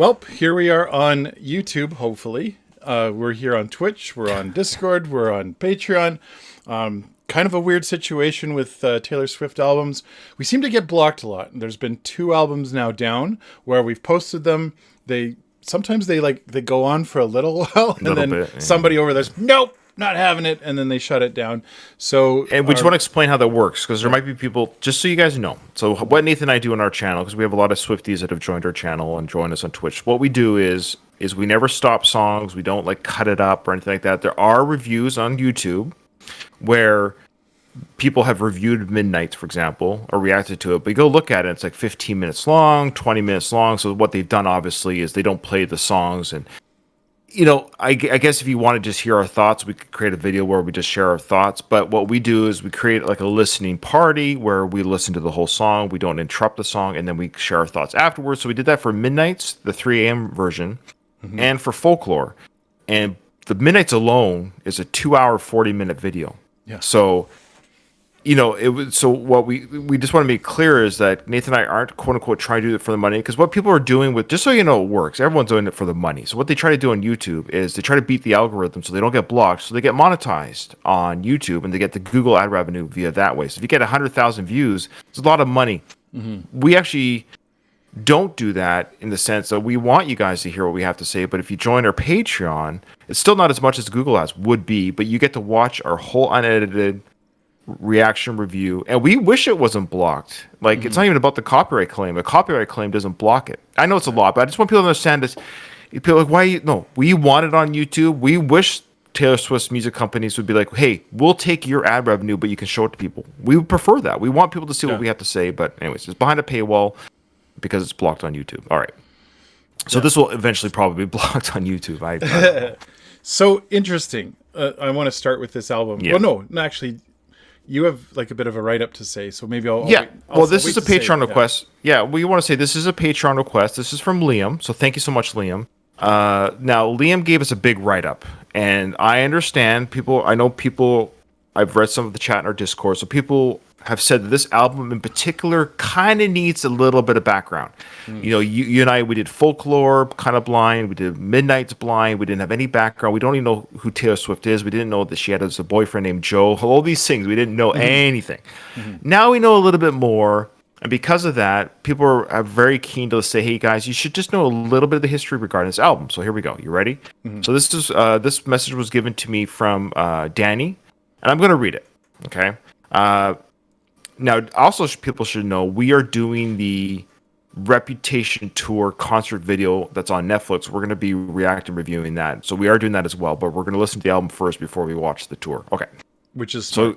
Well, here we are on YouTube, hopefully. We're here on Twitch, we're on Discord, we're on Patreon. Kind of a weird situation with Taylor Swift albums. We seem to get blocked a lot. There's been 2 albums now down where we've posted them. Sometimes they go on for a little while, and then somebody over there's nope, not having it, and then they shut it down. So, and we just want to explain how that works, because there might be people, just so you guys know. So what Nathan and I do on our channel, because we have a lot of Swifties that have joined our channel and joined us on Twitch. What we do is we never stop songs. We don't cut it up or anything like that. There are reviews on YouTube where people have reviewed Midnight, for example, or reacted to it. But you go look at it, it's 15 minutes long, 20 minutes long. So what they've done, obviously, is they don't play the songs. And, I guess if you want to just hear our thoughts, we could create a video where we just share our thoughts. But what we do is we create a listening party where we listen to the whole song. We don't interrupt the song, and then we share our thoughts afterwards. So we did that for Midnights, the 3 a.m. version, and for Folklore. And the Midnights alone is a 2-hour, 40-minute video. Yeah. So it was, so what we just want to make clear is that Nathan and I aren't quote unquote trying to do it for the money, because what people are doing with, just so you know, it works. Everyone's doing it for the money. So what they try to do on YouTube is they try to beat the algorithm so they don't get blocked, so they get monetized on YouTube and they get the Google ad revenue via that way. So if you get 100,000 views, it's a lot of money. We actually don't do that, in the sense that we want you guys to hear what we have to say. But if you join our Patreon, it's still not as much as Google ads would be, but you get to watch our whole unedited reaction review, and we wish it wasn't blocked. It's not even about the copyright claim. A copyright claim doesn't block it. I know it's a lot, but I just want people to understand this. People are why we want it on YouTube. We wish Taylor Swift's music companies would be like, hey, we'll take your ad revenue, but you can show it to people. We would prefer that. We want people to see what we have to say, but anyways, it's behind a paywall because it's blocked on YouTube. All right, so this will eventually probably be blocked on YouTube. So interesting. I want to start with this album. Yeah. Well, no, actually, you have a bit of a write-up to say, so maybe I'll well, this is a Patreon request. Yeah, we want to say this is a Patreon request. This is from Liam, so thank you so much, Liam. Now, Liam gave us a big write-up, and I understand people. I know people. I've read some of the chat in our Discord, so people have said that this album in particular kind of needs a little bit of background. You and I, we did Folklore kind of blind. We did Midnight's blind. We didn't have any background. We don't even know who Taylor Swift is. We didn't know that she had a boyfriend named Joe. All these things. We didn't know anything. Now we know a little bit more. And because of that, people are very keen to say, hey, guys, you should just know a little bit of the history regarding this album. So here we go. You ready? So this is this message was given to me from Danny, and I'm going to read it. Okay? Now, also, people should know we are doing the Reputation Tour concert video that's on Netflix. We're going to be reacting, reviewing that. So we are doing that as well, but we're going to listen to the album first before we watch the tour. Okay. Which is so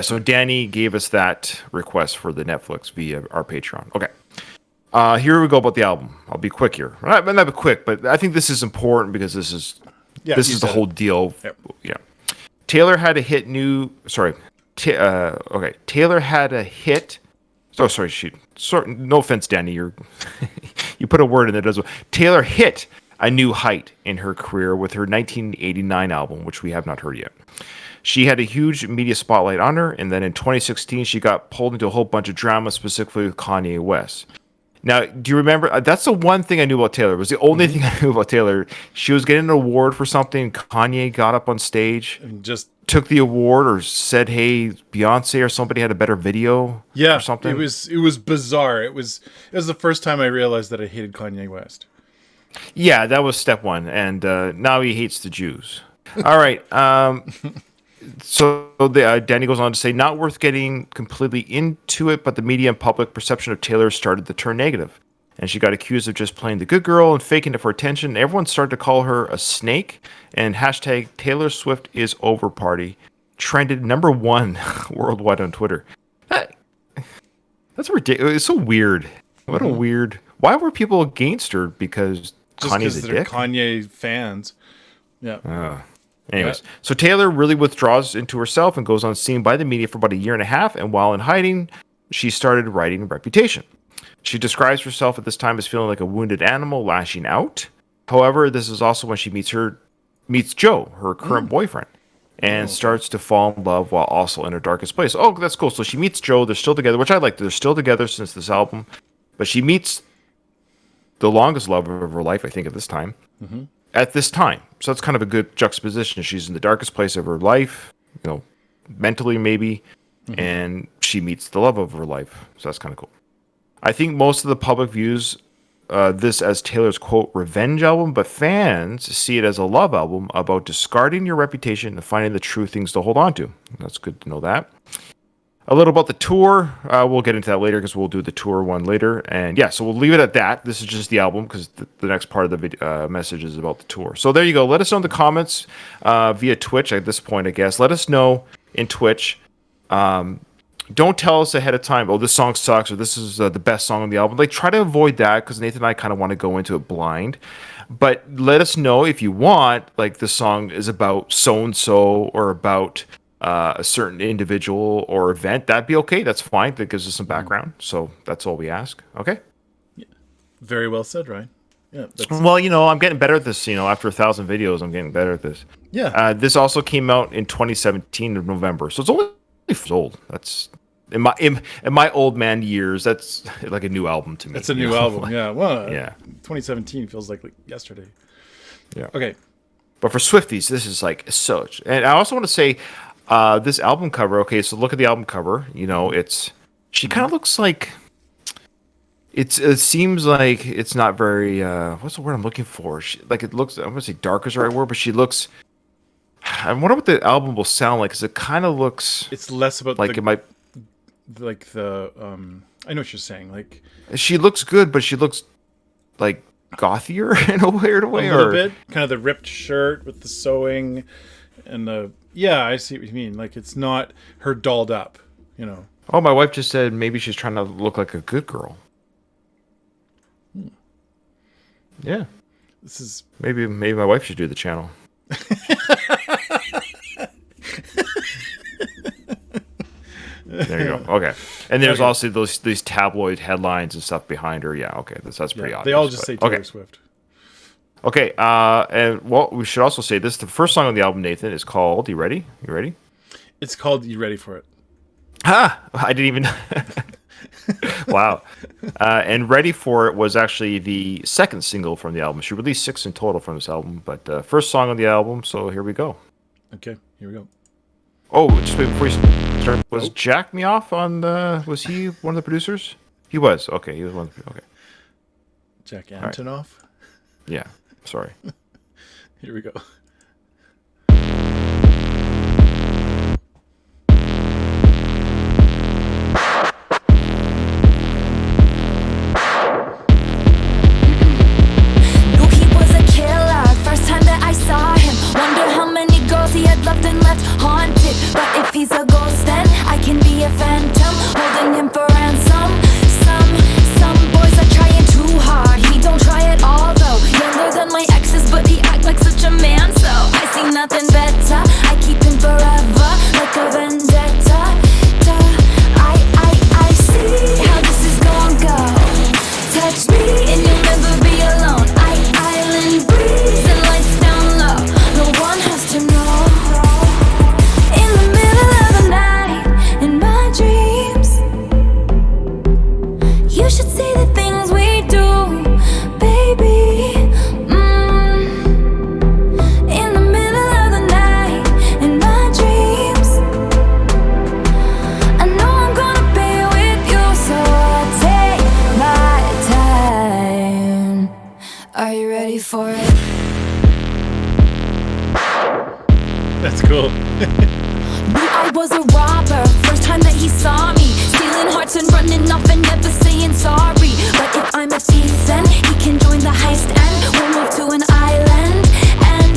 so Danny gave us that request for the Netflix via our Patreon. Okay. Here we go about the album. I'll be quick here. Not be quick, but I think this is important because this is the whole deal. Yep. Yeah. Taylor had a hit Taylor had a hit. Oh, sorry, no offense, Danny. You put a word in there. Does Taylor hit a new height in her career with her 1989 album, which we have not heard yet. She had a huge media spotlight on her, and then in 2016, she got pulled into a whole bunch of drama, specifically with Kanye West. Now, do you remember? That's the one thing I knew about Taylor. It was the only thing I knew about Taylor. She was getting an award for something. Kanye got up on stage and just took the award, or said, "Hey, Beyonce or somebody had a better video." Yeah, or something. It was bizarre. It was the first time I realized that I hated Kanye West. Yeah, that was step one, and now he hates the Jews. All right. So Danny goes on to say, not worth getting completely into it, but the media and public perception of Taylor started to turn negative. And she got accused of just playing the good girl and faking it for attention. Everyone started to call her a snake. And hashtag Taylor Swift is over party trended #1 worldwide on Twitter. That's ridiculous. It's so weird. What a weird... Why were people against her? Because Kanye's a dick? Kanye fans. Yeah. Anyways, so Taylor really withdraws into herself and goes unseen by the media for about a year and a half. And while in hiding, she started writing Reputation. She describes herself at this time as feeling like a wounded animal lashing out. However, this is also when she meets Joe, her current boyfriend, and starts to fall in love while also in her darkest place. Oh, that's cool. So she meets Joe. They're still together, which I like. They're still together since this album. But she meets the longest love of her life, I think, at this time. At this time. So that's kind of a good juxtaposition. She's in the darkest place of her life, mentally maybe, and she meets the love of her life. So that's kind of cool. I think most of the public views this as Taylor's, quote, revenge album, but fans see it as a love album about discarding your reputation and finding the true things to hold on to. That's good to know that. A little about the tour. We'll get into that later because we'll do the tour one later. And yeah, so we'll leave it at that. This is just the album because the next part of the video, message is about the tour. So there you go. Let us know in the comments via Twitch at this point, I guess. Let us know in Twitch. Don't tell us ahead of time, oh, this song sucks or this is the best song on the album. Like, try to avoid that because Nathan and I kind of want to go into it blind. But let us know if you want, like, the song is about so-and-so or about a certain individual or event. That'd be okay. That's fine. That gives us some background. So that's all we ask. Okay? Yeah. Very well said, Ryan. Yeah. Well, I'm getting better at this. After 1,000 videos, I'm getting better at this. Yeah. This also came out in 2017 of November. So it's only old. That's in my old man years. That's like a new album to me. It's a new album. Yeah. Well, yeah. 2017 feels like yesterday. Yeah. Okay. But for Swifties, this is like such. And I also want to say, this album cover. Okay, so look at the album cover. She kind of looks like. It seems like it's not very. What's the word I'm looking for? It looks. I'm gonna say dark is the right word, but she looks. I wonder what the album will sound like because it kind of looks. It's less about like it might. Like the I know what you're saying. Like she looks good, but she looks like gothier in a weird way. A little bit, kind of the ripped shirt with the sewing, and the I see what you mean. Like it's not her dolled up, Oh, my wife just said maybe she's trying to look like a good girl. Yeah, this is maybe my wife should do the channel. There you go. Okay, and there's also these tabloid headlines and stuff behind her. Yeah, okay, that's pretty obvious. They all just say Taylor Swift. Okay, and we should also say this: the first song on the album, Nathan, is called. You ready? You ready? It's called "You Ready for It." I didn't even. Wow. And "Ready for It" was actually the second single from the album. She released 6 in total from this album, but first song on the album. So here we go. Okay, here we go. Oh, just wait before you start. Was Jack me off on the? Was he one of the producers? He was. Okay, he was one. Okay. Jack Antonoff. Right. Yeah. Sorry. Here we go. He's a ghost, then I can be a phantom, holding him for ransom. Some boys are trying too hard. He don't try at all though. Younger than my exes, but he act like such a man. So I see nothing better. I keep him forever, like a vendetta. I see how this is gonna go. Touch me and you'll never be alone. Island breeze and lights down low. No one has to know. You should see the things we do, baby. In the middle of the night, in my dreams. I know I'm gonna be with you, so I'll take my time. Are you ready for it? That's cool. Knew I was a robber, first time that he saw me, stealing hearts and running off and never saying sorry. But if I'm a thief, then he can join the heist and we'll move to an island. And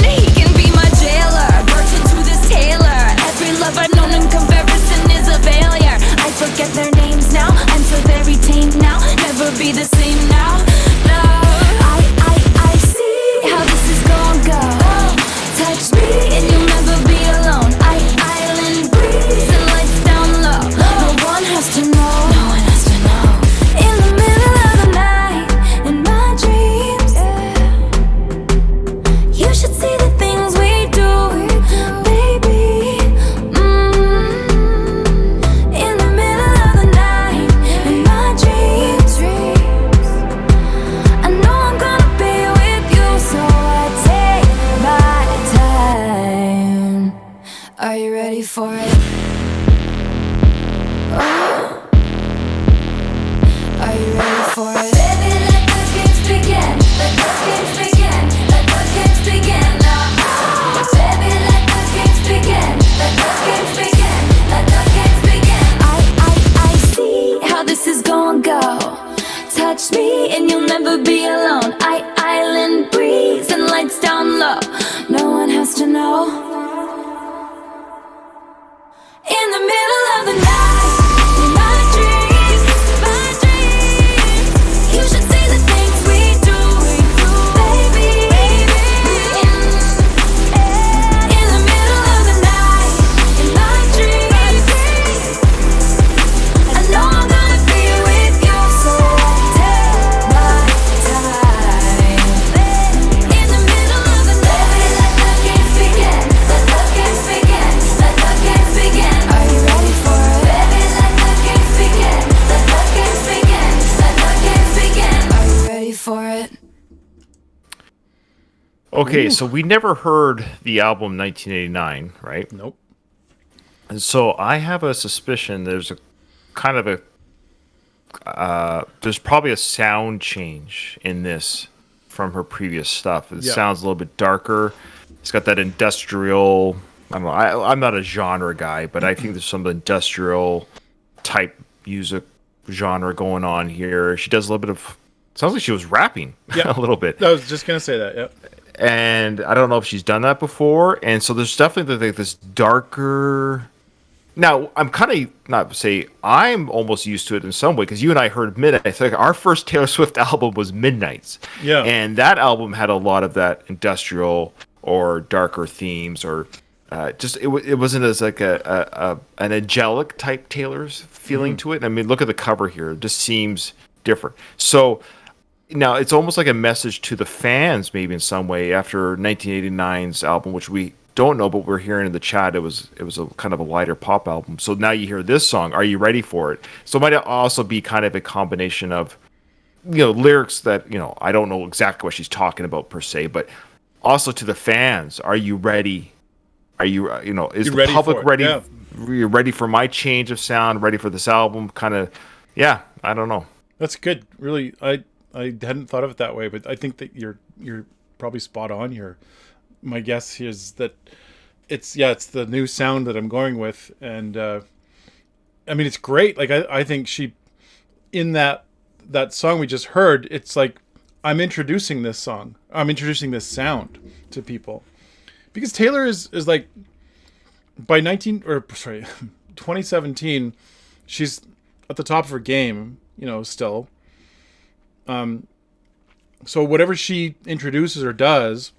he can be my jailer, virgin to this tailor. Every love I've known in comparison is a failure. I forget their names now, I'm so very tame now. Never be the same now, no. I see how this is gonna go. Touch me and you'll never be alone. Island breeze and lights down low. No one has to touch me and you'll never be alone. Island breeze and lights down low. No one has to know. In the middle of the night, in my dreams, you should see the things we do, baby. In the middle of the night, in my dreams, I know I'm gonna be with you, so take my time. In the middle of the night, let the games begin, let the games begin, let the games begin. Are you ready for it? Baby, let the games begin, let the games begin, let the games begin. Are you ready for it? Okay, so we never heard the album 1989, right? Nope. And so I have a suspicion there's a kind of a there's probably a sound change in this from her previous stuff. It Yeah. sounds a little bit darker. It's got that industrial. I don't know. I'm not a genre guy, but I think there's some industrial type music genre going on here. She does a little bit of. Sounds like she was rapping Yeah. a little bit. I was just gonna say that. Yeah. And I don't know if she's done that before. And so there's definitely like this darker. Now I'm kind of not say I'm almost used to it in some way because you and I heard Midnight. I think our first Taylor Swift album was Midnight's, Yeah. and that album had a lot of that industrial or darker themes, or just it wasn't as like an angelic type Taylor's feeling to it. I mean, look at the cover here; it just seems different. So. Now it's almost like a message to the fans, maybe in some way. After 1989's album, which we don't know, but we're hearing in the chat, it was a kind of a lighter pop album. So now you hear this song. Are you ready for it? So it might also be kind of a combination of, lyrics that I don't know exactly what she's talking about per se, but also to the fans. Are you ready? Are you is You the ready public for it? ready? Yeah. You're ready for my change of sound? Ready for this album? Kind of, yeah. I don't know. That's good. Really, I hadn't thought of it that way, but I think that you're probably spot on here. My guess is that it's the new sound that I'm going with, and I mean it's great. Like I think she in that song we just heard, it's like I'm introducing this song. I'm introducing this sound to people because Taylor is like by 2017, she's at the top of her game. Still. So whatever she introduces or does,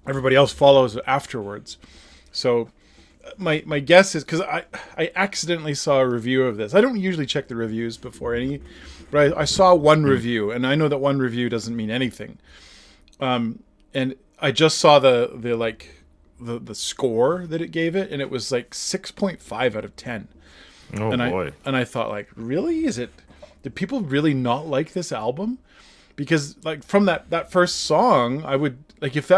everybody else follows afterwards. So my guess is, because I accidentally saw a review of this. I don't usually check the reviews before any, but I saw one review, and I know that one review doesn't mean anything. And I just saw the score that it gave it, and it was like 6.5 out of 10. Oh boy! I thought, like, really? Did people really not like this album? Because like from that first song, I would like if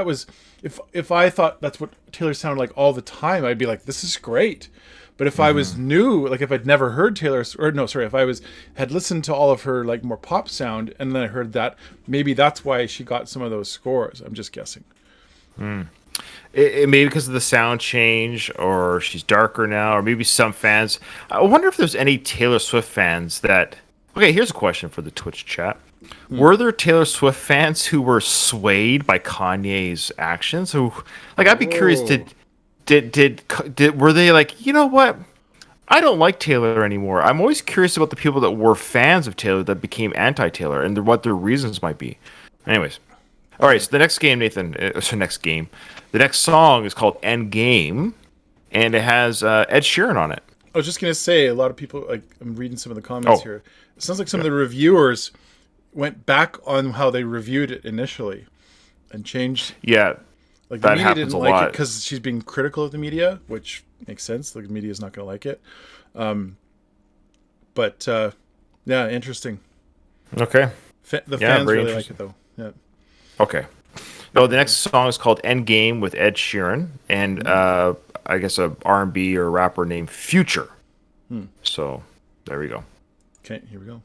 I thought that's what Taylor sounded like all the time, I'd be like, this is great. But if I was new, like if I'd never heard Taylor, if I had listened to all of her like more pop sound and then I heard that, maybe that's why she got some of those scores. I'm just guessing. It maybe because of the sound change, or she's darker now, or maybe some fans. I wonder if there's any Taylor Swift fans that. Okay, here's a question for the Twitch chat. Were there Taylor Swift fans who were swayed by Kanye's actions? Who, like, I'd be curious. Did were they like, you know what? I don't like Taylor anymore. I'm always curious about the people that were fans of Taylor that became anti-Taylor and what their reasons might be. Anyways, all right. So the next game, Nathan. The next song is called End Game, and it has Ed Sheeran on it. I was just gonna say, a lot of people, like, I'm reading some of the comments here. It sounds like some of the reviewers went back on how they reviewed it initially and changed. Yeah, like the that media happens didn't a like lot. it because she's being critical of the media, which makes sense. The media is not going to like it. But yeah, interesting. Okay. The Yeah, fans very really like interesting. it though. Yeah. Okay. No, the next song is called End Game with Ed Sheeran and I guess a R&B or rapper named Future. So there we go. Okay, here we go.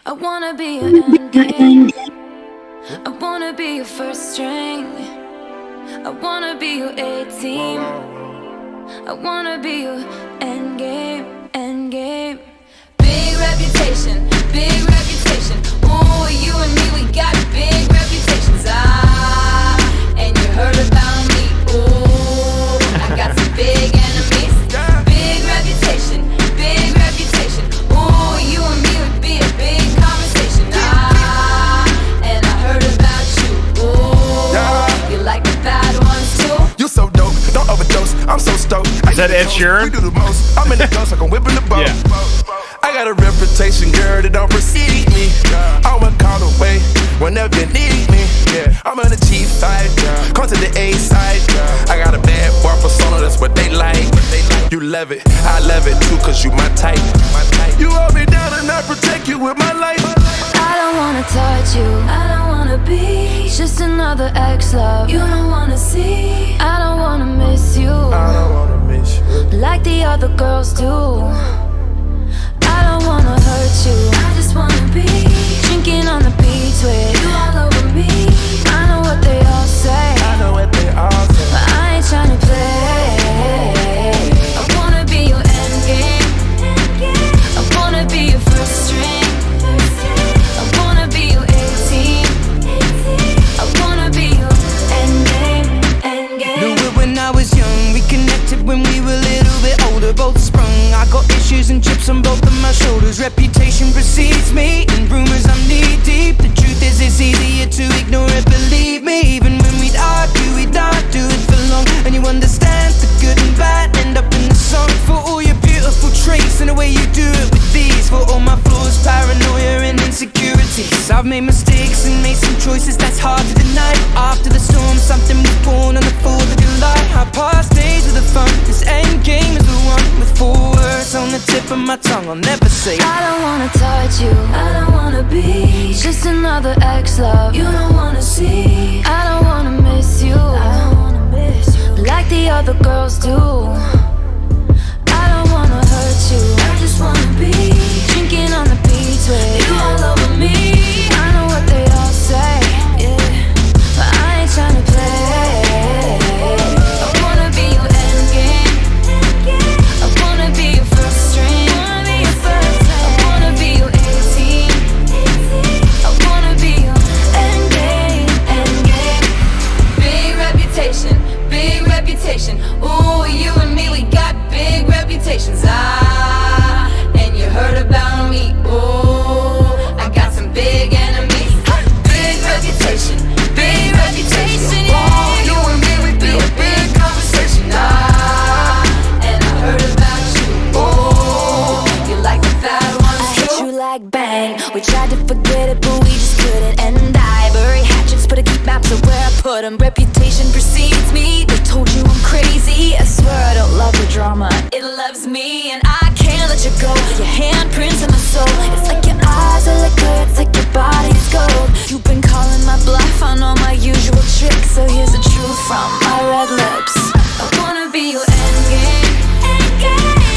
I wanna be your end game. I wanna be your first string. I wanna be your A-team. I wanna be your end game, end game. Big reputation, big reputation. Ed Sheeran? We do the most. I'm in the ghost like I'm whipping the boat. I got a reputation, girl, that don't precede me. I'm a call away whenever you need me. I'm on the G side, come to the A side. I got a bad boy persona, that's what they like. You love it, I love it too, cause you my type. You hold me down and I protect you with my life. I don't wanna touch you, I don't wanna be just another ex-love you don't wanna see. I don't wanna miss you, I don't wanna miss you like the other girls do. I don't wanna hurt you, I just wanna be drinking on the beach with you all over me. I know what they all say, I know what they all say, but I ain't tryna play. I wanna be your endgame, I wanna be your first string, I wanna be your 18, I wanna be your endgame. Knew it when I was young, we connected when we were a little bit older, both sprung. I got issues and chips on both of my shoulders. Reputation precedes me, and rumors I'm knee deep. The truth is it's easier to ignore it, believe me. Even when we'd argue, we'd not do it for long. And you understand the good and bad end up in the song. For all your beautiful traits and the way you do it with these. For all my flaws, paranoia and insecurities. I've made mistakes and made some choices that's hard to deny. After the storm, something was born on the 4th of July. Our past days were the fun, this end game is the one. With 4 words on the tip of my tongue, I'll never say I don't wanna touch you, I don't wanna be just another ex-love you don't wanna see. I don't wanna miss you, I don't wanna miss you like the other girls do. I don't wanna hurt you, I just wanna be drinking on the beach with you all over me. I know what they all say, yeah, but I ain't tryna play. I wanna be your endgame, I wanna be your first string, I wanna be your 18, I wanna be your endgame, endgame. Big reputation, big reputation. Ooh, you and me, we got big reputations. And you heard about me. Ooh, I got some big enemies. Big reputation, big reputation. Yeah, you and me, we be a big conversation. And I heard about you. Ooh, you like the bad ones too. I hit you like bang. We tried to forget it, but we just couldn't. And I bury hatchets, but I keep maps of where I put them. Reputation precedes me. They told you I'm crazy. I swear I don't love the drama, it loves me. And I can't let you go. Your handprints in my soul. It's like your eyes are liquor, it's like your body's gold. You've been calling my bluff on all my usual tricks, so here's the truth from my red lips. I wanna be your endgame,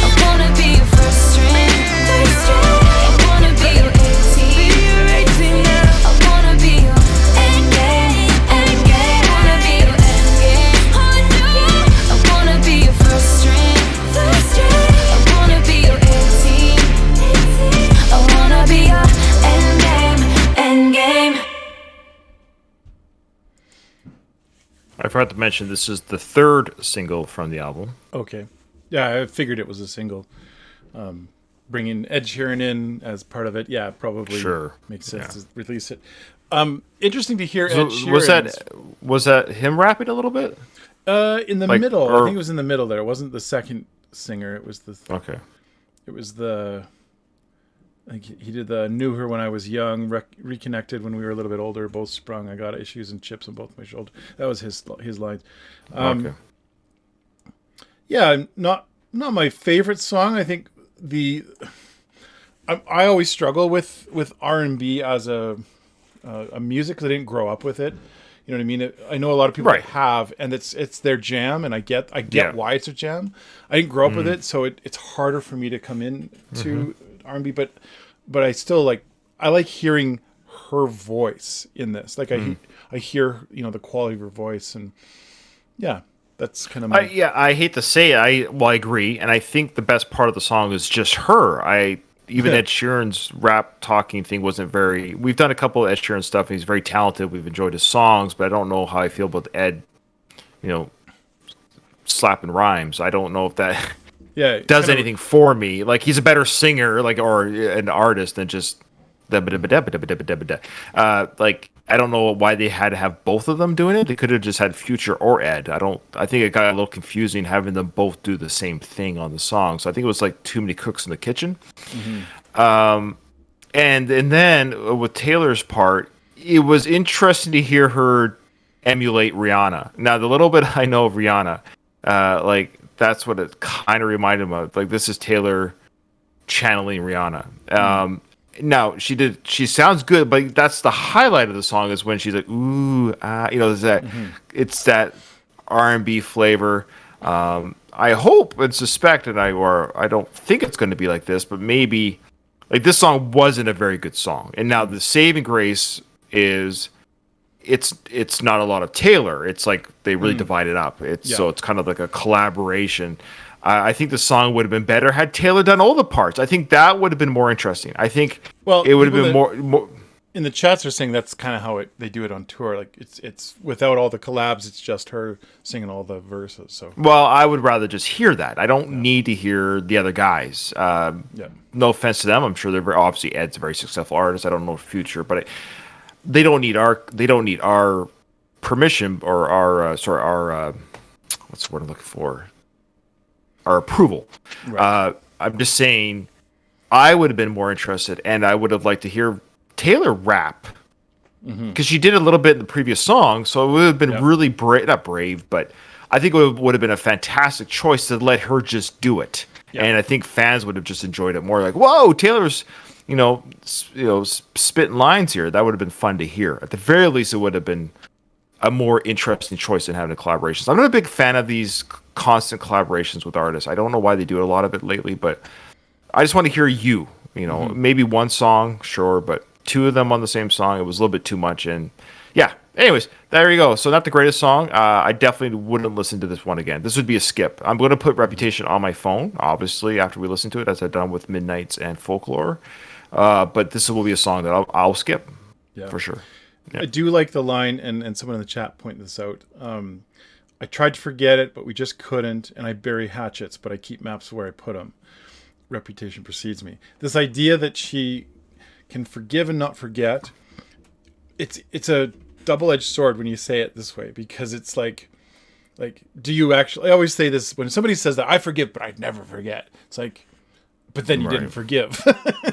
I wanna be your first string, I wanna be your 18, I wanna be your endgame, I wanna be your endgame, I wanna be your first string, I wanna be your 18, I wanna be your endgame. I forgot to mention this is the 3rd single from the album. Okay. Yeah, I figured it was a single. Bringing Ed Sheeran in as part of it, yeah, probably makes sense to release it. Interesting to hear Ed Sheeran. Was that him rapping a little bit? In the middle. I think it was in the middle there. It wasn't the second singer. It was the... Okay. It was the... I think he did the Knew Her When I Was Young, Reconnected When We Were a Little Bit Older, Both Sprung, I Got Issues and Chips on Both My Shoulders. That was his lines. Okay. Yeah, not my favorite song. I think I always struggle with R&B as a music because I didn't grow up with it. You know what I mean? I know a lot of people that have, and it's their jam, and I get why it's a jam. I didn't grow up with it, so it's harder for me to come in to R&B, but I still I like hearing her voice in this. Like I hear the quality of her voice, and yeah, that's kind of my... I hate to say it. I agree, and I think the best part of the song is just her. Even Ed Sheeran's rap talking thing wasn't very... We've done a couple of Ed Sheeran stuff. He's very talented. We've enjoyed his songs, but I don't know how I feel about Ed, slapping rhymes. I don't know if that does anything for me. Like, he's a better singer, or an artist than just... I don't know why they had to have both of them doing it. They could have just had Future or Ed. I think it got a little confusing having them both do the same thing on the song. So I think it was like too many cooks in the kitchen. And then with Taylor's part, it was interesting to hear her emulate Rihanna. Now, the little bit I know of Rihanna, like that's what it kind of reminded me of. Like this is Taylor channeling Rihanna. Now she sounds good, but that's the highlight of the song is when she's like, ooh, there's that, it's that R&B flavor. I hope and suspect, and I don't think it's going to be like this, but maybe like this song wasn't a very good song. And now the saving grace is it's not a lot of Taylor. It's like they really divide it up. So it's kind of like a collaboration. I think the song would have been better had Taylor done all the parts. I think that would have been more interesting. I think it would have been more. In the chats are saying that's kind of how they do it on tour. Like it's without all the collabs. It's just her singing all the verses. So I would rather just hear that. I don't need to hear the other guys. No offense to them. I'm sure they're obviously Ed's a very successful artist. I don't know Future, but they don't need our permission or our what's the word I'm looking for? Our approval. Right. I'm just saying I would have been more interested, and I would have liked to hear Taylor rap because she did a little bit in the previous song, so it would have been really not brave, but I think it would have been a fantastic choice to let her just do it. And I think fans would have just enjoyed it more. Like, whoa, Taylor's spitting lines here. That would have been fun to hear. At the very least, it would have been a more interesting choice than having a collaboration. I'm not a big fan of these constant collaborations with artists. I don't know why they do a lot of it lately, but I just want to hear you. Maybe one song, sure, but two of them on the same song, it was a little bit too much. And anyways, there you go. So not the greatest song. I definitely wouldn't listen to this one again. This would be a skip. I'm going to put Reputation on my phone, obviously, after we listen to it, as I've done with Midnights and Folklore. But this will be a song that I'll skip for sure. Yeah. I do like the line, and someone in the chat pointed this out. I tried to forget it, but we just couldn't, and I bury hatchets, but I keep maps where I put them. Reputation precedes me. This idea that she can forgive and not forget, it's a double-edged sword when you say it this way, because it's like, do you actually... I always say this, when somebody says that, I forgive, but I'd never forget. It's like... But then you didn't forgive.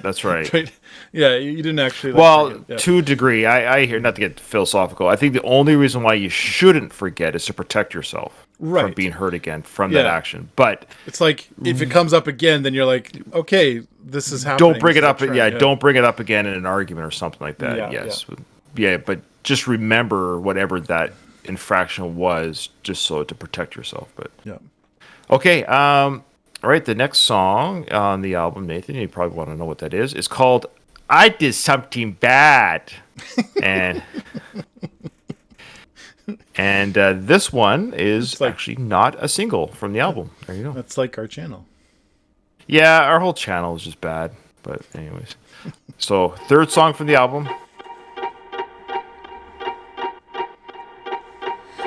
That's right. Right? Yeah, you didn't actually... to a degree, I hear, not to get philosophical, I think the only reason why you shouldn't forget is to protect yourself from being hurt again from that action. But it's like, if it comes up again, then you're like, okay, this is happening. Don't bring it up. Don't bring it up again in an argument or something like that. But just remember whatever that infraction was, just so to protect yourself. But okay. All right, the next song on the album, Nathan, you probably want to know what that is. It's called "I Did Something Bad," and this one is actually not a single from the album. There you go. That's like our channel. Yeah, our whole channel is just bad. But anyways, so third song from the album.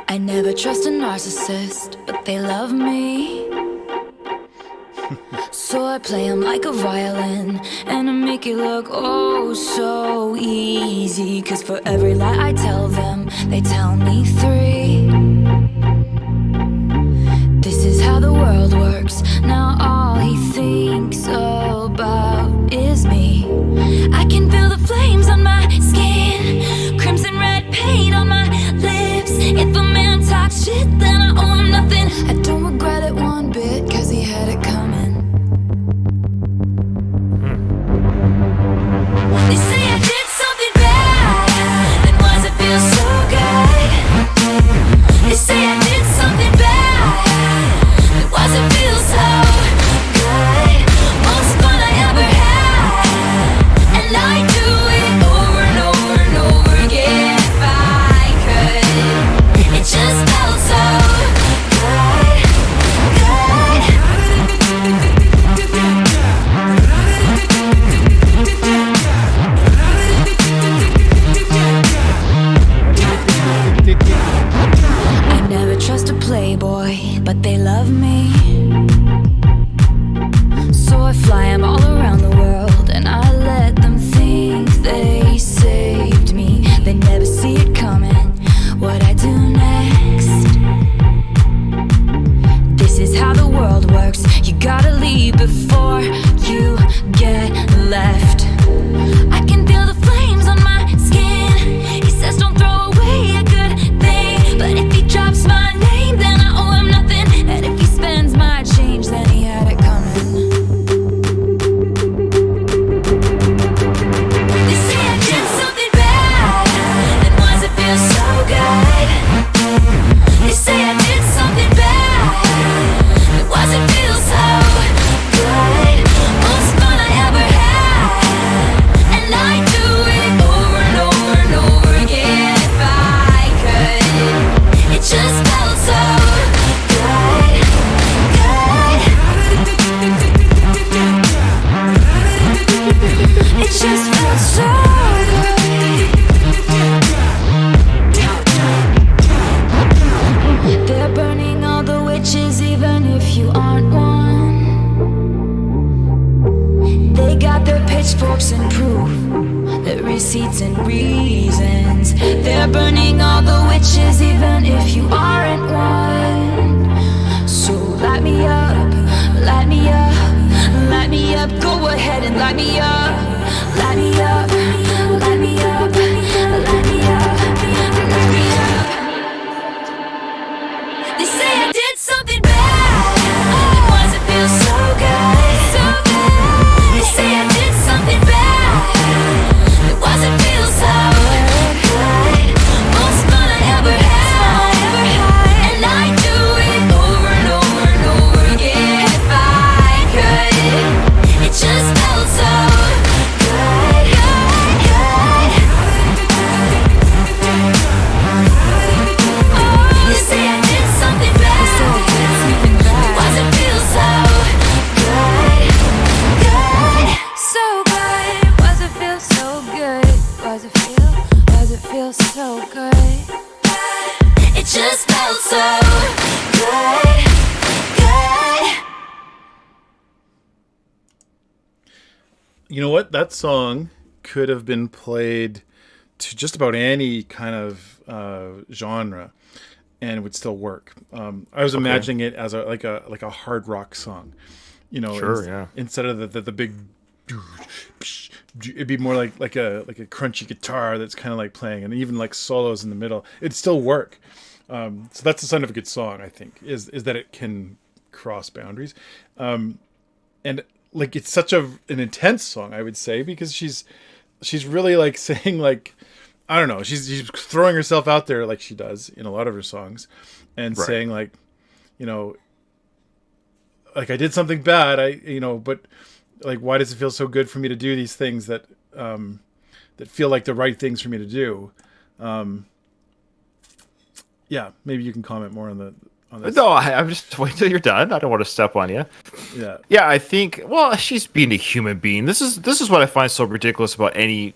I never trust a narcissist, but they love me. So I play them like a violin, and I make it look oh so easy. Cause for every lie I tell them, they tell me 3. This is how the world works. Now all he thinks about is me. I can feel the flames on my skin, crimson red paint on my lips. If a man talks shit, then I owe him nothing. I don't regret it one bit, cause he had it coming. They say I did something bad, then why does it feel so good? They say I did something bad, then why does it feel so good? Most fun I ever had, and I do it over and over and over again if I could. It just felt so just feels so good. They're burning all the witches, even if you aren't one. They got their pitchforks and proof, their receipts and reasons. They're burning all the witches, even if you aren't one. So light me up, light me up, light me up. Go ahead and light me up, light me up, light me up, light me up, light me up. They say I did something bad. Why does it feel so good? So good. They say I did something bad. Why does it feel so good? Most fun I ever had. And I do it over and over and over again. If I could, it just felt so good, good, good. Oh, you say I did something bad. Why does it feel so good, good, so good? Why does it feel so good? Why does it feel so good? It just felt so good, good. You know what? That song could have been played to just about any kind of genre, and it would still work. I was imagining it as like a hard rock song, you know. Sure, yeah. Instead of the big, it'd be more like a crunchy guitar that's kind of like playing, and even like solos in the middle. It'd still work. So that's the sign of a good song, I think, is that it can cross boundaries, and like it's such an intense song, I would say, because she's really like saying, like, I don't know, she's throwing herself out there like she does in a lot of her songs, and Right. saying, like, you know, like, I did something bad, but like, why does it feel so good for me to do these things that that feel like the right things for me to do? Yeah, maybe you can comment more on this. No, I'm just wait till you're done. I don't want to step on you. Yeah. Yeah, I think. Well, she's being a human being. This is what I find so ridiculous about any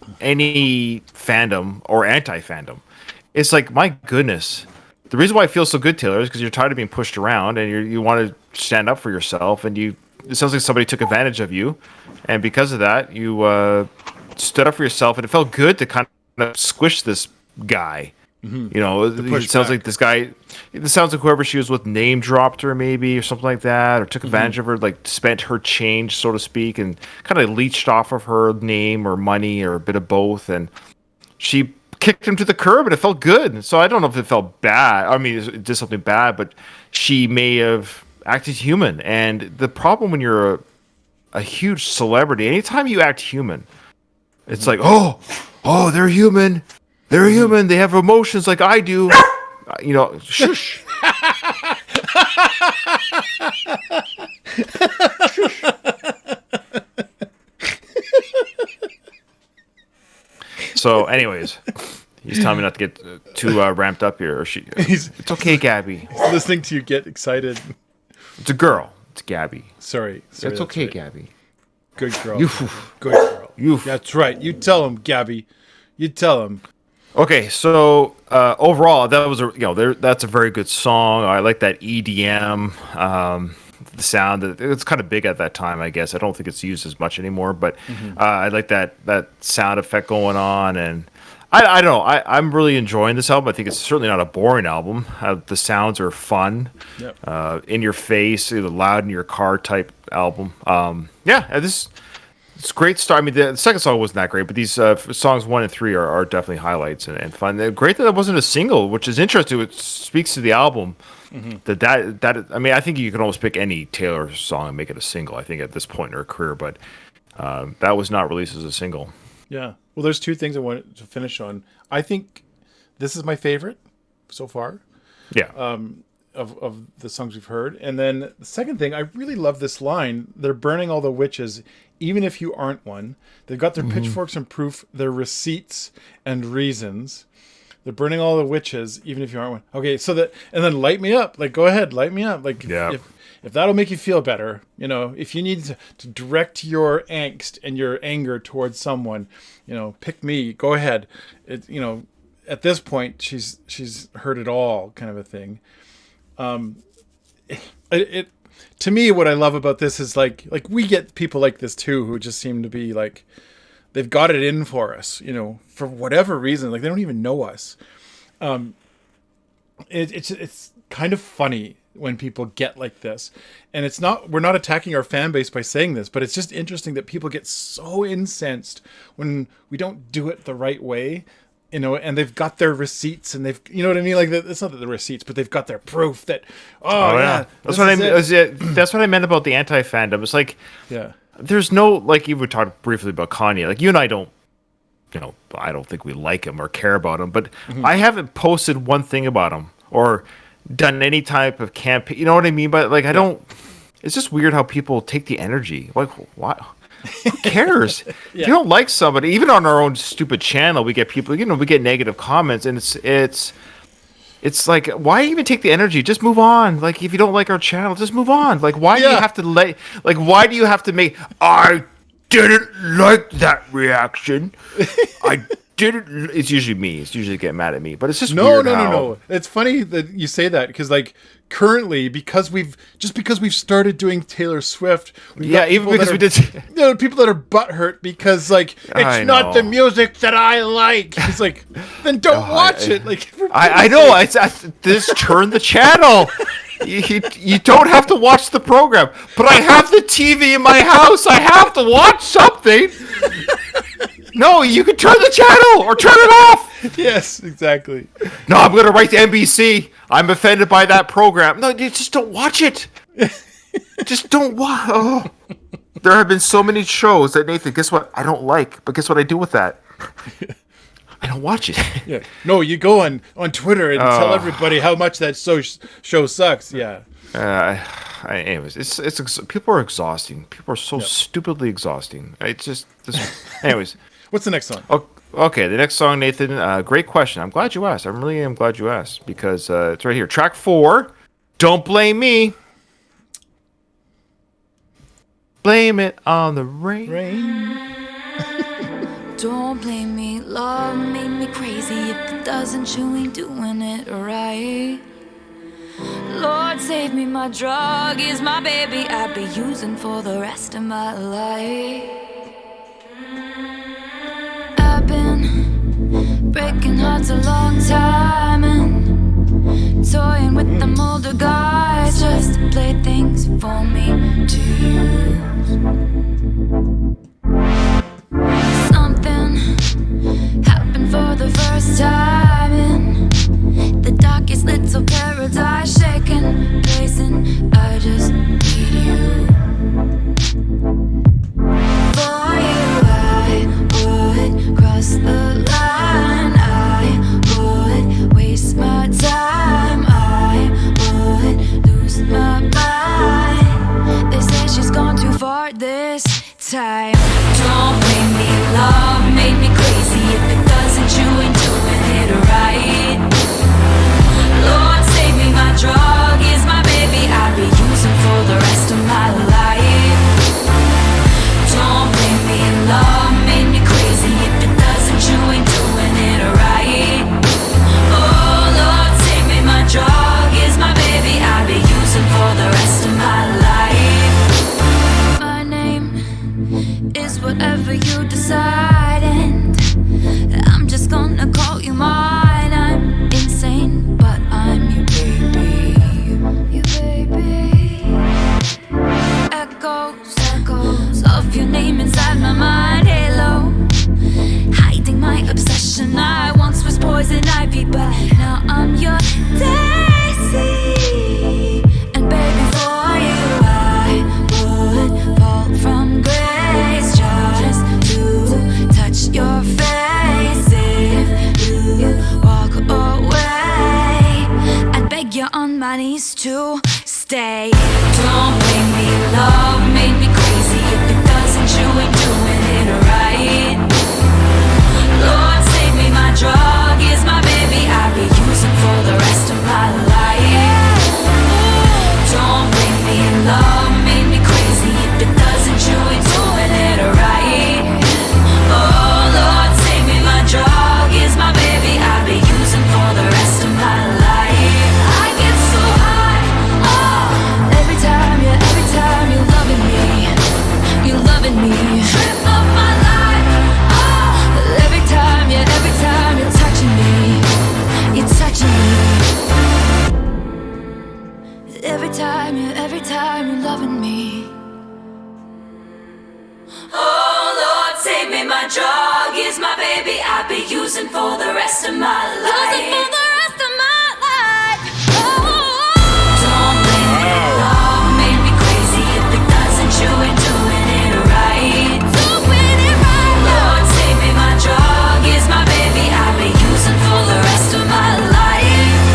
fandom or anti-fandom. It's like, my goodness. The reason why it feels so good, Taylor, is because you're tired of being pushed around and you want to stand up for yourself. And it sounds like somebody took advantage of you, and because of that, you stood up for yourself, and it felt good to kind of squish this guy. You know, it sounds like this guy. It sounds like whoever she was with name dropped her, maybe, or something like that, or took advantage of her, like spent her change, so to speak, and kind of leached off of her name or money or a bit of both. And she kicked him to the curb, and it felt good. So I don't know if it felt bad. I mean, it did something bad, but she may have acted human. And the problem when you're a huge celebrity, anytime you act human, it's like, oh, they're human. They're human. They have emotions like I do. You know, shush. So, anyways, he's telling me not to get too ramped up here. It's okay, Gabby. He's listening to you get excited. It's a girl. It's Gabby. Sorry, It's that's okay, right. Gabby. Good girl. You. Good girl. You. That's right. You tell him, Gabby. You tell him. Okay, so overall, that was that's a very good song. I like that EDM, the sound. It's kind of big at that time, I guess. I don't think it's used as much anymore, but I like that sound effect going on, and I don't know. I'm really enjoying this album. I think it's certainly not a boring album. The sounds are fun, in your face, either loud in your car type album. It's a great start. I mean, the second song wasn't that great, but these songs 1 and 3 are definitely highlights and fun. They're great that it wasn't a single, which is interesting. It speaks to the album. That I mean, I think you can almost pick any Taylor song and make it a single, I think, at this point in her career, but that was not released as a single. Yeah. Well, there's two things I wanted to finish on. I think this is my favorite so far. Yeah. Of the songs we've heard. And then the second thing, I really love this line. They're burning all the witches, even if you aren't one. They've got their pitchforks and proof, their receipts and reasons. They're burning all the witches, even if you aren't one. Okay, so and then light me up. Like, go ahead, light me up. Like, Yeah. if that'll make you feel better, if you need to direct your angst and your anger towards someone, pick me, go ahead. At this point, she's heard it all, kind of a thing. To me, what I love about this is like we get people like this too, who just seem to be like, they've got it in for us, for whatever reason. Like, they don't even know us. It's kind of funny when people get like this, and we're not attacking our fan base by saying this, but it's just interesting that people get so incensed when we don't do it the right way, and they've got their receipts, and they've, you know what I mean? Like, it's not that the receipts, but they've got their proof that, that's what that's what I meant about the anti-fandom. It's like, there's no, like, you would talk briefly about Kanye, like, you and I don't, I don't think we like him or care about him, but I haven't posted one thing about him or done any type of campaign. You know what I mean? But like, I don't. It's just weird how people take the energy. Like, what? Who cares? If you don't like somebody, even on our own stupid channel, we get people. We get negative comments, and it's like, why even take the energy? Just move on. Like, if you don't like our channel, just move on. Like, why do you have to why do you have to make? I didn't like that reaction. I didn't. It's usually me. It's usually get mad at me. But it's just weird. No. It's funny that you say that, because like, currently, because we've started doing Taylor Swift. Even because we did. People that are butthurt because like, it's not the music that I like. It's like, then don't watch it. Like, I know. Just turn the channel. You don't have to watch the program, but I have the TV in my house. I have to watch something. No, you can turn the channel or turn it off. Yes, exactly. No, I'm going to write to NBC. I'm offended by that program. No, you just don't watch it. Just don't watch. Oh. There have been so many shows that, Nathan, guess what? I don't like, but guess what I do with that? I don't watch it. Yeah. No, you go on Twitter and tell everybody how much that show sucks. Yeah. Anyways, it's people are exhausting. People are so stupidly exhausting. It's just anyways. What's the next song? Okay, the next song, Nathan. Great question. I'm glad you asked. I really am glad you asked, because it's right here. Track 4. Don't blame me. Blame it on the rain. Don't blame me, love made me crazy. If it doesn't, you ain't doing it right. Lord save me, my drug is my baby. I'd be using for the rest of my life. I've been breaking hearts a long time and toying with them older guys just to play things for me to use. Something happened for the first time in the darkest little paradise, shaking, pacing. I just need you. For you, I would cross the line. I would waste my time. I would lose my mind. They say she's gone too far this time. Don't blame me, love made me crazy. If it doesn't, you ain't doing it right. Lord save me, my drug is my baby. I'll be using for the rest of my life. Don't blame me, love made me crazy. If it doesn't, you ain't doing it right. Oh, Lord save me, my drug is my baby. I'll be using for the rest of my life. My name is whatever you decide, and I'm just gonna call you mine. I'm insane, but I'm your baby. Your baby. Echoes of your name inside my mind. Halo, hiding my obsession. I once was poison ivy, but now I'm your daisy. And baby, for you I would fall from grace just to touch your face. If you walk away, I'd beg you on my knees to stay. Don't blame me, love made me crazy. If it doesn't, you ain't doing it right. Lord save me, my drug is my baby. I'll be using for the rest of my life. Don't blame me, using for the rest of my life. Using for the rest of my life. Don't blame me, love made me crazy. If it doesn't, you ain't doing it right. Doing it right. Lord, save me, my drug is my baby. I'll be using for the rest of my life.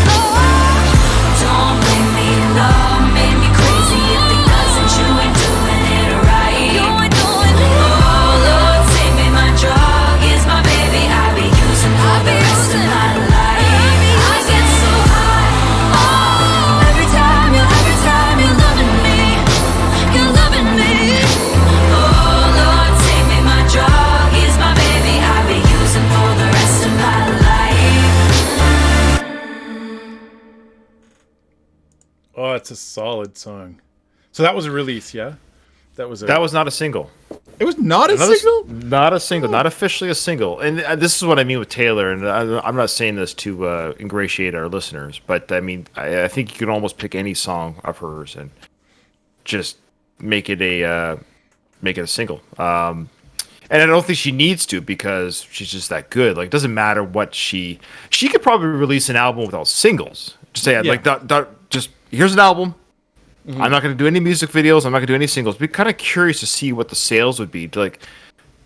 Don't blame me, love made me crazy. If it doesn't, you ain't doing it right. You ain't doing it. Oh Lord, save me, my drug is my baby. I'll be using for the rest of my life. I get so high. Oh, every time you're loving me, you're loving me. Oh Lord, save me, my drug is my baby. I'll be using for the rest of my life. Oh, it's a solid song. So that was a release, yeah? That was not a single. It was not a single? Not a single. Not officially a single. And this is what I mean with Taylor. And I'm not saying this to ingratiate our listeners, but I mean, I think you can almost pick any song of hers and just make it a single. And I don't think she needs to because she's just that good. Like, it doesn't matter what she could probably release an album without singles. Just say like that. Just here's an album. I'm not going to do any music videos. I'm not going to do any singles. Be kind of curious to see what the sales would be. Like,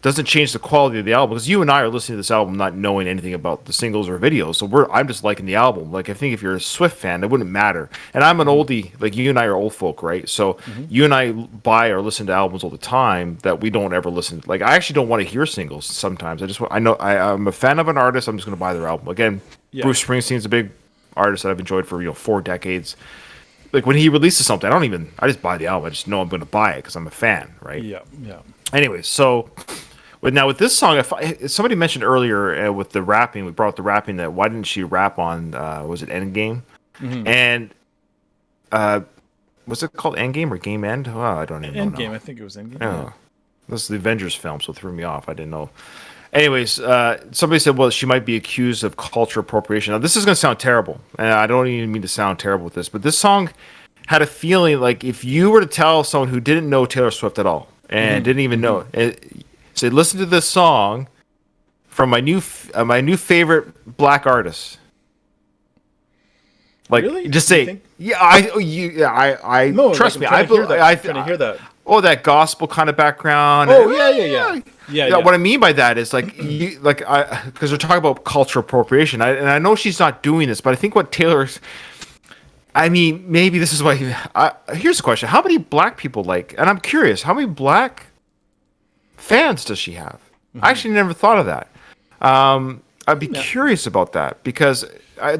doesn't change the quality of the album because you and I are listening to this album not knowing anything about the singles or videos. So I'm just liking the album. Like, I think if you're a Swift fan, it wouldn't matter. And I'm an oldie. Like, you and I are old folk, right? So you and I buy or listen to albums all the time that we don't ever listen to. Like, I actually don't want to hear singles sometimes. I'm a fan of an artist. I'm just going to buy their album. Again, Bruce Springsteen's a big artist that I've enjoyed for 4 decades. Like, when he releases something, I just buy the album. I just know I'm going to buy it because I'm a fan, right? Yeah, yeah. Anyway, so now with this song, somebody mentioned earlier with the rapping, we brought up the rapping, that why didn't she rap on, was it Endgame? And was it called Endgame or Game End? Oh, I don't even know. Endgame, I think it was Endgame. Oh. This is the Avengers film, so it threw me off. I didn't know. Anyways, somebody said, well, she might be accused of culture appropriation. Now, this is going to sound terrible, and I don't even mean to sound terrible with this, but this song had a feeling like if you were to tell someone who didn't know Taylor Swift at all and didn't even know it, say, listen to this song from my new favorite black artist. Like, really? Just say, I no, trust like, me. I'm trying to hear that. Oh, that gospel kind of background. Oh, yeah. What I mean by that is because we're talking about cultural appropriation, and I know she's not doing this, but I think what Taylor's, I mean, maybe this is why. Here's the question: how many black people and I'm curious, how many black fans does she have? I actually never thought of that. I'd be curious about that because,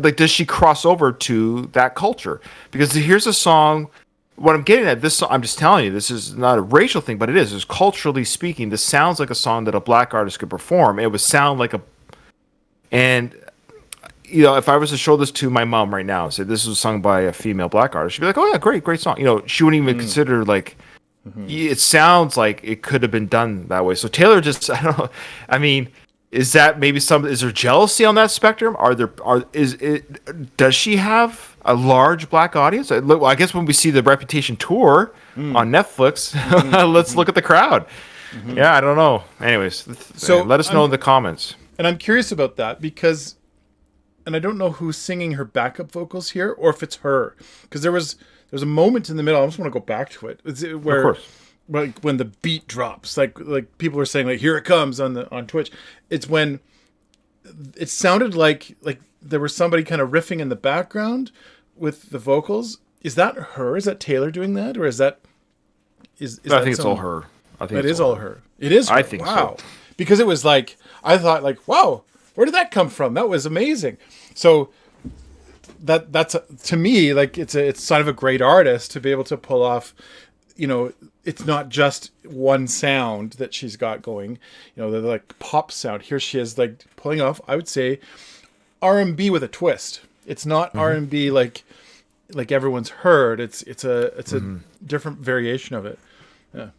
does she cross over to that culture? Because here's a song. What I'm getting at, this song, I'm just telling you, this is not a racial thing, but it is. It's culturally speaking, this sounds like a song that a black artist could perform. It would sound like and if I was to show this to my mom right now, say this was sung by a female black artist, she'd be like, "Oh yeah, great song." She wouldn't even consider it sounds like it could have been done that way. So Taylor just, I don't know. I mean, is that maybe is there jealousy on that spectrum? Does she have a large black audience? I guess when we see the Reputation tour on Netflix, let's look at the crowd. Yeah, I don't know. Anyways, so let us know in the comments. And I'm curious about that because, and I don't know who's singing her backup vocals here or if it's her, because there's a moment in the middle. I just want to go back to it. Where, of course. Like when the beat drops, like people are saying, like, here it comes on Twitch. It's when it sounded like there was somebody kind of riffing in the background with the vocals. Is that her? Is that Taylor doing that, or is that is? I think it's all her. I think it is all her. It is her. I think so. Because it was like I thought, like, wow, where did that come from? That was amazing. So that's to me, like, it's sign of a great artist to be able to pull off. It's not just one sound that she's got going, the like pop sound. Here she is, like, pulling off, I would say, R&B with a twist. It's not R&B like everyone's heard. It's a different variation of it. Yeah.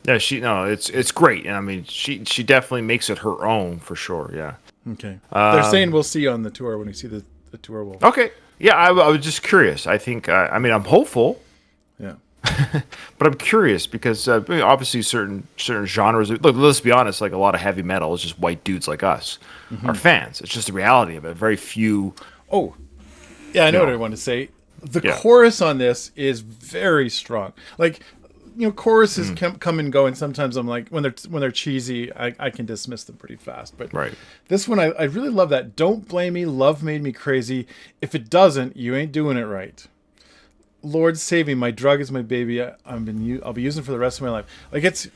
Yeah, it's great. I mean, she definitely makes it her own for sure. Yeah. Okay. They're saying we'll see you on the tour when we see the tour. Okay. Yeah, I was just curious. I think. I'm hopeful. Yeah. But I'm curious because obviously certain genres. Look, let's be honest. Like a lot of heavy metal is just white dudes like us are fans. It's just the reality of it. Very few. Oh, yeah, I know what I want to say. The chorus on this is very strong. Like, choruses come and go, and sometimes I'm like, when they're cheesy, I can dismiss them pretty fast. But this one, I really love that. Don't blame me, love made me crazy. If it doesn't, you ain't doing it right. Lord save me, my drug is my baby. I'll be using it for the rest of my life. Like it's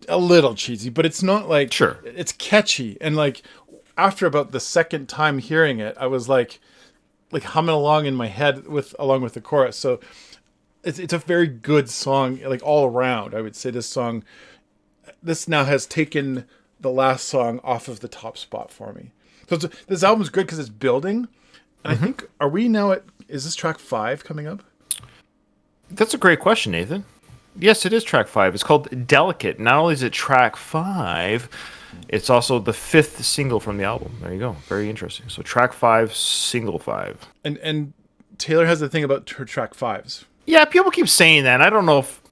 a little cheesy, but it's not like it's catchy. And like after about the second time hearing it, I was like humming along in my head along with the chorus. So it's a very good song, like all around. I would say this now has taken the last song off of the top spot for me. So this album's good because it's building. And I think, is this track 5 coming up? That's a great question, Nathan. Yes, it is track 5. It's called Delicate. Not only is it track 5, it's also the 5th single from the album. There you go. Very interesting. So track 5, single 5. And Taylor has the thing about her track 5s. Yeah, people keep saying that. I don't know if...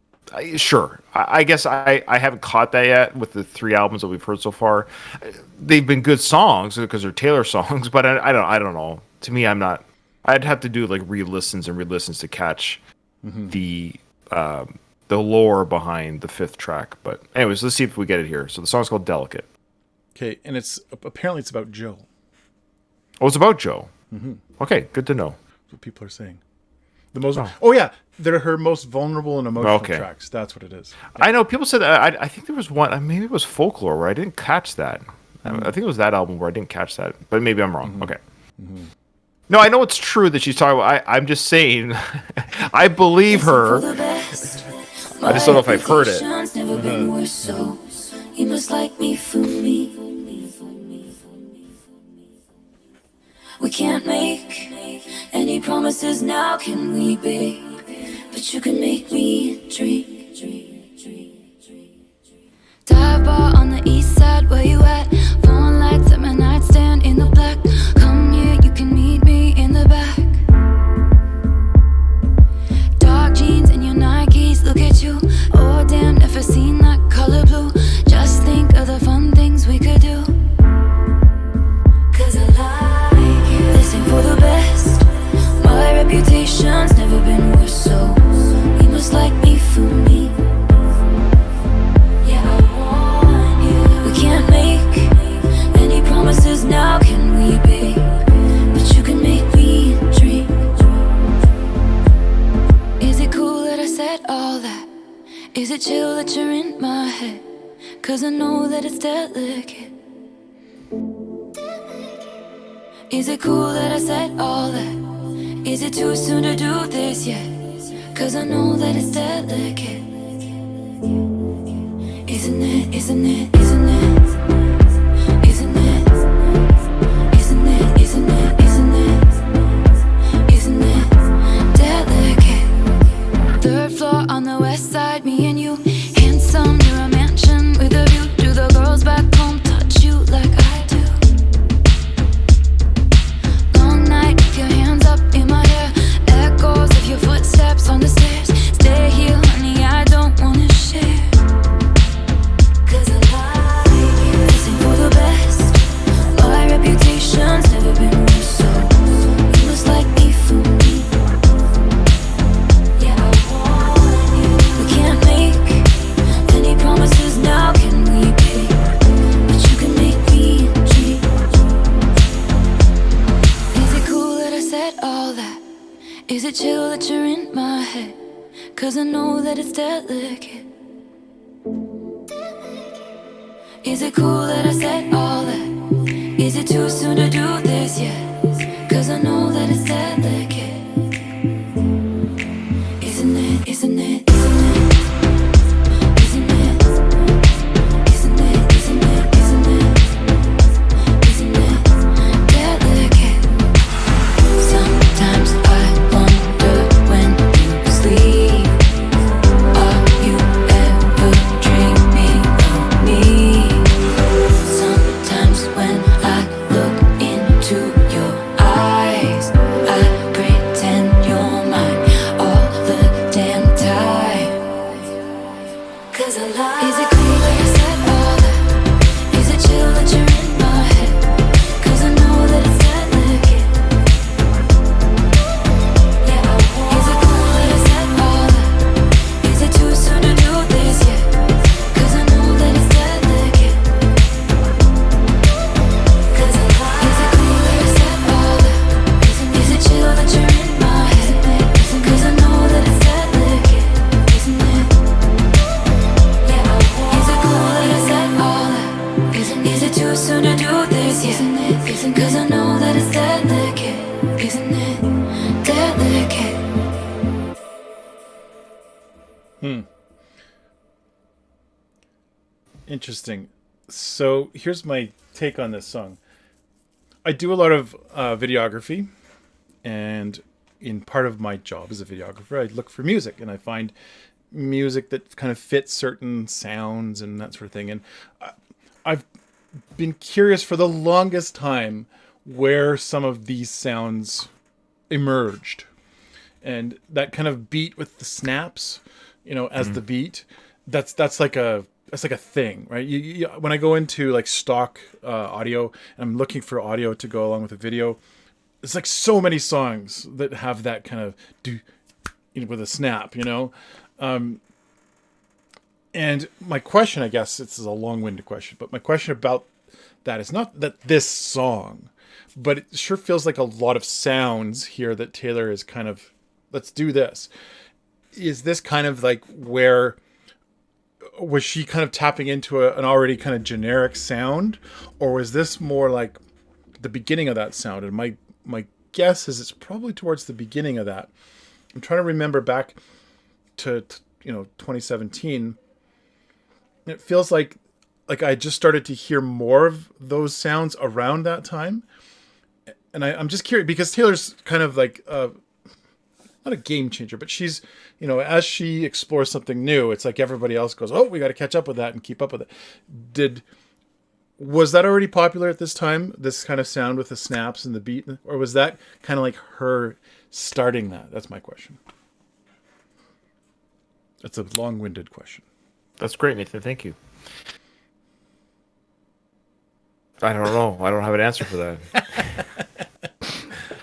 Sure. I guess I haven't caught that yet with the 3 albums that we've heard so far. They've been good songs because they're Taylor songs, but I don't know. To me, I'm not... I'd have to do like re-listens to catch the lore behind the 5th track. But anyways, let's see if we get it here. So the song's called Delicate. Okay, and apparently it's about Joe. Oh, it's about Joe. Okay, good to know. That's what people are saying. They're her most vulnerable and emotional tracks. That's what it is. Yeah. I know people said that. I think there was one. Maybe it was Folklore where I didn't catch that. I think it was that album where I didn't catch that. But maybe I'm wrong. Okay. No, I know it's true that she's talking about. I'm just saying, I believe her. I just don't know if I've heard it. You must like me for me. We can't make any promises now, can we, babe? But you can make me drink. Dive bar on the east side, where you at? Phone lights at my nightstand in the black. Come here, you can meet me in the back. Dark jeans and your Nikes, look at you. Oh damn, never seen that color blue. Just think of the fun things we could do. Cause I like it. This ain't for the best. My reputation's never been worse, so you must like me for me. Yeah, I want you. We can't make any promises now, can we, babe? But you can make me dream. Is it cool that I said all that? Is it chill that you're in my head? Cause I know that it's delicate. Is it cool that I said all that? Is it too soon to do this yet? Cause I know that it's delicate. Isn't it, isn't it, isn't it? Isn't it? Isn't it, isn't it, isn't it? Isn't it delicate? 3rd floor on the west side, me and you. Handsome, near a mansion with a view. Do the girls back home touch you like I do? Long night, keep your hands up in my hair. Echoes of your footsteps on the stairs. Stay here, honey, I don't wanna share. Cause I like it. This ain't for the best. My reputation's never been worse, so you must like me for me. Yeah, I want you. We can't make any promises now, can we, babe? But you can make me dream. Is it cool that I said all that? Is it chill that you're in my head? Cause I know that it's delicate. Is it cool that I said all that? Is it too soon to do this yet? Cause I know that it's delicate. Isn't it, isn't it, isn't it? Isn't it? Isn't it, isn't it, isn't it? Isn't it delicate? Sometimes I wonder when you sleep, are you ever dreaming of me? Sometimes when I look into your eyes, I pray too soon to do this, isn't it? Isn't cause I know that it's delicate, isn't it? Delicate. Interesting. So here's my take on this song. I do a lot of videography, and in part of my job as a videographer, I look for music, and I find music that kind of fits certain sounds and that sort of thing. And I've been curious for the longest time where some of these sounds emerged, and that kind of beat with the snaps, as the beat. That's like a thing, right? When I go into like stock audio and I'm looking for audio to go along with a video, it's like so many songs that have that kind of with a snap, and my question, I guess this is a long-winded question, but my question about that is not that this song, but it sure feels like a lot of sounds here that Taylor is kind of, let's do this. Is this kind of like where, was she kind of tapping into an already kind of generic sound, or was this more like the beginning of that sound? And my guess is it's probably towards the beginning of that. I'm trying to remember back to 2017. It feels like I just started to hear more of those sounds around that time. And I'm just curious because Taylor's kind of like not a game changer, but she's, as she explores something new, it's like everybody else goes, oh, we got to catch up with that and keep up with it. Was that already popular at this time, this kind of sound with the snaps and the beat? Or was that kind of like her starting that? That's my question. That's a long-winded question. That's great, Nathan. Thank you. I don't know. I don't have an answer for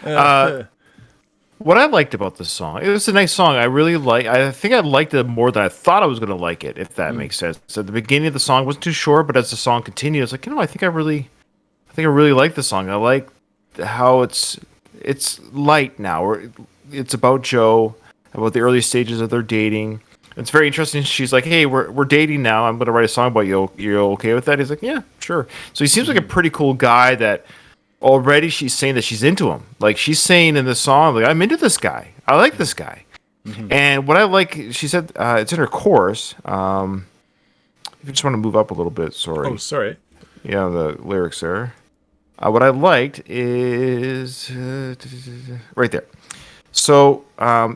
that. What I liked about this song, it was a nice song. I think I liked it more than I thought I was going to like it, if that makes sense. So at the beginning of the song, wasn't too sure, but as the song continued, I was like, I think I really like the song. I like how it's light now. Or it's about Joe, about the early stages of their dating. It's very interesting. She's like, hey, we're dating now. I'm going to write a song about you. You're okay with that? He's like, yeah, sure. So he seems like a pretty cool guy that already she's saying that she's into him. Like she's saying in the song, like, I'm into this guy. I like this guy. Mm-hmm. And what I like, she said, it's in her chorus. If you just want to move up a little bit, sorry. Oh, sorry. Yeah, the lyrics there. What I liked is right there. So,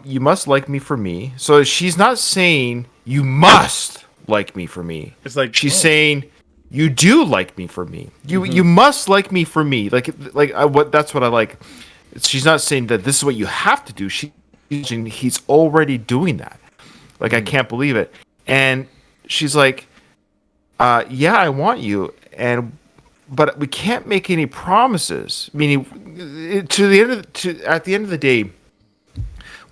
you must like me for me. So she's not saying you must like me for me. It's like she's saying you do like me for me. You must like me for me. That's what I like. She's not saying that this is what you have to do. He's already doing that. Like I can't believe it. And she's like, yeah, I want you, but we can't make any promises. Meaning, at the end of the day,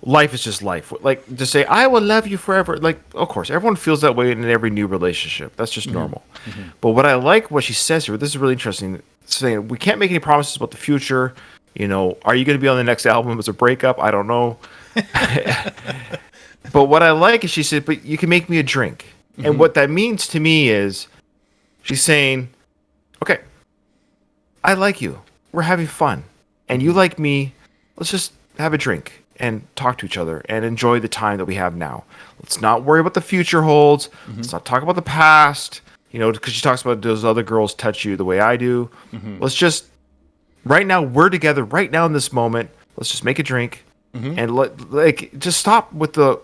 life is just life. Like to say, I will love you forever. Like, of course, everyone feels that way in every new relationship. That's just normal. Mm-hmm. But what I like, what she says here, this is really interesting. Saying we can't make any promises about the future. Are you going to be on the next album as a breakup? I don't know. But what I like is she said, but you can make me a drink. Mm-hmm. And what that means to me is she's saying, okay, I like you. We're having fun. And you like me. Let's just have a drink and talk to each other and enjoy the time that we have now. Let's not worry about the future holds. Mm-hmm. Let's not talk about the past, because she talks about those other girls touch you the way I do. Mm-hmm. Let's just, right now, we're together right now in this moment. Let's just make a drink and just stop with the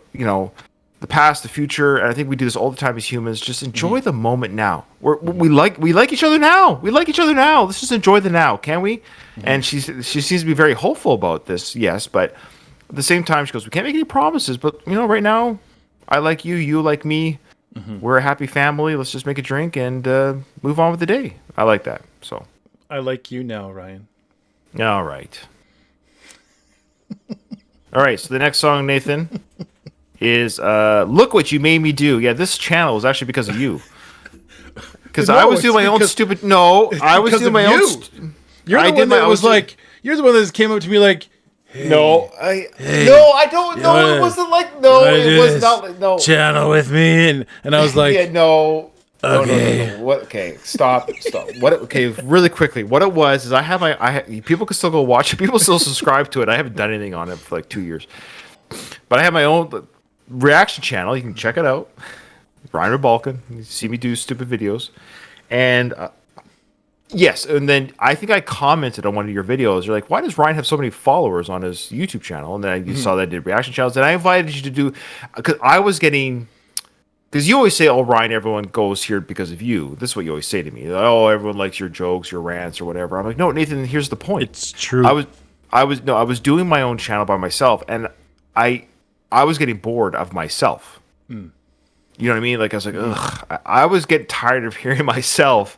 past, the future. And I think we do this all the time as humans. Just enjoy the moment now. We like each other now. We like each other now. Let's just enjoy the now, can we? Mm-hmm. And she seems to be very hopeful about this. Yes, but at the same time, she goes, we can't make any promises, but, right now, I like you, you like me. Mm-hmm. We're a happy family. Let's just make a drink and move on with the day. I like that. So, I like you now, Ryan. All right. All right, so the next song, Nathan, is Look What You Made Me Do. Yeah, this channel was actually because of you. Because I was doing my own stupid... No, I was doing my own... You're the one that was like... You're the one that came up to me like... Hey, no, I don't know. It wasn't like it was not like no channel with me, and I was like, yeah, no. Okay. No. What? Okay, stop. What? Okay, really quickly. What it was is I have people can still go watch it. People still subscribe to it. I haven't done anything on it for like 2 years, but I have my own reaction channel. You can check it out. Ryan Balkan. You see me do stupid videos, and yes, and then I think I commented on one of your videos. You're like, why does Ryan have so many followers on his YouTube channel? And then you saw that I did reaction channels, and I invited you to do because I was getting. Because you always say, "Oh, Ryan, everyone goes here because of you." This is what you always say to me. Oh, everyone likes your jokes, your rants, or whatever. I'm like, no, Nathan. Here's the point. It's true. I was doing my own channel by myself, and I was getting bored of myself. You know what I mean? Like I was like, ugh. I was getting tired of hearing myself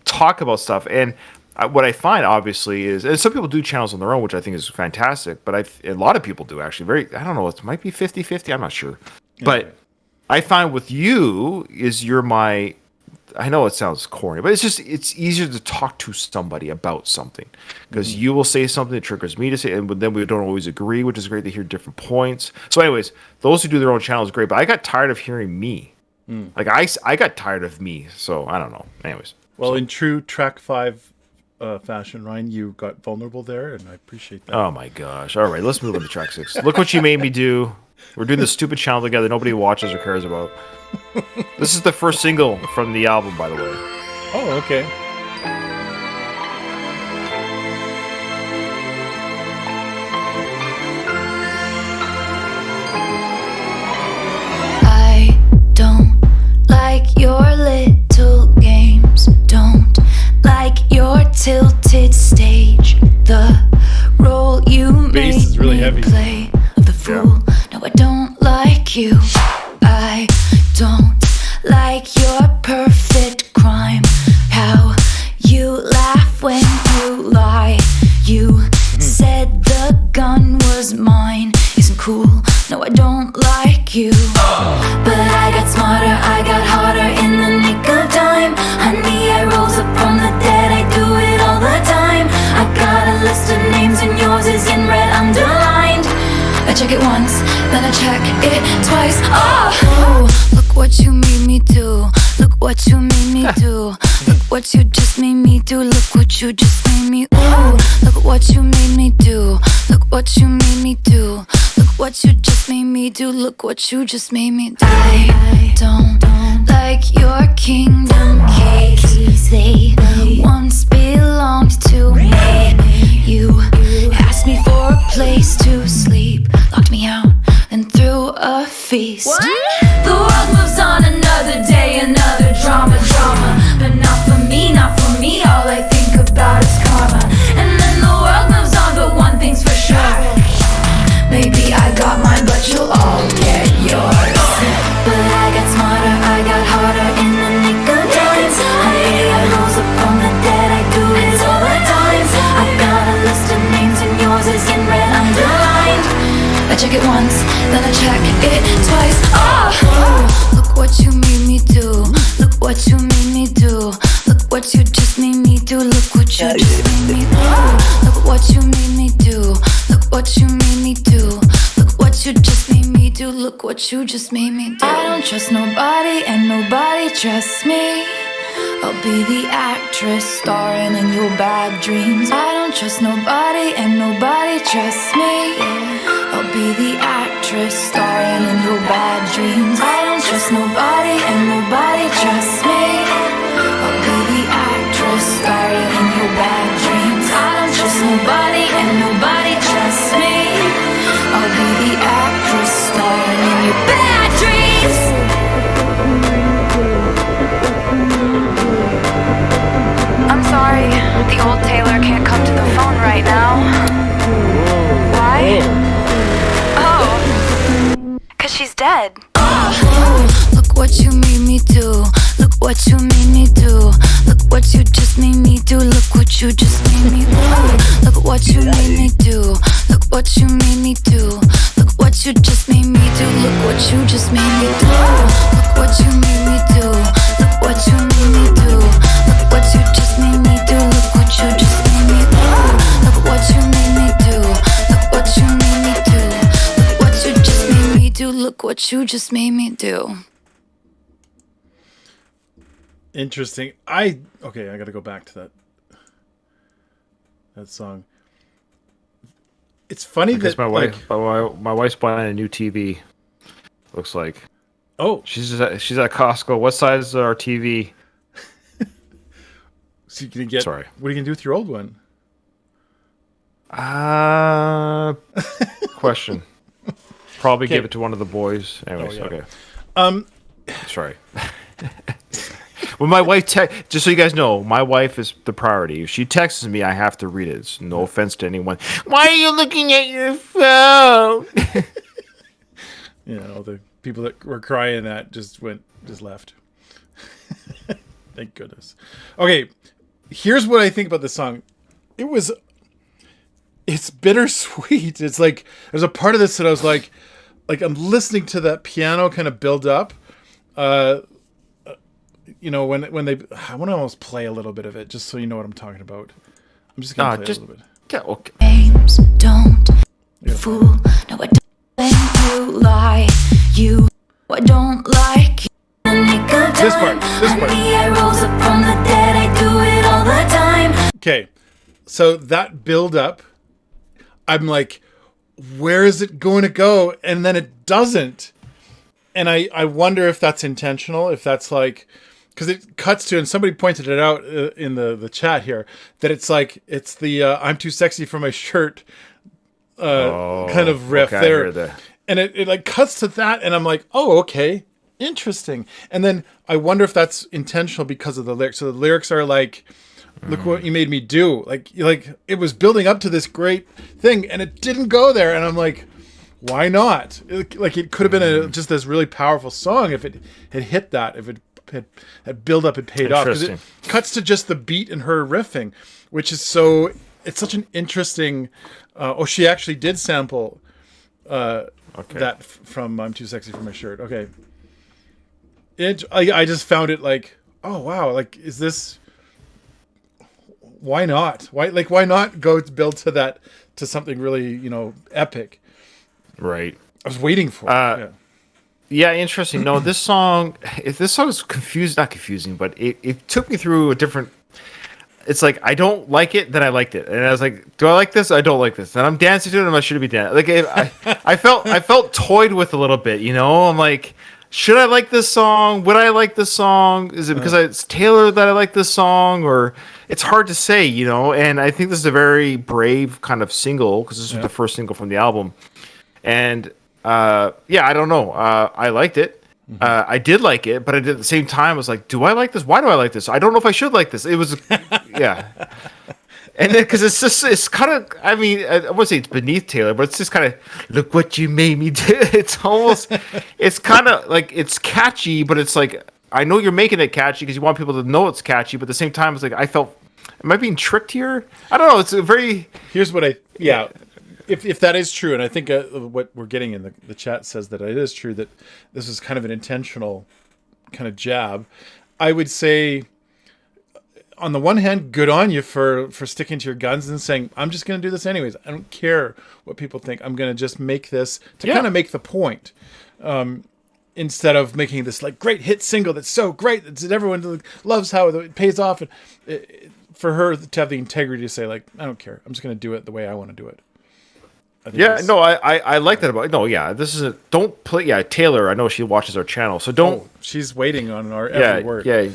talk about stuff. And what I find, obviously, is, and some people do channels on their own, which I think is fantastic. But a lot of people do actually. I don't know. It might be 50-50. I'm not sure, but. I find with you is I know it sounds corny, but it's easier to talk to somebody about something because you will say something that triggers me to say, and then we don't always agree, which is great to hear different points. So anyways, those who do their own channel is great, but I got tired of hearing me. Like I got tired of me. So I don't know. Anyways. Well, in true track 5 fashion, Ryan, you got vulnerable there, and I appreciate that. Oh my gosh. All right, let's move on to track 6. Look what you made me do. We're doing this stupid channel together nobody watches or cares about. This is the first single from the album, by the way. Oh, okay. I don't like your little games. Don't like your tilted stage. The role you Bass is made really me heavy. play of the fool. No, I don't like you. I don't like your perfect crime. How you laugh when you lie. You said the gun was mine. Isn't cool. No, I don't like you. But I got smarter, I got harder in the nick of time. Honey, I rose up from the dead, I do it all the time. I got a list of names and yours is in red underlined. I check it once, then I check it twice. Oh, look what you made me do. Look what you made me do. Look what you just made me do. Look what you just made me. Ooh, look what you made me do. Look what you made me do. Look what you just made me do. Look what you just made me do. I don't like your kingdom keys. They once belonged to me. You asked me for a place to sleep, locked me out, and threw a feast. What? The world moves on another day, another drama. But not for me, not for me. All I think about is karma. And then the world moves on, but one thing's for sure. Maybe I got mine, but you'll all get yours. But I got smarter, I got harder in the nick of time. Honey, I rose up from the dead, I do it all the time. I got a list of names and yours is in red underlined. I check it once, then I check it twice. Oh, look what you made me do. Look what you made me do. Look what you just made me do. Look what you just made me do. Look what you made me do. Look what you made me do. Look what you just made me do. Look what you just made me do. I don't trust nobody and nobody trusts me. I'll be the actress starring in your bad dreams. I don't trust nobody and nobody trusts me. I'll be the actress starring in your bad dreams. I don't trust nobody and nobody trusts me. I'll be the actress starring in your bad dreams. I don't trust nobody and nobody trusts me. I'll be the actress starring in your bad dreams. I'm sorry, the old Taylor can't come to the phone right now. Why? Oh, 'cause she's dead. Oh, look what you made me do. Look what you made me do. Look what you just made me do. Look what you just made me do. Look what you made me do. Look what you made me do. Look what you just made me do. Look what you just made me do. Look what you made me do. Look what you made me do. Look what you just made me do. Look what you just made me do. Look what you made me do. Look what you made me do. Look what you just made me do. Look what you just made me do. Interesting. I got to go back to that song. It's funny that my wife's buying a new TV. Looks like. Oh, she's at Costco. What size is our TV? So you can get. Sorry. What are you gonna do with your old one? Question. Probably give it to one of the boys. Anyways, okay. Sorry. When my wife just so you guys know, my wife is the priority. If she texts me, I have to read it. It's no offense to anyone. Why are you looking at your phone? All the people that were crying that just left. Thank goodness. Okay, here's what I think about this song. It's bittersweet. It's like there's a part of this that I was like I'm listening to that piano kind of build up. When they, I want to almost play a little bit of it just so you know what I'm talking about. I'm just gonna play a little bit. Yeah, okay. Names don't fool. No, I don't think you lie. I don't like you. This part. I rose up from the dead. I do it all the time. Okay, so that build up, I'm like, where is it going to go? And then it doesn't. And I wonder if that's intentional, if that's like, because it cuts to, and somebody pointed it out in the chat here, that it's like, it's the I'm too sexy for my shirt kind of riff there. And it like cuts to that, and I'm like, oh, okay, interesting. And then I wonder if that's intentional because of the lyrics. So the lyrics are like, look what you made me do. Like it was building up to this great thing, and it didn't go there. And I'm like, why not? It could have been just this really powerful song if it had hit that, if it had build up and paid off. Because it cuts to just the beat and her riffing, which is it's such an interesting. She actually did sample that from "I'm Too Sexy for My Shirt." Okay, I just found it like, oh wow, like is this? Why not? Why not go build to that, to something really epic? Right. I was waiting for it. Yeah, interesting. No, this song is not confusing, but it took me through a different. It's like I don't like it, then I liked it, and I was like, do I like this? I don't like this. And I'm dancing to it, and I shouldn't be dancing. Like I felt toyed with a little bit. I'm like, should I like this song? Would I like this song? Is it because it's Taylor that I like this song, or it's hard to say, And I think this is a very brave kind of single because this was the first single from the album. And I don't know. I liked it. I did like it, but at the same time, I was like, do I like this? Why do I like this? I don't know if I should like this. It was, yeah. And then, because it's kind of, I mean, I wouldn't say it's beneath Taylor, but it's just kind of, look what you made me do. It's almost, it's kind of like, it's catchy, but it's like, I know you're making it catchy because you want people to know it's catchy, but at the same time, it's like, I felt, am I being tricked here? I don't know. It's a very, here's what if that is true, and I think what we're getting in the chat says that it is true, that this is kind of an intentional kind of jab, I would say, on the one hand, good on you for sticking to your guns and saying, I'm just going to do this anyways. I don't care what people think. I'm going to just make this to kind of make the point. Instead of making this like great hit single that's so great that everyone loves how it pays off. And for her to have the integrity to say, like, I don't care. I'm just going to do it the way I want to do it. I like that about. No, yeah, this is don't play. Yeah, Taylor, I know she watches our channel, so don't. Oh, she's waiting on our every word. Yeah,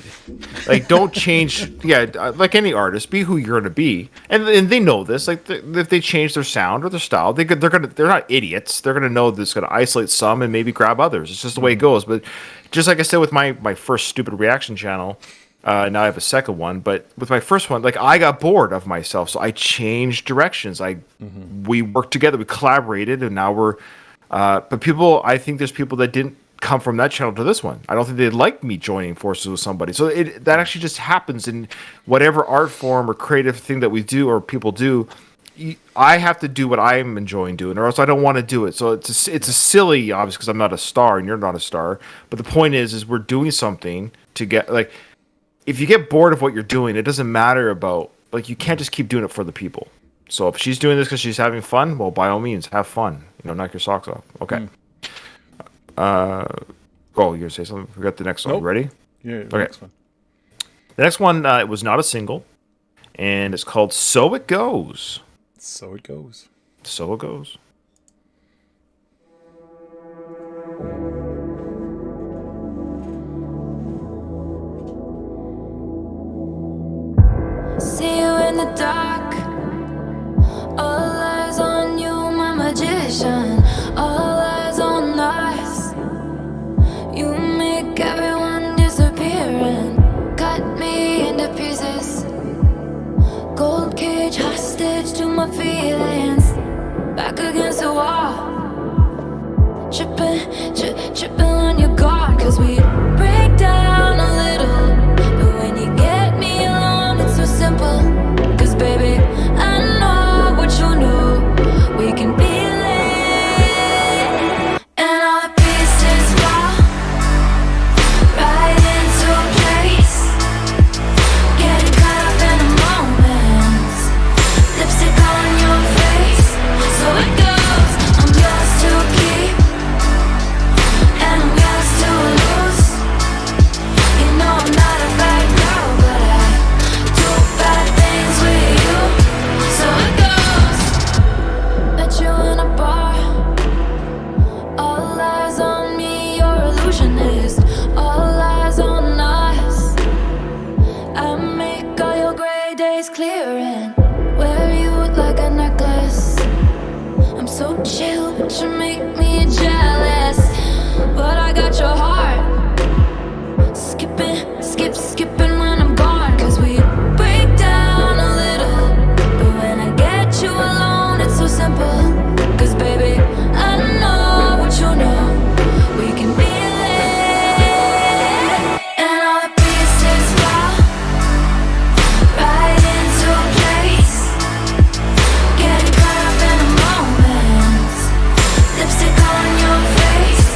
like don't change. Yeah, like any artist, be who you're gonna be, and they know this. Like if they change their sound or their style, they're not idiots. They're gonna know this is gonna isolate some and maybe grab others. It's just the way it goes. But just like I said with my first stupid reaction channel. Now I have a second one, but with my first one, like I got bored of myself, so I changed directions. We worked together, we collaborated, and now we're. But I think there's people that didn't come from that channel to this one. I don't think they'd like me joining forces with somebody. So that actually just happens in whatever art form or creative thing that we do or people do. I have to do what I'm enjoying doing, or else I don't want to do it. So it's a silly, obviously, because I'm not a star and you're not a star. But the point is we're doing something to get like. If you get bored of what you're doing, it doesn't matter about, like, you can't just keep doing it for the people. So if she's doing this because she's having fun, well, by all means, have fun. Knock your socks off. Okay. You're going to say something? We got the next one. Nope. Ready? Yeah, okay. Next one. The next one, it was not a single, and it's called So It Goes. So it goes. So it goes. See you in the dark. All eyes on you, my magician. All eyes on us. You make everyone disappear and cut me into pieces. Gold cage hostage to my feelings. Back against the wall. Tripping on your guard. Cause we break down a little. But when you get me alone, it's so simple. Cause baby, I know what you know. We can feel it. And all the pieces fall right into place. Getting caught up in the moment. Lipstick on your face. So it goes. I'm yours to keep. And I'm yours to lose. You know I'm not a bad girl, but I do bad things with you. So it goes. Met you in a bar. All eyes on me, your illusionist. All eyes on us. I make all your gray days clear and wear you like a necklace. I'm so chill, but you make me jealous. But I got your heart. Skipping when I'm gone. Cause we break down a little. But when I get you alone, it's so simple. Cause baby, I know what you know. We can feel it. And all the pieces fall right into place. Getting caught up in the moment. Lipstick on your face.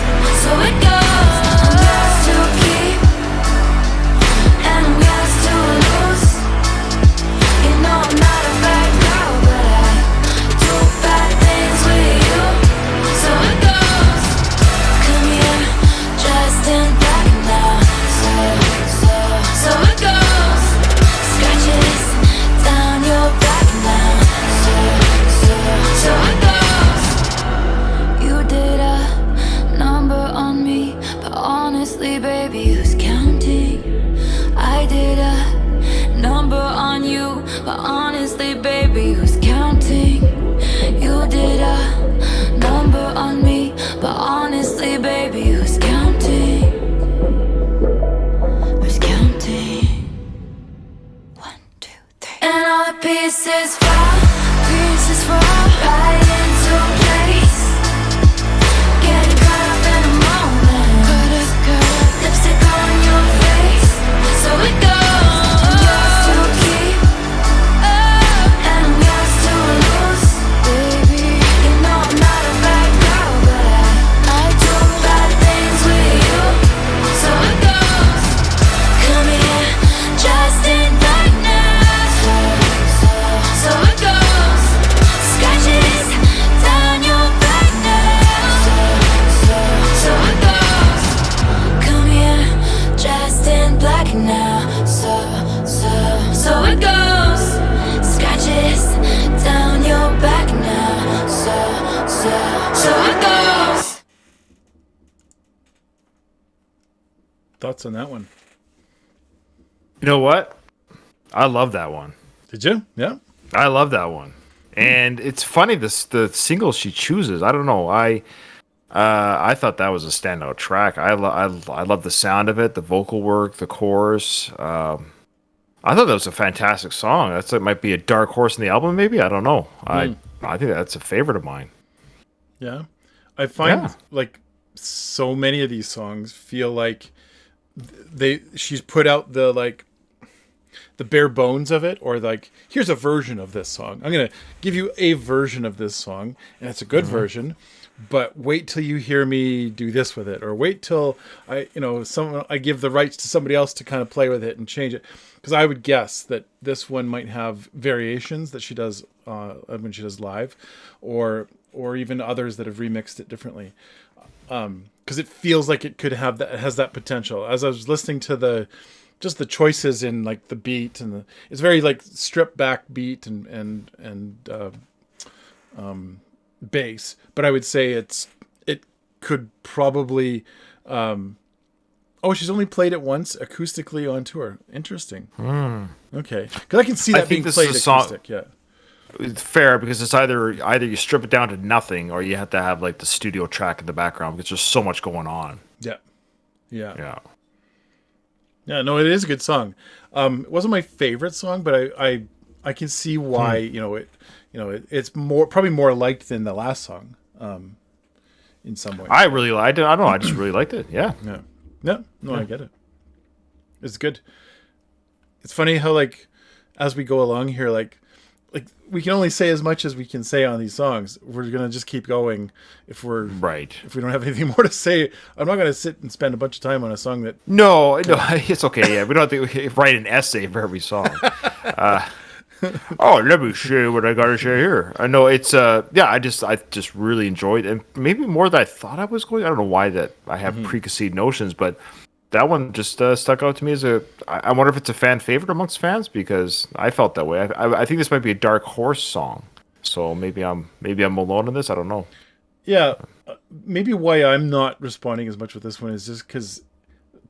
So it goes. I'm yours to keep. And I'm yours to lose. You know I'm not a bad girl, but I do bad things with you. So it goes. Come here, dressed in black now. So it goes. Scratches down your back now. So it goes. You did a number on me, but honestly, baby, who's counting? I did a number on you, but honestly, baby, who's counting? You did a number on me, but honestly, baby, who's counting? Who's counting? 1, 2, 3. And all the pieces fall right into place. Getting caught up in a moment. Lipstick on your face. So it goes. I'm yours to keep. And I'm yours to lose. Baby, you know I'm not a bad girl, but I do bad things with you. So it goes. Come here, just in black now. So it goes. Scratches down your back now. So it goes. Come here, dressed in black now. So it goes. Scratches down your back now. So it goes. Thoughts on that one? You know what? I love that one. Did you? Yeah. I love that one. And it's funny, the single she chooses. I don't know. I thought that was a standout track. I love the sound of it, the vocal work, the chorus. I thought that was a fantastic song. It might be a dark horse in the album, maybe. I don't know. I think that's a favorite of mine. Yeah. I find like so many of these songs feel like she's put out the bare bones of it, or like, here's a version of this song. I'm going to give you a version of this song, and it's a good version, but wait till you hear me do this with it, or wait till I give the rights to somebody else to kind of play with it and change it. Because I would guess that this one might have variations that she does when she does live, or even others that have remixed it differently. Because it feels like it could have that, it has that potential. As I was listening to just the choices in like the beat and it's very like stripped back beat and bass. But I would say it could probably. She's only played it once acoustically on tour. Interesting. Okay, because I can see that being played acoustic. Yeah. It's fair because it's either you strip it down to nothing or you have to have like the studio track in the background because there's so much going on. Yeah. No, it is a good song. It wasn't my favorite song, but I can see why it's probably more liked than the last song. In some ways, I don't know. I just really liked it. Yeah. No, I get it. It's good. It's funny how like as we go along here, like we can only say as much as we can say on these songs. We're gonna just keep going if we don't have anything more to say. I'm not gonna sit and spend a bunch of time on a song that. No, it's okay. Yeah, we don't have to write an essay for every song. Let me share what I gotta share here. I know it's I just really enjoyed it, and maybe more than I thought I was going. I don't know why that I have preconceived notions, but that one just stuck out to me as I wonder if it's a fan favorite amongst fans because I felt that way. I think this might be a dark horse song, so maybe I'm alone in this. I don't know. Yeah, maybe why I'm not responding as much with this one is just because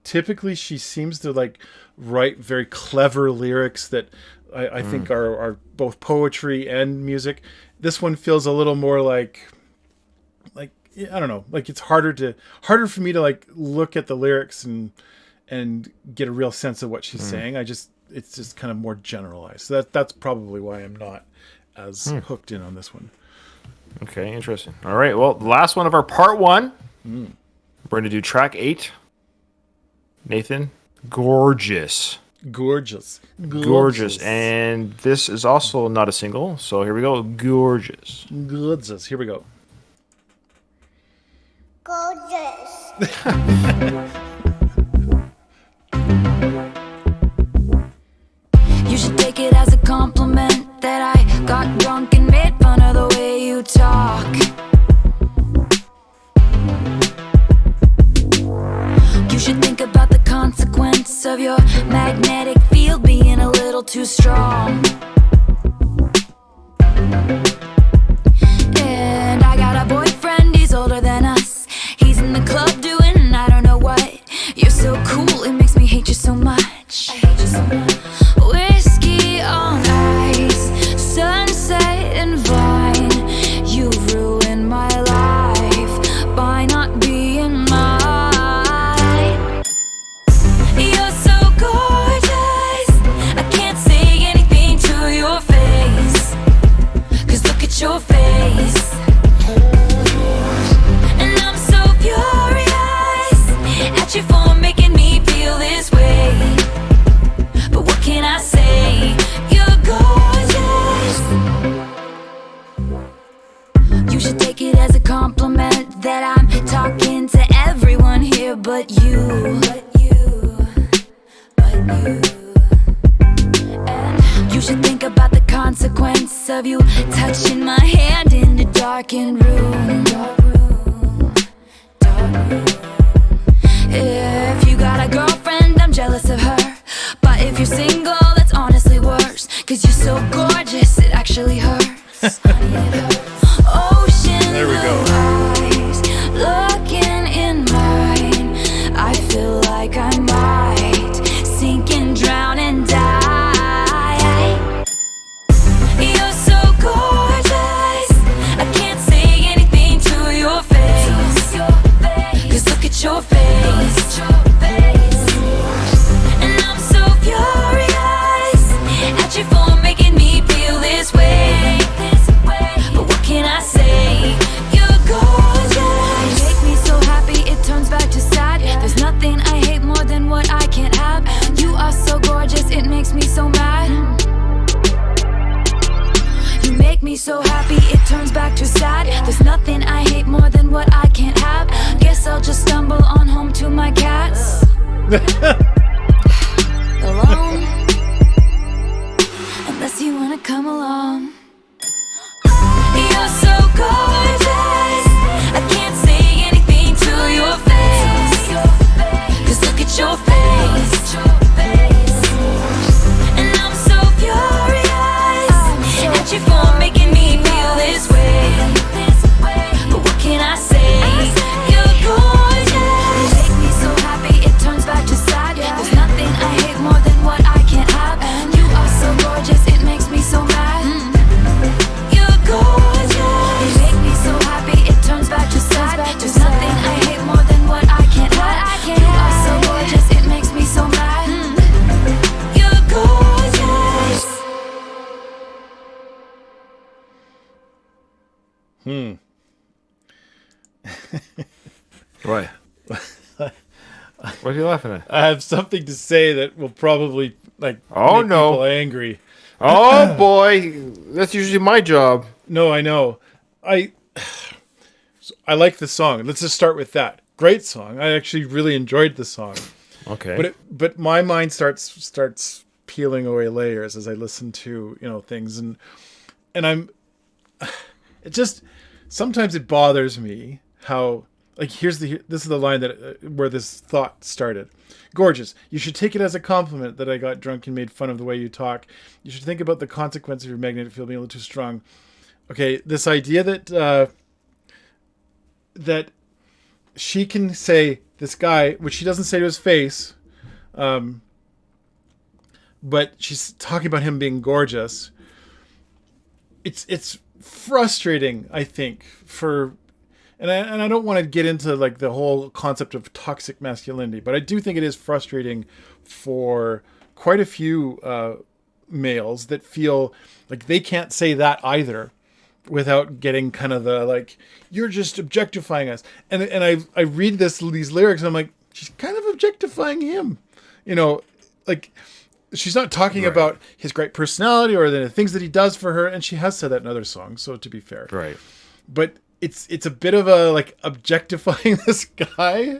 typically she seems to like write very clever lyrics that I think are both poetry and music. This one feels a little more like I don't know, like it's harder for me to like look at the lyrics and get a real sense of what she's saying. It's just kind of more generalized. So that's probably why I'm not as hooked in on this one. Okay, interesting. All right, well, the last one of our part one. We're going to do track 8. Nathan, Gorgeous. And this is also not a single, so here we go. Gorgeous. Here we go. Gorgeous. You should take it as a compliment that I got drunk and made fun of the way you talk. You should think about the consequence of your magnetic field being a little too strong. And I got a boyfriend, he's older than us. He's in the club doing I don't know what. You're so cool, it makes me hate you so much. I hate you so much. Whiskey on ice, sunset and vine. You've ruined my life by not being mine. You're so gorgeous, I can't say anything to your face. 'Cause look at your face. And I'm so furious at you for making me feel this way. But what can I say? You're gorgeous. You should take it as a compliment that I'm talking to everyone here but you. And you should think about the consequence of you touching my hand in the darkened room. If you got a girlfriend, I'm jealous of her. But if you're single, that's honestly worse. 'Cause you're so gorgeous, it actually hurts. Honey, it hurts. Ocean There we go. eyes looking in mine. I feel like I might sink and drown and die. You're so gorgeous, I can't say anything to your face. 'Cause look at your face. And I'm so furious at you for making me feel this way. But what can I say? You're gorgeous. You make me so happy it turns back to sad. There's nothing I hate more than what I can't have. You are so gorgeous, it makes me so mad. You make me so happy it turns back to sad. There's nothing I hate more than what I can't have. Guess I'll just stumble on home to my cats. Alone, unless you wanna come along. You're so gorgeous, I can't say anything to your face. 'Cause look at your face. What? What are you laughing at? I have something to say that will probably make people angry. Oh boy, that's usually my job. No, I know. I like the song. Let's just start with that. Great song. I actually really enjoyed the song. Okay. But my mind starts peeling away layers as I listen to, things and it just sometimes it bothers me how this is the line that where this thought started. Gorgeous. You should take it as a compliment that I got drunk and made fun of the way you talk. You should think about the consequence of your magnetic field being a little too strong. Okay, this idea that she can say this guy, which she doesn't say to his face, but she's talking about him being gorgeous. It's frustrating, I think, and I don't want to get into like the whole concept of toxic masculinity, but I do think it is frustrating for quite a few males that feel like they can't say that either without getting kind of the like, you're just objectifying us. And I read these lyrics and I'm like, she's kind of objectifying him, like she's not talking about his great personality or the things that he does for her. And she has said that in other songs. So to be fair, right. But it's a bit of a like objectifying this guy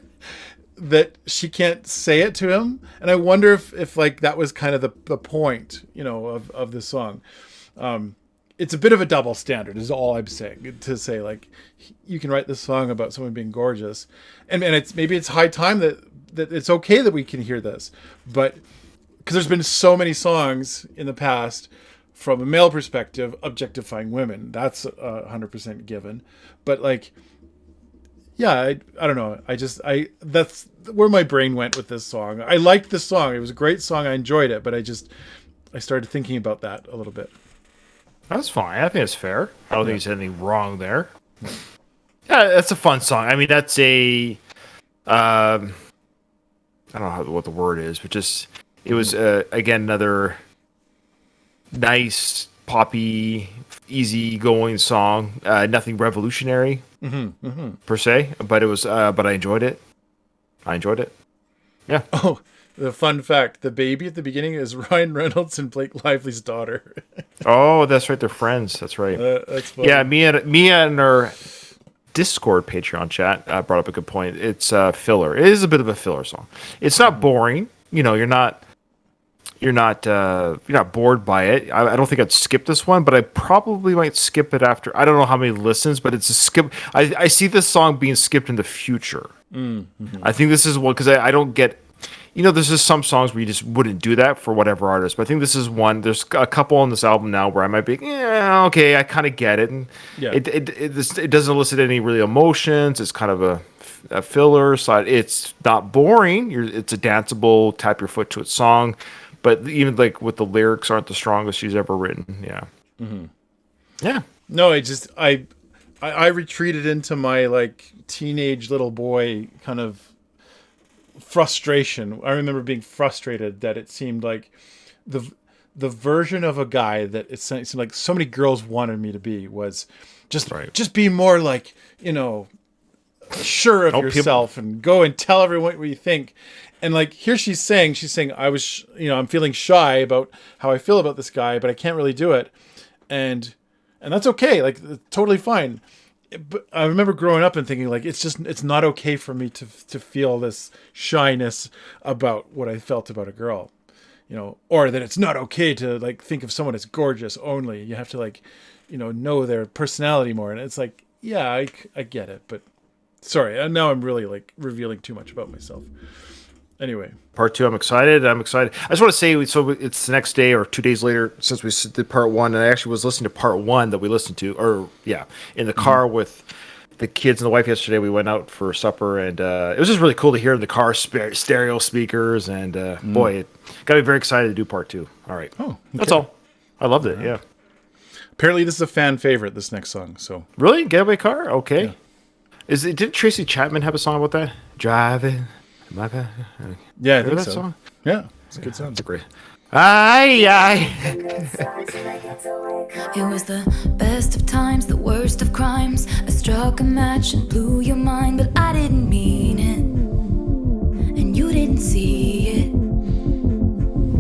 that she can't say it to him. And I wonder if like that was kind of the point, of the song. It's a bit of a double standard is all I'm saying, to say like, you can write this song about someone being gorgeous and maybe it's high time that it's okay that we can hear this, but because there's been so many songs in the past from a male perspective objectifying women. That's 100% given. But like, yeah, I don't know. That's where my brain went with this song. I liked this song. It was a great song. I enjoyed it, but I started thinking about that a little bit. That's fine. I think it's fair. I don't think there's anything wrong there. Yeah, that's a fun song. I mean, that's I don't know what the word is, but just it was again another nice poppy, easy-going song. Nothing revolutionary per se, but it was. But I enjoyed it. Yeah. Oh, the fun fact: the baby at the beginning is Ryan Reynolds and Blake Lively's daughter. Oh, that's right. They're friends. That's right. That's funny. Yeah, Mia and her Discord Patreon chat brought up a good point. It's filler. It is a bit of a filler song. It's not boring. You're not bored by it. I don't think I'd skip this one, but I probably might skip it after. I don't know how many listens, but it's a skip. I see this song being skipped in the future. Mm-hmm. I think this is one because I don't get. There's just some songs where you just wouldn't do that for whatever artist, but I think this is one. There's a couple on this album now where I might be, yeah, okay, I kind of get it, and it doesn't elicit any really emotions. It's kind of a filler side. It's not boring. It's a danceable, tap your foot to it song, but even like with the lyrics aren't the strongest she's ever written. Yeah, yeah. No, I retreated into my like teenage little boy kind of frustration. I remember being frustrated that it seemed like the version of a guy that it seemed like so many girls wanted me to be was just be more like, sure of yourself and go and tell everyone what you think. And like here she's saying I'm feeling shy about how I feel about this guy, but I can't really do it. And that's okay. Like totally fine. But I remember growing up and thinking like it's not okay for me to feel this shyness about what I felt about a girl, or that it's not okay to like think of someone as gorgeous only. You have to like, know their personality more. And it's like, yeah, I get it, but sorry, now I'm really like revealing too much about myself. Anyway, part 2. I'm excited. I just want to say, so it's the next day or 2 days later since we did part 1, and I actually was listening to part 1 that we listened to, in the car with the kids and the wife yesterday. We went out for supper, and it was just really cool to hear in the car stereo speakers, and boy, it got me very excited to do part 2. All right. Oh, okay. That's all. I loved it. Yeah. Apparently, this is a fan favorite. This next song. So really, Getaway Car. Okay. Yeah. Did Tracy Chapman have a song about that? Driving. Yeah, I think that so. song? Yeah, it's a good song. That's great. Aye, aye. It was the best of times, the worst of crimes. I struck a match and blew your mind, but I didn't mean it, and you didn't see it.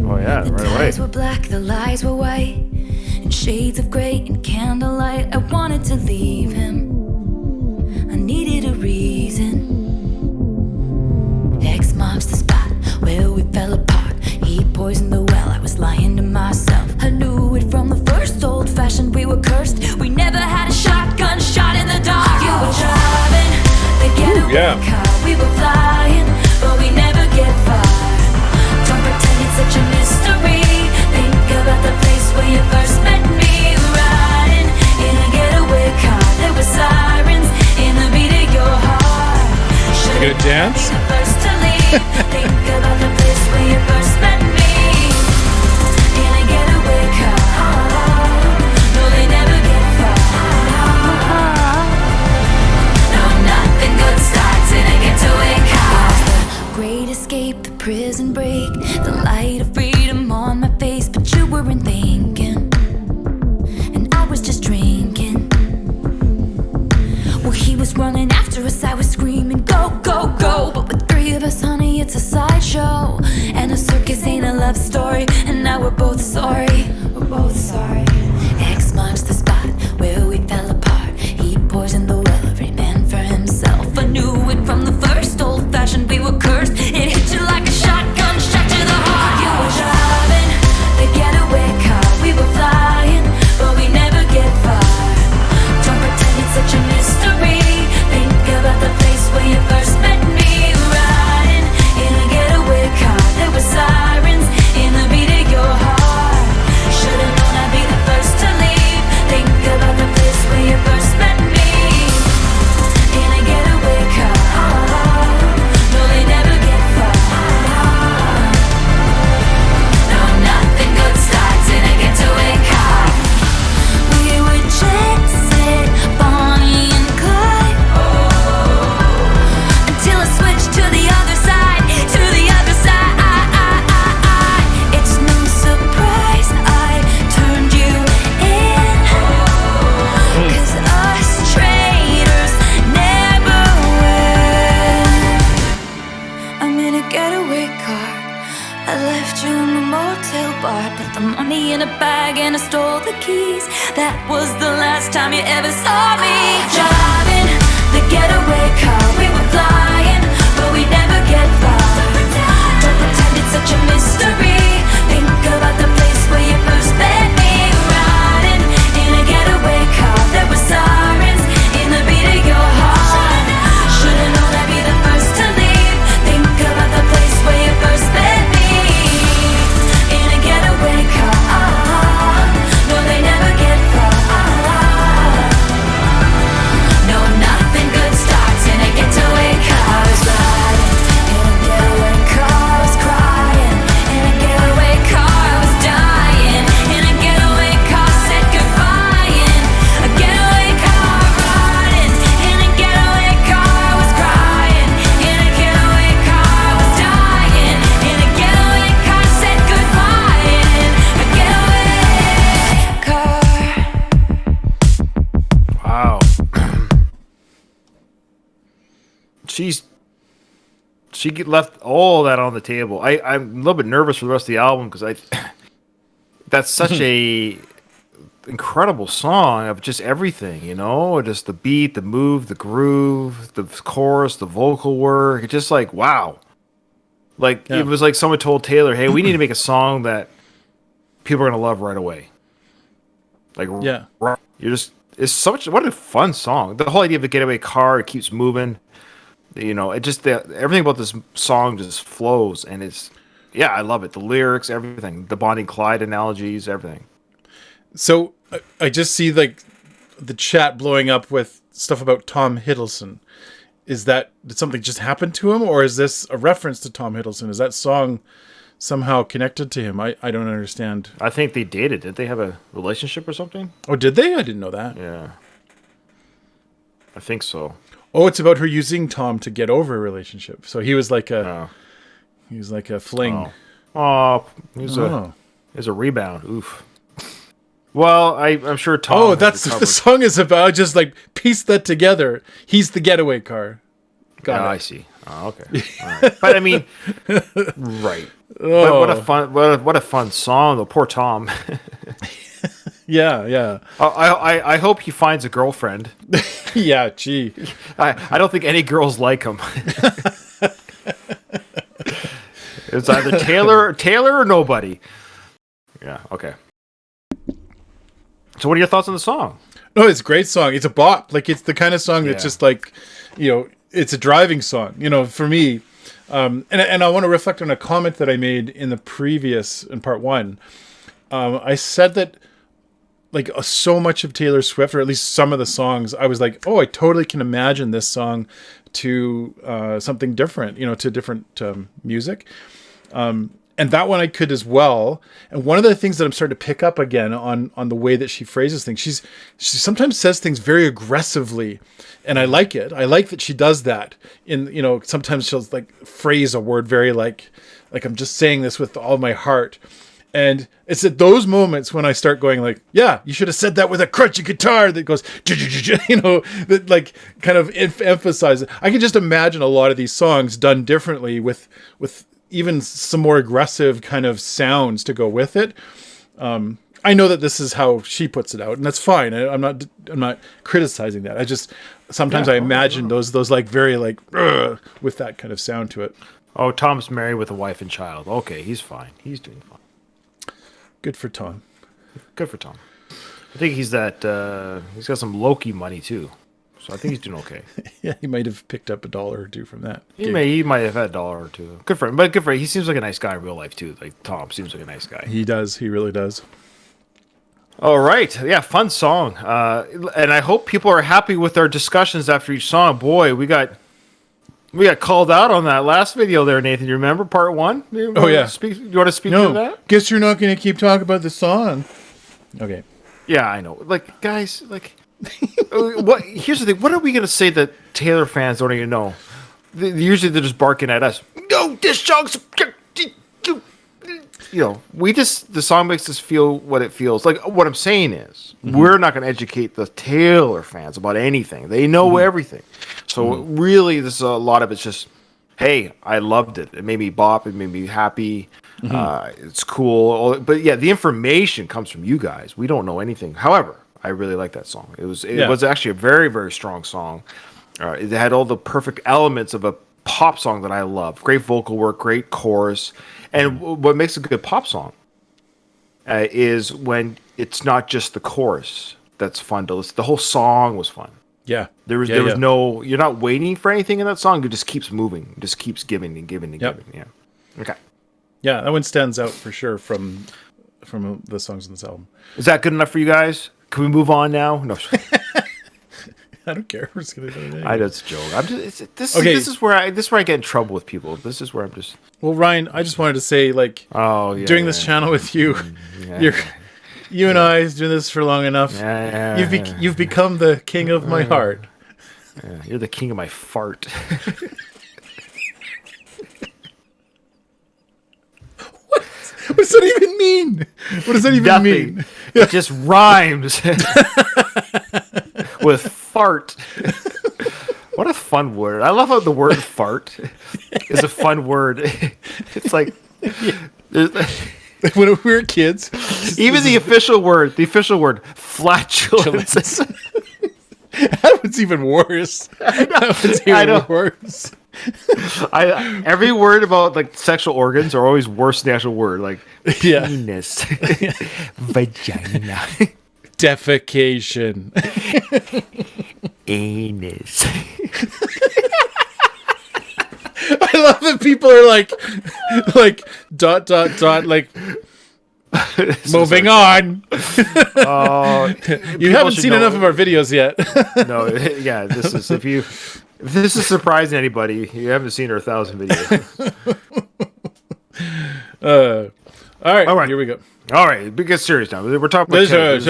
Oh yeah, The right away. ties were black, the lies were white, in shades of gray and candlelight. I wanted to leave him, I needed a reason. X marks the spot where we fell apart. He poisoned the well, I was lying to myself. I knew it from the first, old-fashioned, we were cursed. We never had a shotgun shot in the dark. You were driving the getaway car, we were flying, but we never get far. Don't pretend it's such a mystery. Think about the place where you first met me. Riding in a getaway car, there were sirens in the beat of your heart. You gonna dance? Be the first to leave. Think about the place where you first met me. In a getaway car, no, they never get far. No, nothing good starts in a getaway car. The great escape, the prison break, the light of freedom on my face, but you weren't thinking, and I was just drinking. Well, he was running after us, I was screaming, go, go, go. But with three of us, honey, it's a sideshow. And a circus ain't a love story. And now we're both sorry. We're both sorry. X marks the spot where we fell apart. He poisoned the well, every man for himself. I knew it from the first, old-fashioned, we were cursed. It hit you like a shotgun shot to the heart. You were driving the getaway car, we were flying, but we never get far. Don't pretend it's such a mystery. Think about the place where you first met me. Riding in a getaway car, there were sirens in the beat of your heart. Should've known I'd be the first to leave. Think about the place where you first met me. In a getaway car, no, they never get far. No, nothing good starts in a getaway car. We were jet set, Bonnie and Clyde, until I switched to the other side, to the other side. It's no surprise I turned you in, 'cause us traitors never win. I'm in a getaway car, I left you in the motel bar, put the money in a bag and I stole the keys. That was the last time you ever saw me. Driving the getaway car, we were flying, but we never get far. Don't pretend it's such a mystery. Think about the place where you first met me. Riding in a getaway car, there were sirens in the beat of your heart. Should've known I'd be the first to leave. Think about the place where you first met me. In a getaway car, no, they never get far. No, nothing good starts in a getaway car. I was riding in a getaway car, I was crying. In a getaway car, I was dying. In a getaway car, said goodbye. In a getaway car, riding. In a getaway car, I was crying. In a getaway car, I was dying. In a getaway car, said goodbye. In a getaway car. Wow. She left all that on the table. I'm a little bit nervous for the rest of the album because that's such a incredible song of just everything, you know, just the beat, the move, the groove, the chorus, the vocal work. It's just like wow. Like it was like someone told Taylor, "Hey, we need to make a song that people are gonna love right away." Like you're just it's such what a fun song. The whole idea of the getaway car, it keeps moving. You know, it just everything about this song just flows, and it's I love it. The lyrics, everything, the Bonnie and Clyde analogies, everything. So I just see like the chat blowing up with stuff about Tom Hiddleston. Did something just happen to him, or is this a reference to Tom Hiddleston? Is that song somehow connected to him? I don't understand. I think they dated. Did they have a relationship or something? Oh, did they? I didn't know that. Yeah, I think so. Oh, it's about her using Tom to get over a relationship. So he was like a fling. Oh, he's a There's a rebound. Oof. Well, I'm sure Tom. Oh, has that's it what covered. the song is about. Just like piece that together. He's the getaway car. Got Oh, it. I see. Oh, okay. All right. But I mean, right. But Oh. what a fun song though. Poor Tom. Yeah. I hope he finds a girlfriend. Yeah, gee. I don't think any girls like him. It's either Taylor or nobody. Yeah. Okay. So, what are your thoughts on the song? No, it's a great song. It's a bop. Like, it's the kind of song that's just like, it's a driving song, for me. And I want to reflect on a comment that I made in part one. I said that, like, so much of Taylor Swift, or at least some of the songs, I was like, oh, I totally can imagine this song to something different, to different music. And that one I could as well. And one of the things that I'm starting to pick up again on the way that she phrases things, she sometimes says things very aggressively, and I like it. I like that she does that. Sometimes she'll like phrase a word very like I'm just saying this with all my heart. And it's at those moments when I start going like, yeah, you should have said that with a crunchy guitar that goes, that like kind of emphasizes. I can just imagine a lot of these songs done differently with even some more aggressive kind of sounds to go with it. I know that this is how she puts it out, and that's fine. I'm not criticizing that. I just sometimes I imagine those like very like with that kind of sound to it. Oh, Tom's married with a wife and child. Okay, he's fine. He's doing fine. Good for Tom. Good for Tom. I think he's he's got some Loki money too. So I think he's doing okay. Yeah, he might have picked up $1 or $2 from that. He might have had $1 or $2. Good for him. But good for him. He seems like a nice guy in real life too. Like Tom seems like a nice guy. He does. He really does. All right. Yeah, fun song. And I hope people are happy with our discussions after each song. Boy, we got called out on that last video there, Nathan. You remember part one? Oh, yeah. You want to speak to that? Guess you're not going to keep talking about the song. Okay. Yeah, I know. Like, guys, like, what? Here's the thing. What are we going to say that Taylor fans don't even know? Usually they're just barking at us. No, this song's... the song makes us feel what it feels. Like, what I'm saying is, we're not going to educate the Taylor fans about anything. They know everything. So really, this is a lot of it's just, hey, I loved it. It made me bop. It made me happy. It's cool. But yeah, the information comes from you guys. We don't know anything. However, I really like that song. It was actually a very, very strong song. It had all the perfect elements of a pop song that I love. Great vocal work, great chorus. And what makes a good pop song is when it's not just the chorus that's fun to listen. The whole song was fun. Yeah. There was no, you're not waiting for anything in that song. It just keeps moving. It just keeps giving and giving and giving. Yeah. Okay. Yeah, that one stands out for sure from the songs in this album. Is that good enough for you guys? Can we move on now? No. I don't care. We're just gonna do it anyway. I just joke. I'm just this is where I get in trouble with people. This is where I'm just. Well, Ryan, I just wanted to say, like, doing this channel with you, you and I doing this for long enough. You've become the king of my heart. Yeah, you're the king of my fart. What does that even mean? What does that even mean? It just rhymes with fart. What a fun word. I love how the word fart is a fun word. It's like when we were kids. Even the official word, flatulence. That was even worse. That was even worse. Every word about like sexual organs are always worse than the actual word. Like penis, vagina, defecation, anus. I love that people are like like moving on. You haven't seen enough of our videos yet. No, yeah, this is if this is surprising anybody, you haven't seen our 1,000 videos. All right, here we go. All right, get serious now. We're talking about Taylor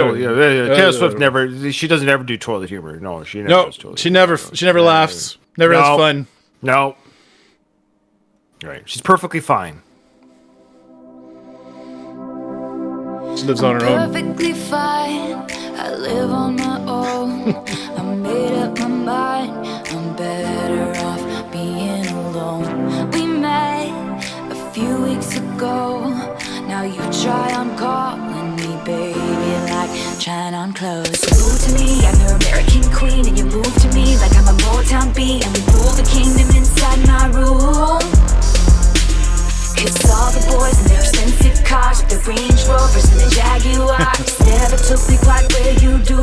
Swift. She doesn't ever do toilet humor. No, she never. No, does toilet she humor. never laughs. Never has fun. No. Right, she's perfectly fine. She lives on her own. Perfectly fine. I live on my own. I made up my mind. I'm better off being alone. We met a few weeks ago. Now you try on calling me, baby, like trying on clothes. You move to me, I'm your American queen, and you move to me like I'm a Motown beat, and we rule the kingdom inside my room. It's all the boys in their expensive cars, with the Range Rovers and the Jaguars. Never took me quite where you do.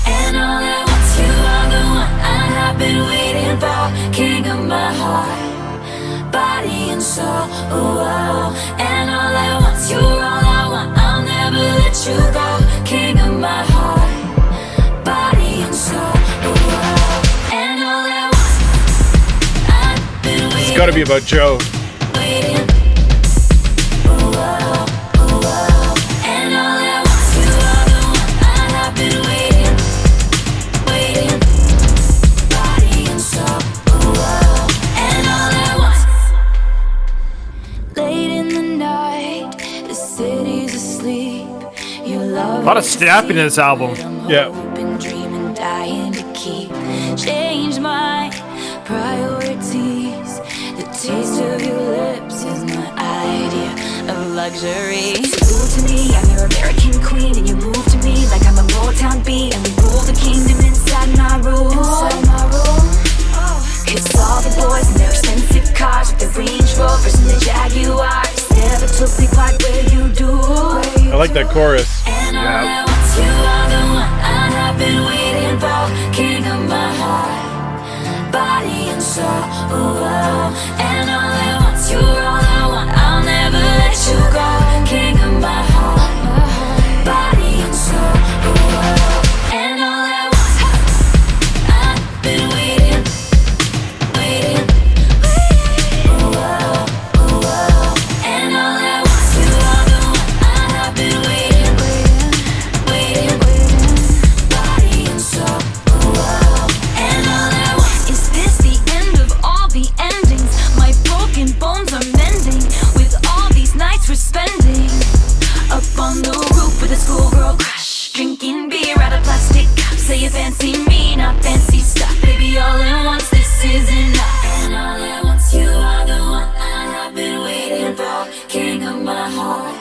And all at once you are the one I have been waiting for. King of my heart, body and soul. Oh, and all at once you're all I want. I'll never let you go. King of my heart, body and soul. Oh, and all at once I've been waiting. It's got to be about Joe. A lot of snapping in this album. Yeah. Been dreaming, dying to keep. Change my priorities. The taste of your lips is my idea of luxury. So move to me, I'm your American queen, and you move to me like I'm a Motown beat, and we rule the kingdom inside my room. Inside my room. It's all the boys in their expensive cars, with the Range Rovers and the Jaguars. Never took me quite where you do. I like that chorus. And all at once you are the one I have been waiting for. King of my heart, body and soul. Oh, and all at once you're all I want. I'll never let you go. King of my heart, body and soul. Oh, and all at once I've been waiting, waiting, waiting. Oh, and all at once you are the one I have been waiting, waiting, waiting, body and soul. Oh, and all at once. Is this the end of all the endings? My broken bones are mending with all these nights we're spending up on the roof with a schoolgirl crush, drinking beer out of plastic cups. Say you fancy me, not fancy stuff. Baby, all at once, this is enough. And all at once, you are the one I have been waiting for. King of my heart,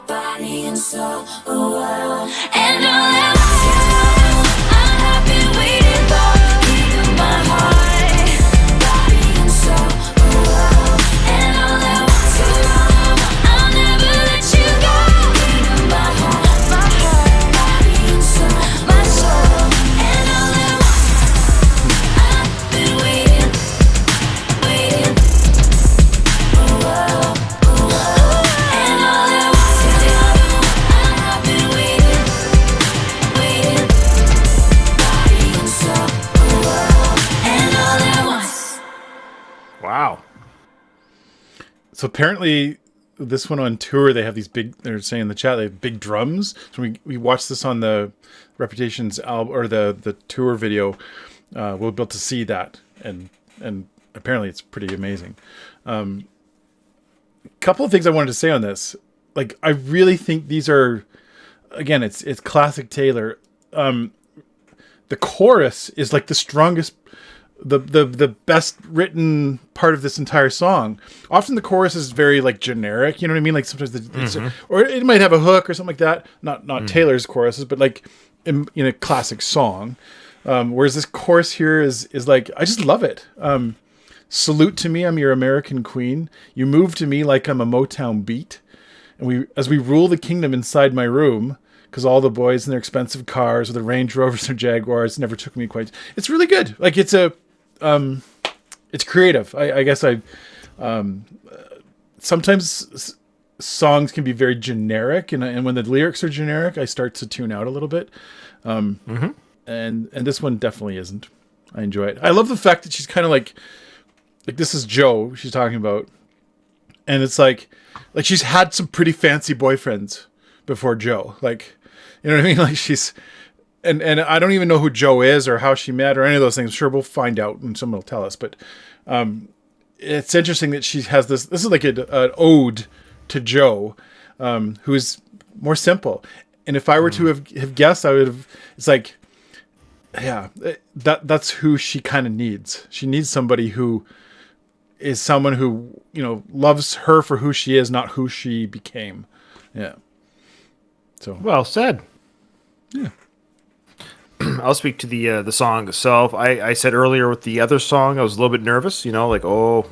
body and soul. Oh, and all at once, you are the one I have been waiting for. King of my heart, body and soul. Oh, and all at once, you are the one I'll never let you go. King of my heart, body and soul, my soul. And all at once, I've been waiting, waiting. Oh, and all at once, you are the one I have been waiting, waiting. Body and soul. Oh, and all at once. Wow. So apparently, this one on tour, they have these big. They're saying in the chat they have big drums. So we watched this on the Reputations album or the tour video. We'll be able to see that, and apparently it's pretty amazing. Couple of things I wanted to say on this. Like, I really think these are, again, it's classic Taylor. The chorus is like the strongest, the best written part of this entire song. Often the chorus is very like generic, you know what I mean? Like sometimes it's, or it might have a hook or something like that. Not Taylor's choruses, but like in a classic song. Whereas this chorus here is like, I just love it. Salute to me, I'm your American queen. You move to me like I'm a Motown beat. And as we rule the kingdom inside my room, because all the boys in their expensive cars or the Range Rovers or Jaguars never took me quite. It's really good. Like it's creative. I guess sometimes songs can be very generic, and when the lyrics are generic, I start to tune out a little bit. And this one definitely isn't. I enjoy it. I love the fact that she's kind of like this is Joe she's talking about, and it's like she's had some pretty fancy boyfriends before Joe. Like, you know what I mean? Like she's, and I don't even know who Joe is or how she met or any of those things. Sure, we'll find out and someone will tell us. But it's interesting that she has this. This is like an ode to Joe. who's more simple. And if I were to have guessed, I would have. It's like, yeah, that's who she kind of needs. She needs somebody who is someone who, loves her for who she is, not who she became. Yeah. So well said. Yeah. I'll speak to the song itself. I said earlier with the other song, I was a little bit nervous. Like, oh,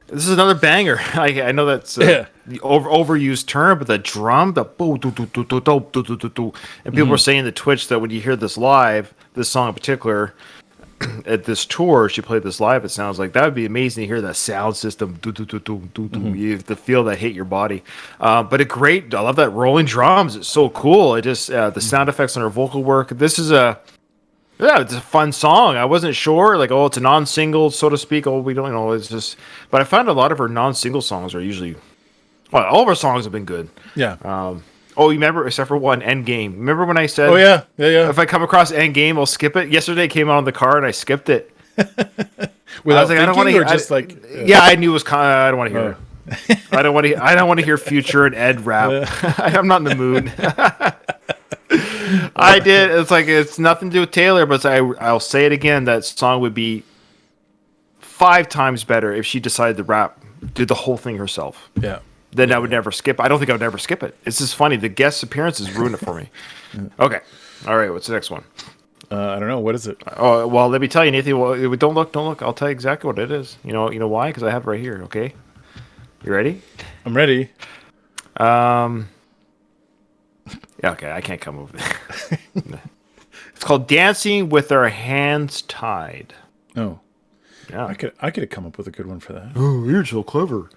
this is another banger. I know that's the overused term, but the drum, the boo, do, do, do, do, do, do, do, do, do. And people were saying to Twitch that when you hear this live, this song in particular, at this tour, she played this live. It sounds like that would be amazing to hear that sound system. Do, do, do, do, do, do. You have to feel that hit your body. But I love that rolling drums. It's so cool. It just the sound effects on her vocal work. This is it's a fun song. I wasn't sure, like, it's a non-single, so to speak. We don't know. It's just, but I found a lot of her non-single songs are usually, all of her songs have been good. Yeah. You remember, except for one, Endgame. Remember when I said, oh, yeah. if I come across Endgame, I'll skip it? Yesterday it came out in the car and I skipped it. Without I don't want to hear. Yeah, I knew it was kind of, I don't want to hear it. I don't want to hear Future and Ed rap. I'm not in the mood. I did. It's like, it's nothing to do with Taylor, but I'll say it again. That song would be 5 times better if she decided to rap, do the whole thing herself. Yeah. Then I would never skip. I don't think I would ever skip it. It's just funny. The guest appearances ruined it for me. Okay. All right. What's the next one? I don't know. What is it? Oh, well, let me tell you, Nathan. Well, don't look. I'll tell you exactly what it is. You know why? Because I have it right here. Okay. You ready? I'm ready. Yeah. Okay. I can't come over there. It's called "Dancing with Our Hands Tied." Oh. Yeah. I could have come up with a good one for that. Oh, you're so clever.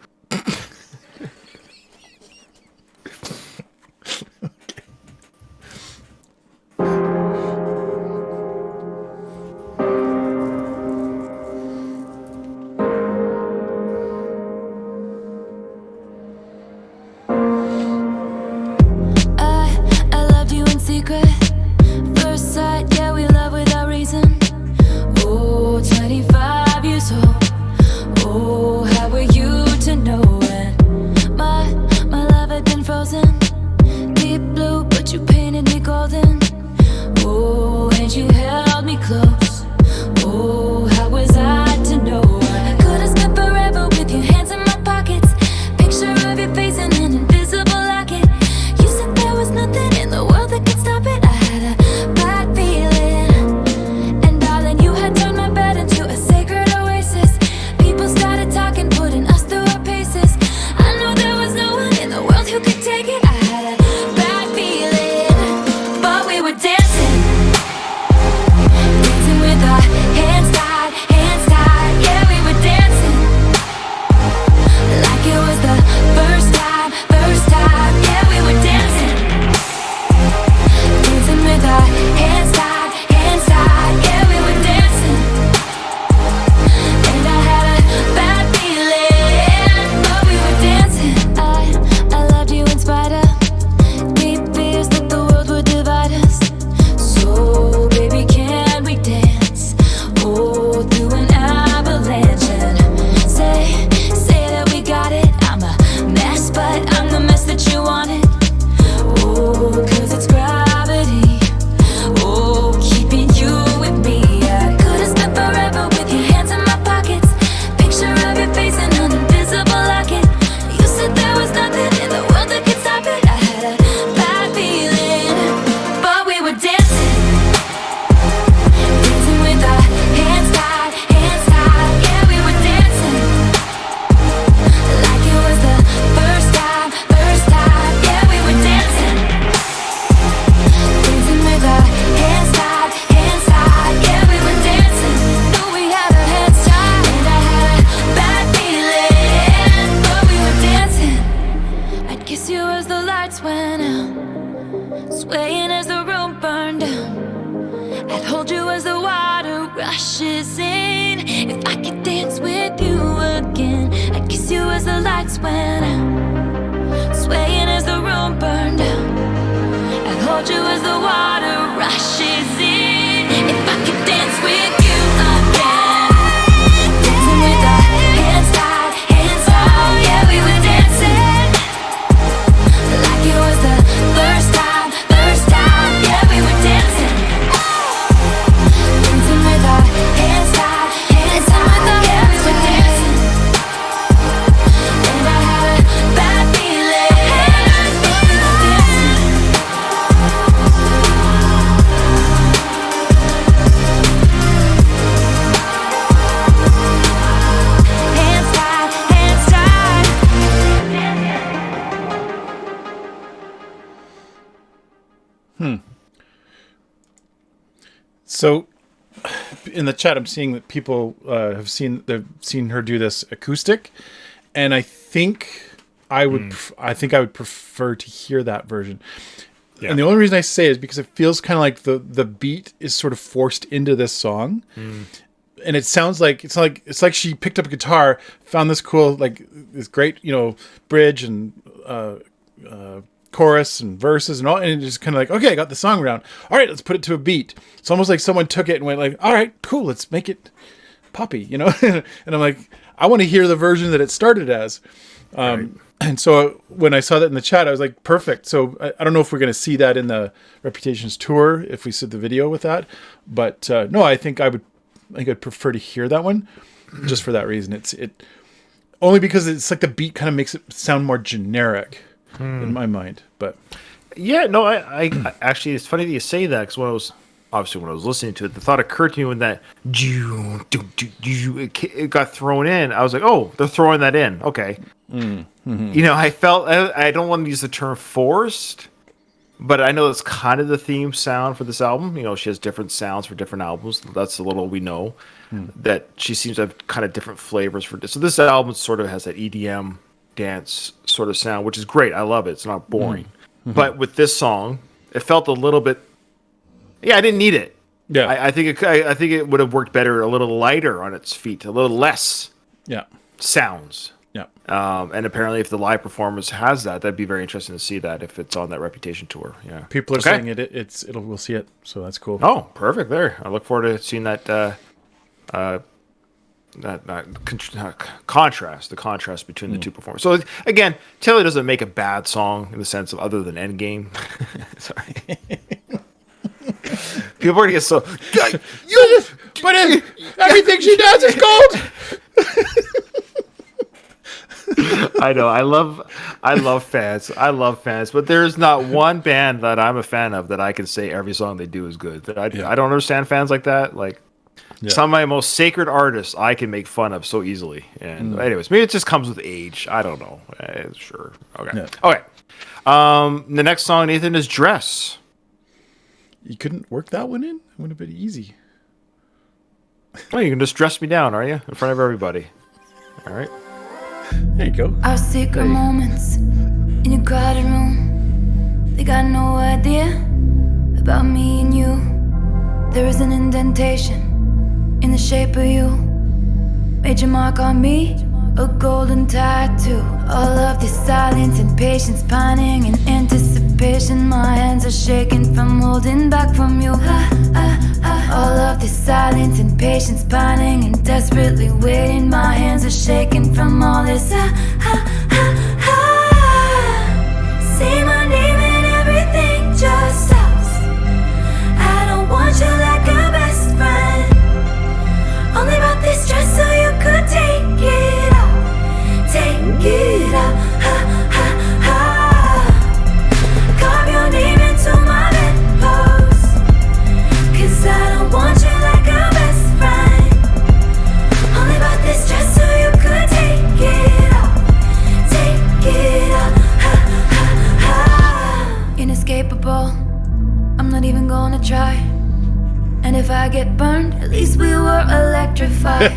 rushes in. If I could dance with you again, I'd kiss you as the lights went out, swaying as the room burned out. I'd hold you as the water rushes in. If I could dance with you again, dancing with our hands tied, yeah, we were dancing So, in the chat, I'm seeing that people they've seen her do this acoustic, and I think I would prefer to hear that version. Yeah. And the only reason I say is because it feels kind of like the beat is sort of forced into this song. And it sounds like it's like she picked up a guitar, found this cool, like this great, bridge and chorus and verses and all, and it's just kind of like, okay, I got the song down. All right, let's put it to a beat. It's almost like someone took it and went like, all right, cool, let's make it poppy, And I'm like, I want to hear the version that it started as. Right. And so when I saw that in the chat, I was like, perfect. So I don't know if we're going to see that in the Reputations tour if we see the video with that, but no, I think I'd prefer to hear that one just for that reason. It only because it's like the beat kind of makes it sound more generic in my mind. But yeah, no, I actually, it's funny that you say that because when I was listening to it, the thought occurred to me when that it got thrown in. I was like, oh, they're throwing that in. Okay. Mm-hmm. I felt, I don't want to use the term forced, but I know that's kind of the theme sound for this album. She has different sounds for different albums. That's a little we know that she seems to have kind of different flavors for this. So this album sort of has that EDM dance sort of sound, which is great. I love it. It's not boring. Mm-hmm. But with this song, it felt a little bit. Yeah, I didn't need it. Yeah, I think it would have worked better a little lighter on its feet, a little less. Yeah, sounds. Yeah, and apparently, if the live performance has that, that'd be very interesting to see that if it's on that Reputation tour. Yeah, people are saying we'll see it, so that's cool. Oh, perfect! There, I look forward to seeing that. Contrast between the two performers. So again, Taylor doesn't make a bad song in the sense of other than Endgame. Sorry. People are gonna get so but everything she does is gold. I know. I love fans. But there's not one band that I'm a fan of that I can say every song they do is good. I don't understand fans like that. Like some of my most sacred artists I can make fun of so easily. And anyways, maybe it just comes with age. I don't know. Sure. Okay. Yeah. Okay. The next song, Nathan, is Dress. You couldn't work that one in? It would have been easy. Oh, you can just dress me down, are you? In front of everybody. All right. There you go. Our secret moments in a crowded room. They got no idea about me and you. There is an indentation in the shape of you. Made your mark on me, a golden tattoo. All of this silence and patience, pining in anticipation. My hands are shaking from holding back from you. All of this silence and patience, pining and desperately waiting. My hands are shaking from all this. Say my name and everything just stops. I don't want you like a best friend. Only about this dress so you could take it off. Take it off. Carve your name into my bedpost. 'Cause I don't want you like a best friend. Only about this dress so you could take it off. Take it off. Inescapable, I'm not even gonna try. And if I get burned, at least we were electrified.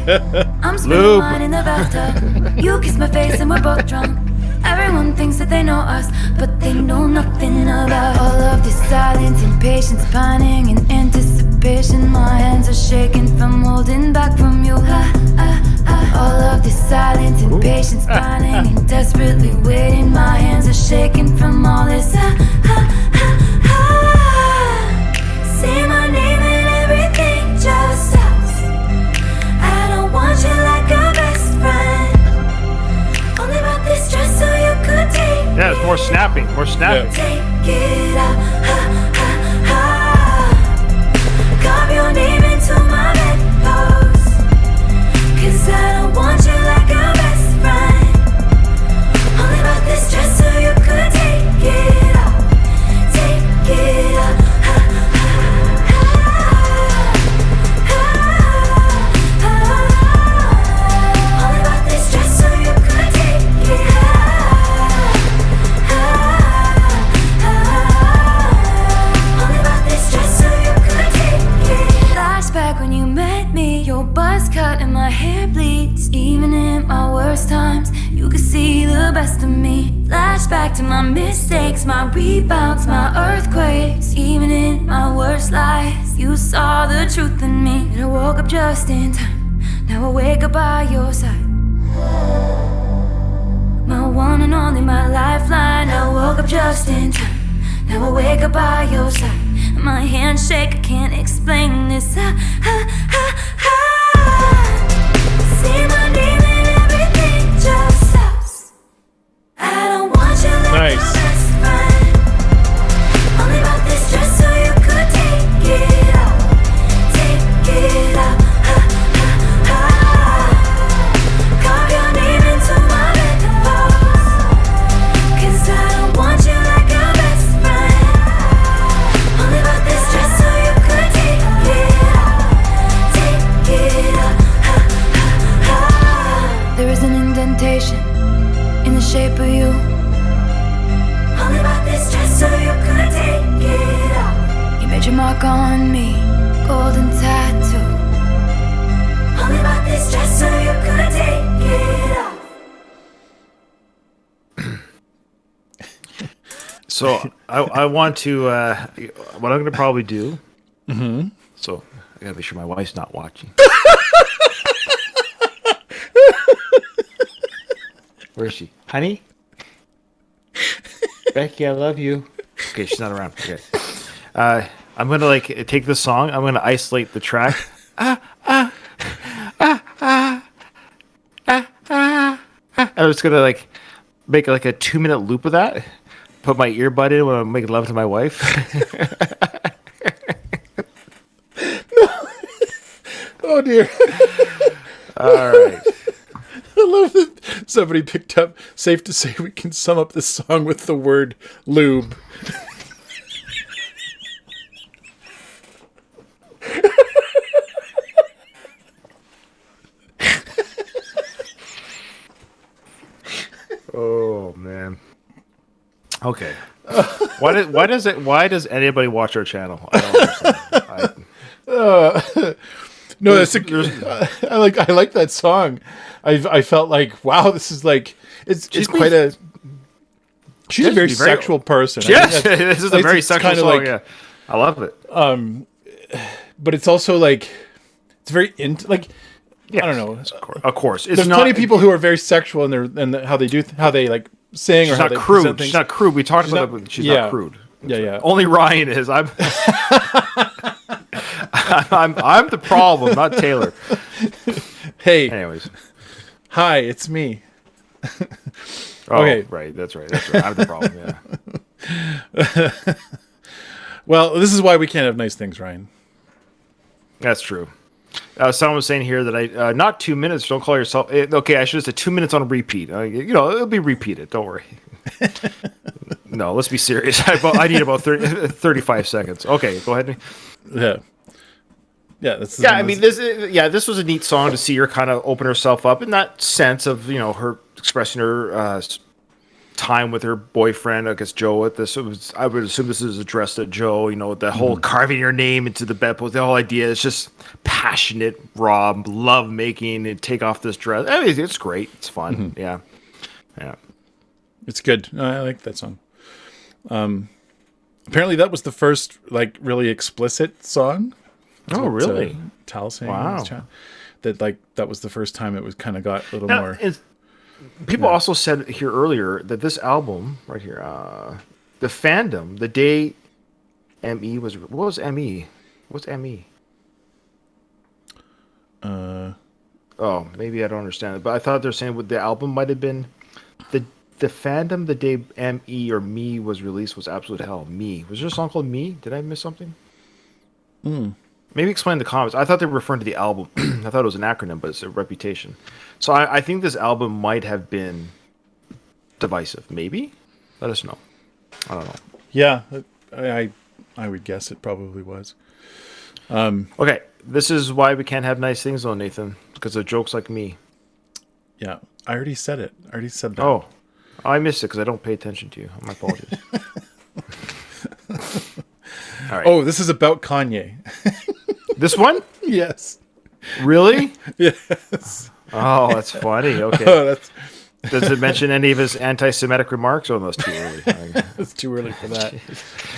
I'm spilling wine in the bathtub. You kiss my face and we're both drunk. Everyone thinks that they know us, but they know nothing about all of this silence and patience, pining in anticipation. My hands are shaking from holding back from you. All of this silence and patience, pining and desperately waiting. My hands are shaking from all this. Say my name and everything just stops. I don't want you like a best friend. Only about this dress so you could take. Yeah, it's more snapping, Take it out. Carve your name into my bedpost. see the best of me. Flashback to my mistakes, my rebounds, my earthquakes. Even in my worst lies, you saw the truth in me. And I woke up just in time. Now I wake up by your side. My one and only, my lifeline. I woke up just in time. Now I wake up by your side. My hands shake, I can't explain this. See my name and everything just stops. I don't want you like Nice. my best friend. Only about this dress so you could take it off. Take it off. Carve your name into my bedpost. 'Cause I don't want you like a best friend. Only about this dress so you could take it off. Take it off. There is an indentation in the shape of you. Only about this dress so you could take it off. You made your mark on me, golden tattoo. Only about this dress so you could take it off. So I want to. What I'm going to probably do. Mm-hmm. So I got to make sure my wife's not watching. Where is she, honey? Becky, I love you. Okay, she's not around. Okay. I'm gonna take this song. I'm gonna isolate the track. I'm just gonna make a 2-minute loop of that. Put my earbud in when I'm making love to my wife. Oh dear. All right. I love that somebody picked up. Safe to say we can sum up this song with the word lube. Oh man. Okay. Why does anybody watch our channel? I don't understand. No, I like that song. I felt like, wow, this is like it's quite a. She's a very sexual person. Yes, this is a very sexual song. Like, yeah, I love it. But it's also like it's very like. Yes, I don't know. Of course, There's plenty of people who are very sexual in how they like sing she's or how not they crude. present things. She's not crude. We talked about that. She's not crude. Yeah. Only Ryan is. I'm the problem, not Taylor. Hey. Anyways. Hi, it's me. Oh, Okay. Right. That's right. I'm the problem. Yeah. Well, this is why we can't have nice things, Ryan. That's true. Someone was saying here that I not 2 minutes. Don't call yourself. Okay, I should have said 2 minutes on a repeat. It'll be repeated. Don't worry. No, let's be serious. I need about 35 seconds. Okay, go ahead. Yeah. Yeah, that's I mean, this was a neat song to see her kind of open herself up in that sense of her expressing her time with her boyfriend. I guess Joe. At this, I would assume this is addressed at Joe. The whole carving your name into the bedpost. The whole idea is just passionate, raw love making, and take off this dress. I mean, it's great. It's fun. Mm-hmm. Yeah. It's good. I like that song. Apparently, that was the first really explicit song. Oh, really? Tal saying wow. That was the first time it was kind of got a little more. People also said here earlier that this album right here, the fandom, the day ME was. What was ME? What's ME? Oh, maybe I don't understand it, but I thought they're saying what the album might have been the fandom the day ME or Me was released was absolute hell. Me. Was there a song called Me? Did I miss something? Maybe explain in the comments. I thought they were referring to the album. I thought it was an acronym, but it's a reputation. So I think this album might have been divisive. Maybe? Let us know. I don't know. Yeah, I would guess it probably was. Okay, this is why we can't have nice things though, Nathan, because of jokes like me. Yeah, I already said it. I already said that. Oh, I missed it because I don't pay attention to you. My apologies. All right. Oh, this is about Kanye. This one? Yes. Really? Yes. Oh, that's funny. Okay. Oh, that's Does it mention any of his anti-Semitic remarks? Oh, that's too early. It's too early for that.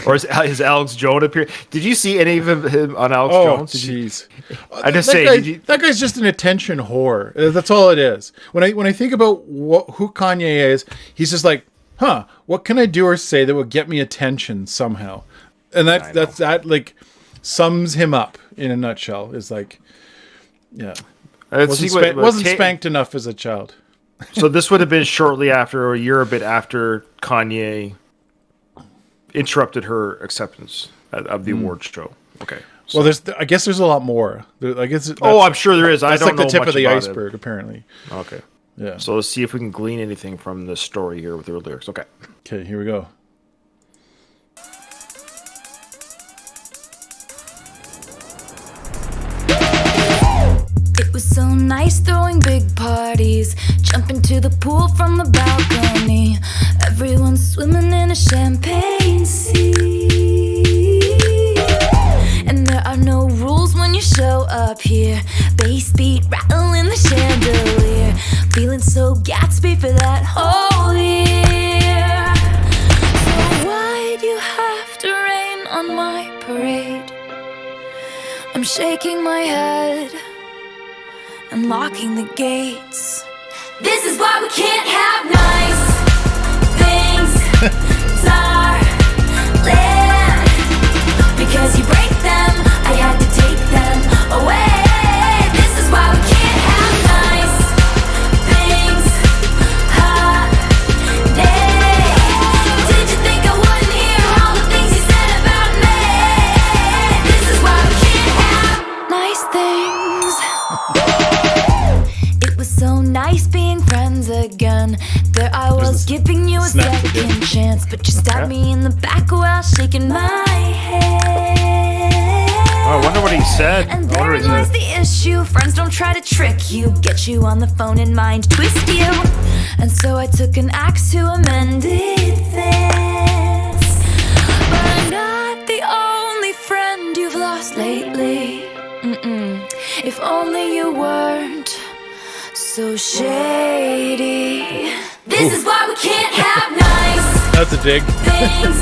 Or is Alex Jones appear? Did you see any of him on Alex Oh, Jones? jeez. I just that say, guy- did you? that guy's just an attention whore. That's all it is. When I think about who Kanye is, he's just like, what can I do or say that will get me attention somehow? And that like sums him up in a nutshell. Is like, yeah, wasn't spanked enough as a child. So this would have been shortly after, or a year a bit after Kanye interrupted her acceptance of the award show. Okay. So. Well, I guess there's a lot more. I guess. I'm sure there is. I That's don't know like the tip much of the about iceberg, apparently. Okay. Yeah. So let's see if we can glean anything from this story here with her lyrics. Okay. Okay, here we go. It was so nice throwing big parties, jumping to the pool from the balcony. Everyone's swimming in a champagne sea. And there are no rules when you show up here. Bass beat rattling the chandelier. Feeling so Gatsby for that whole year. So why'd you have to rain on my parade? I'm shaking my head and locking the gates. This is why we can't have nice things, darling. Because you break them, I had to take them away. This is why we can't have nice things, honey. Did you think I wouldn't hear all the things you said about me? This is why we can't have nice things. It was so nice being friends again. There I was giving you a second chance, but you stabbed me in the back while shaking my head. Oh, I wonder what he said. And therein lies the issue. Friends don't try to trick you, get you on the phone and mind twist you. And so I took an axe to amend this. But I'm not the only friend you've lost lately. If only you weren't so shady. This is why we can't have nice That's a dig. things,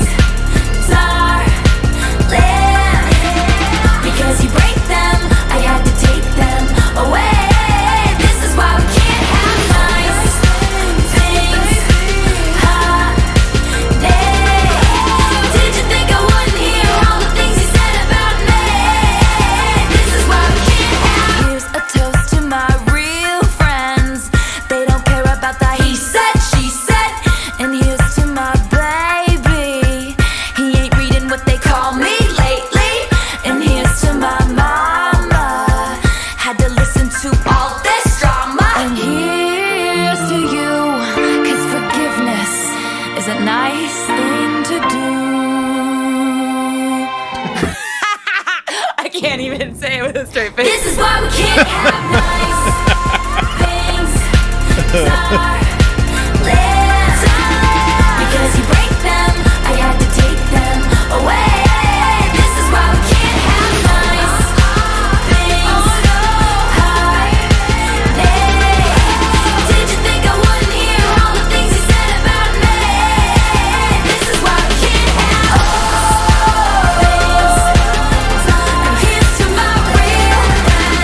darling. Because you break them, I had to take them away. This is why we can't have nice things, honey. Did you think I wouldn't hear all the things you said about me? This is why we can't have. Here's a toast to my real friends. They don't care about that he said, she said. And here's to my baby. He ain't reading what they call me lately. And here's to my mama. Had to listen to all this drama. And here's to you, 'cause forgiveness is a nice thing to do. I can't even say it with a straight face. This is why we can't have nice things, darling. Because you break them, I had to take them away. This is why we can't have nice things, honey. Did you think I wouldn't hear all the things you said about me? This is why we can't have things. And here's to my real friends.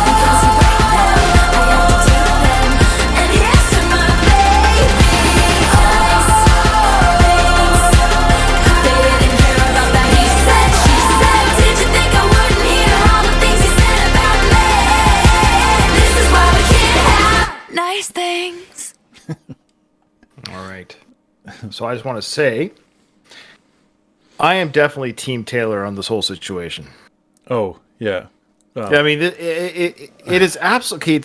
Because you break them, I have to take them. And here's to my baby. They didn't care about that he said, she said. Did you think I wouldn't hear all the things he said about me? This is why we can't have nice things. All right. So I just want to say, I am definitely Team Taylor on this whole situation. Oh, yeah. I mean, it is absolutely.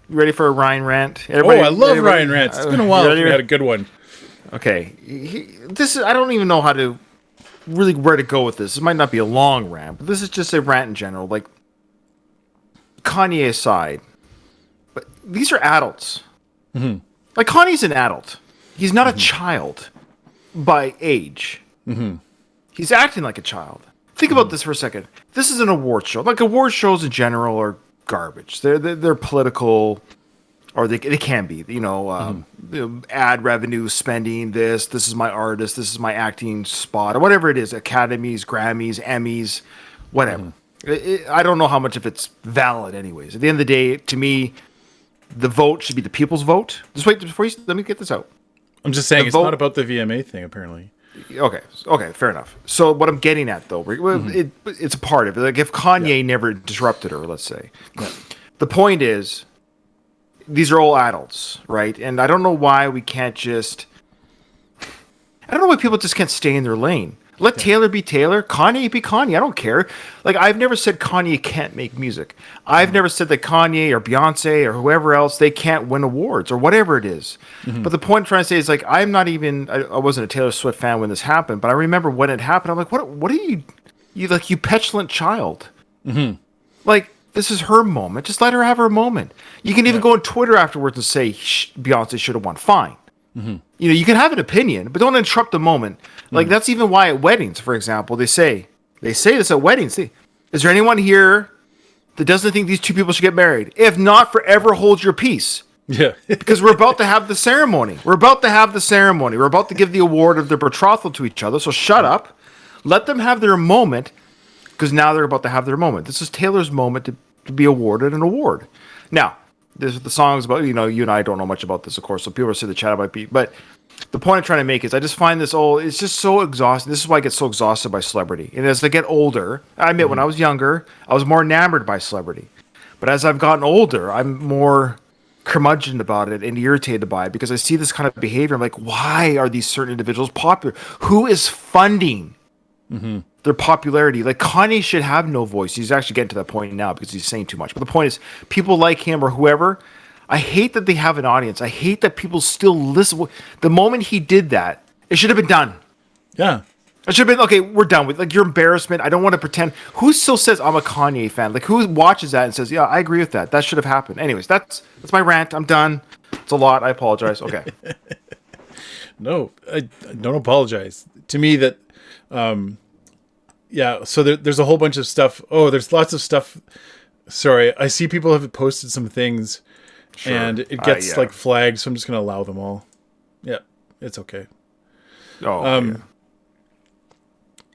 Ready for a Ryan rant? I love Ryan rants. It's been a while since we had a good one. Okay, I don't even know how to really where to go with this. This might not be a long rant, but this is just a rant in general. Like Kanye aside, but these are adults. Mm-hmm. Like Kanye's an adult. He's not a child by age. Mm-hmm. He's acting like a child. Think about this for a second. This is an award show. Like award shows in general are garbage. They're political, or they can be, ad revenue, spending this is my artist, this is my acting spot, or whatever it is, Academies, Grammys, Emmys, whatever. I don't know how much of it's valid anyways. At the end of the day, to me, the vote should be the people's vote. Just wait, let me get this out. I'm just saying, it's not about the VMA thing, apparently. Okay, fair enough. So what I'm getting at, though, it's a part of it. Like if Kanye never disrupted her, let's say. Yeah. The point is, these are all adults, right? And I don't know why we can't just... I don't know why people just can't stay in their lane. Let Taylor be Taylor, Kanye be Kanye. I don't care. Like, I've never said Kanye can't make music. I've never said that Kanye or Beyonce or whoever else, they can't win awards or whatever it is. But the point I'm trying to say is, like, I'm not even... I wasn't a Taylor Swift fan when this happened, but I remember when it happened. I'm like, what are you... You petulant child. Like, this is her moment. Just let her have her moment. You can even go on Twitter afterwards and say Beyonce should have won. Fine. You can have an opinion, but don't interrupt the moment. Like, that's even why at weddings, for example, they say this at weddings. Is there anyone here that doesn't think these two people should get married? If not, forever hold your peace. Yeah. Because we're about to have the ceremony. We're about to give the award of their betrothal to each other. So shut up. Let them have their moment, because now they're about to have their moment. This is Taylor's moment to be awarded an award. Now, this is the song's about, you and I don't know much about this, of course, so people say the chat might be, but the point I'm trying to make is I just find it's just so exhausting. This is why I get so exhausted by celebrity. And as I get older, I admit when I was younger, I was more enamored by celebrity. But as I've gotten older, I'm more curmudgeon about it and irritated by it because I see this kind of behavior. I'm like, why are these certain individuals popular? Who is funding their popularity? Like, Kanye should have no voice. He's actually getting to that point now because he's saying too much. But the point is, people like him or whoever, I hate that they have an audience. I hate that people still listen. The moment he did that, it should have been done. Yeah. It should have been, okay, we're done with, like, your embarrassment. I don't want to pretend. Who still says I'm a Kanye fan? Like, who watches that and says, yeah, I agree with that. That should have happened. Anyways, that's my rant. I'm done. It's a lot. I apologize. Okay. No, I don't apologize. To me, that... yeah, so there's a whole bunch of stuff. Oh, there's lots of stuff. Sorry, I see people have posted some things, and it gets like flagged, so I'm just going to allow them all. Yeah, it's okay. Oh,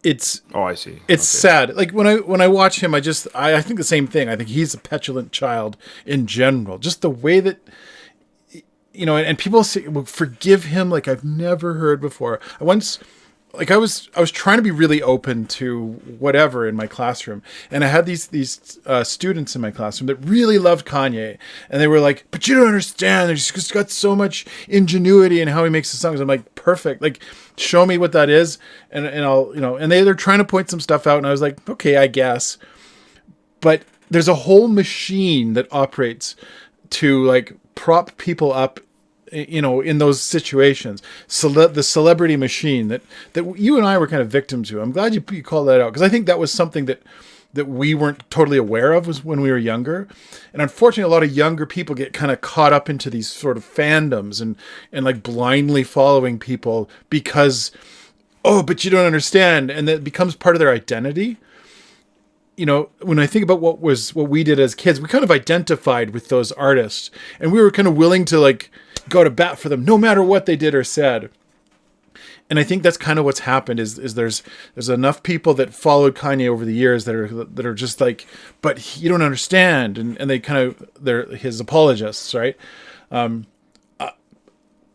It's... Oh, I see. It's sad. Like, when I watch him, I think the same thing. I think he's a petulant child in general. Just the way that... and people say, well, forgive him like I've never heard before. I was trying to be really open to whatever in my classroom, and I had these students in my classroom that really loved Kanye, and they were like, "But you don't understand. He's just got so much ingenuity in how he makes the songs." I'm like, "Perfect. Like, show me what that is, and I'll And they're trying to point some stuff out, and I was like, "Okay, I guess." But there's a whole machine that operates to like prop people up, in those situations. The celebrity machine that you and I were kind of victims to. I'm glad you called that out, because I think that was something that we weren't totally aware of was when we were younger. And unfortunately, a lot of younger people get kind of caught up into these sort of fandoms and like blindly following people because, oh, but you don't understand. And that becomes part of their identity. When I think about what we did as kids, we kind of identified with those artists, and we were kind of willing to like go to bat for them no matter what they did or said. And I think that's kind of what's happened is there's enough people that followed Kanye over the years that are just like, but you don't understand, and they kind of, they're his apologists, right?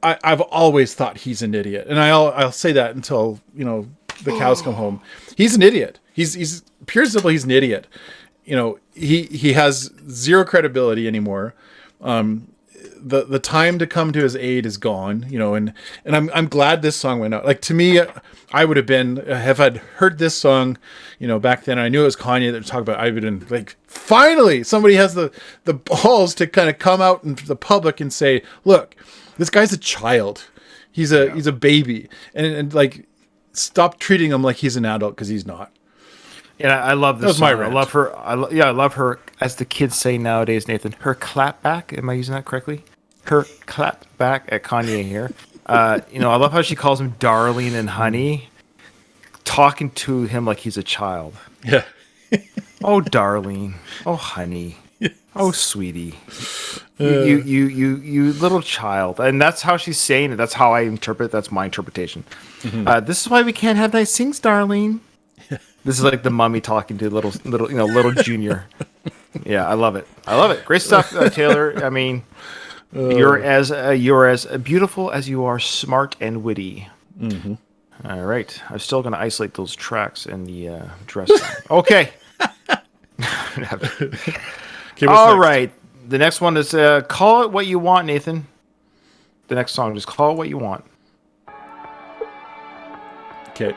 I've always thought he's an idiot, and I'll say that until the cows come home. He's an idiot. He's pure and simple. He's an idiot. He has zero credibility anymore. The time to come to his aid is gone. And I'm glad this song went out. Like, to me, I would have I'd heard this song, back then. I knew it was Kanye that talked about. I would have been like, finally, somebody has the balls to kind of come out into the public and say, look, this guy's a child. He's a baby, and like, stop treating him like he's an adult, because he's not. Yeah, I love this song. I love her. I love her, as the kids say nowadays, Nathan. Her clap back. Am I using that correctly? Her clap back at Kanye here. I love how she calls him darling and honey, talking to him like he's a child. Yeah. Oh, darling. Oh, honey. Oh, sweetie. You little child. And that's how she's saying it. That's how I interpret it. That's my interpretation. This is why we can't have nice things, darling. This is like the mummy talking to little Junior. Yeah, I love it. Great stuff, Taylor. I mean, you're as beautiful as you are smart and witty. All right. I'm still going to isolate those tracks in the dress. Okay. All right. The next one is Call It What You Want, Nathan. The next song, just Call It What You Want. Okay.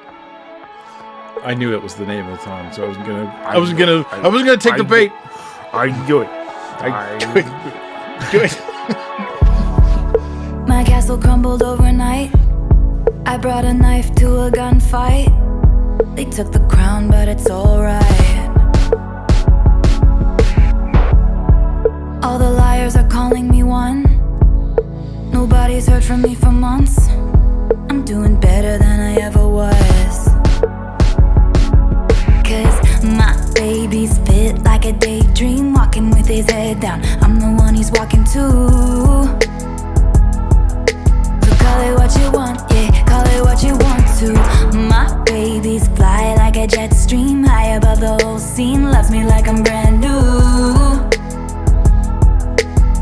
I knew it was the name of the song, so I wasn't gonna take the bait. I do it. Do it. My castle crumbled overnight. I brought a knife to a gunfight. They took the crown, but it's alright. All the liars are calling me one. Nobody's heard from me for months. I'm doing better than I ever was. 'Cause my baby's fit like a daydream, walking with his head down. I'm the one he's walking to. So call it what you want, yeah, call it what you want to. My baby's fly like a jet stream, high above the whole scene, loves me like I'm brand new.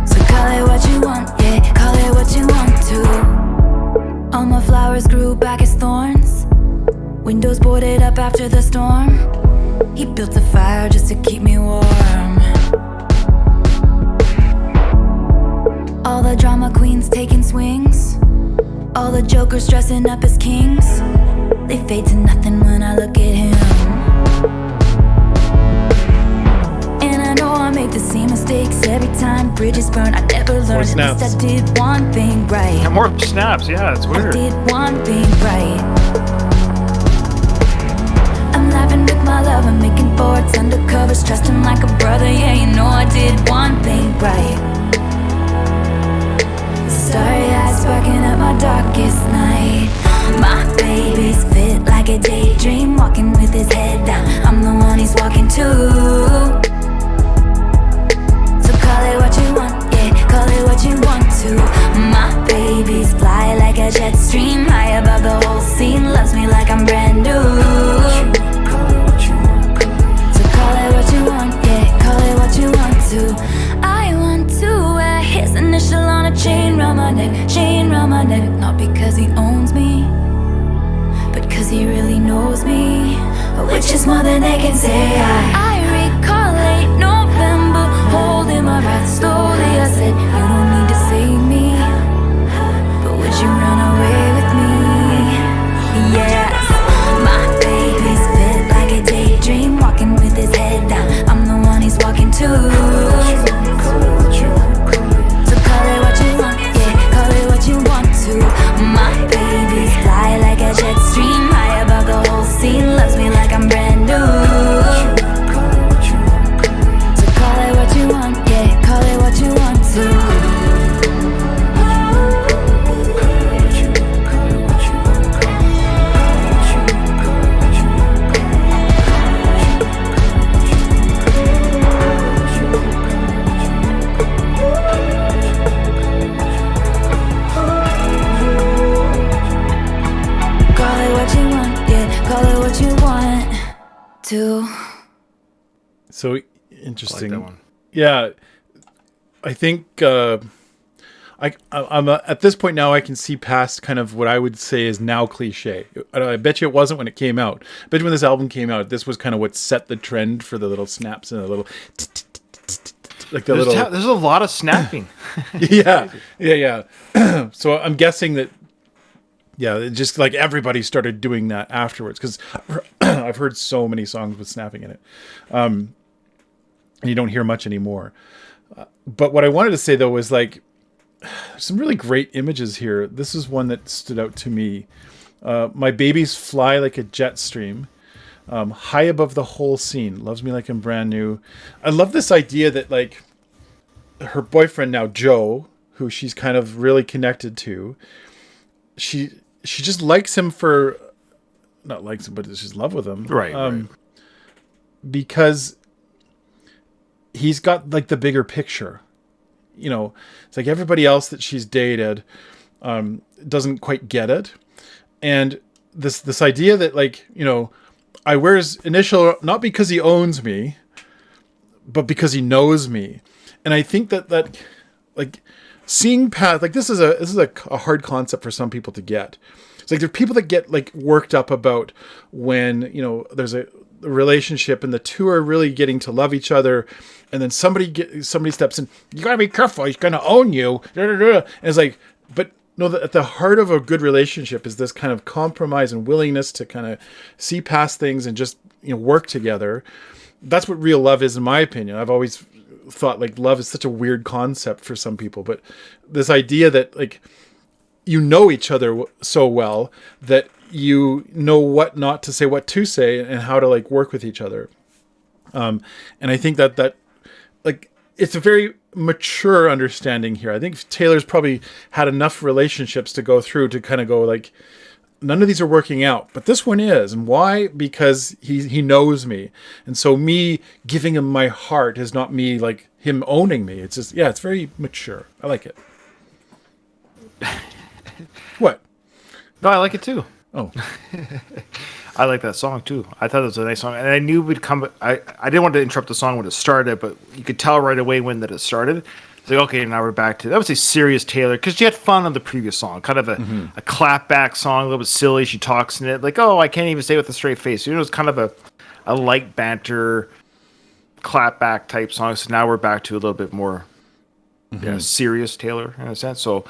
So call it what you want, yeah, call it what you want to. All my flowers grew back as thorns, windows boarded up after the storm. He built a fire just to keep me warm. All the drama queens taking swings, all the jokers dressing up as kings. They fade to nothing when I look at him. And I know I make the same mistakes every time. Bridges burn, I never learned. At least I did one thing right. And more snaps, yeah, it's weird. I did one thing right. I'm laughing with my love, I'm making forwards undercovers, trust him like a brother, yeah, you know I did one thing right. Starry eyes sparking up my darkest night. My baby's fit like a daydream, walking with his head down. I'm the one he's walking to. So call it what you want, yeah, call it what you want to. My baby's fly like a jet stream, high above the whole scene, loves me like I'm brand new. So call it what you want, yeah, call it what you want to. I want to wear his initial on a chain round my neck, chain round my neck. Not because he owns me, but cause he really knows me, which is more than they can say. I recall late November, holding my breath slowly. I said, you don't need to save me, but would you run away with me? Yes, my baby's fit like a daydream, walking with his head down. I'm the one he's walking to. So call it what you want, yeah, call it what you want to. My baby's fly like a jet stream, high above the whole scene, loves me like I'm brand new. So call it what you want, yeah, call it what you want to. So interesting. I like that one. Yeah, I think I'm at this point now. I can see past kind of what I would say is now cliche. I bet you it wasn't when it came out. I bet you when this album came out, this was kind of what set the trend for the little snaps and the little like the little. There's a lot of snapping. yeah. So I'm guessing that. Yeah, it just like everybody started doing that afterwards because I've heard so many songs with snapping in it, and you don't hear much anymore. But what I wanted to say though was like some really great images here. This is one that stood out to me. My babies fly like a jet stream, high above the whole scene. Loves me like I'm brand new. I love this idea that like her boyfriend now, Joe, who she's kind of really connected to, she just likes him for, not likes him, but she's in love with him. Right. Because he's got like the bigger picture. You know, it's like everybody else that she's dated doesn't quite get it. And this idea that, like, you know, I wear his initial not because he owns me, but because he knows me. And I think that like seeing past, like, this is a hard concept for some people to get. It's like there are people that get like worked up about when, you know, there's a relationship and the two are really getting to love each other, and then somebody steps in. You gotta be careful. He's gonna own you. And it's like, but no, at the heart of a good relationship is this kind of compromise and willingness to kind of see past things and just, you know, work together. That's what real love is, in my opinion. I've always thought like love is such a weird concept for some people, but this idea that like you know each other so well that you know what not to say, what to say, and how to like work with each other. And I think that like it's a very mature understanding here. I think Taylor's probably had enough relationships to go through to kind of go like, none of these are working out, but this one is. And why? Because he knows me. And so me giving him my heart is not me like him owning me. It's just, yeah, it's very mature. I like it. What? No, I like it too. Oh. I like that song too. I thought it was a nice song, and I knew we'd come. I didn't want to interrupt the song when it started, but you could tell right away when that it started. It's like, okay, now we're back to that was a serious Taylor, because she had fun on the previous song, kind of a clapback song, a little bit silly. She talks in it like, oh, I can't even say with a straight face. You know, it's kind of a light banter, clapback type song. So now we're back to a little bit more serious Taylor in a sense. So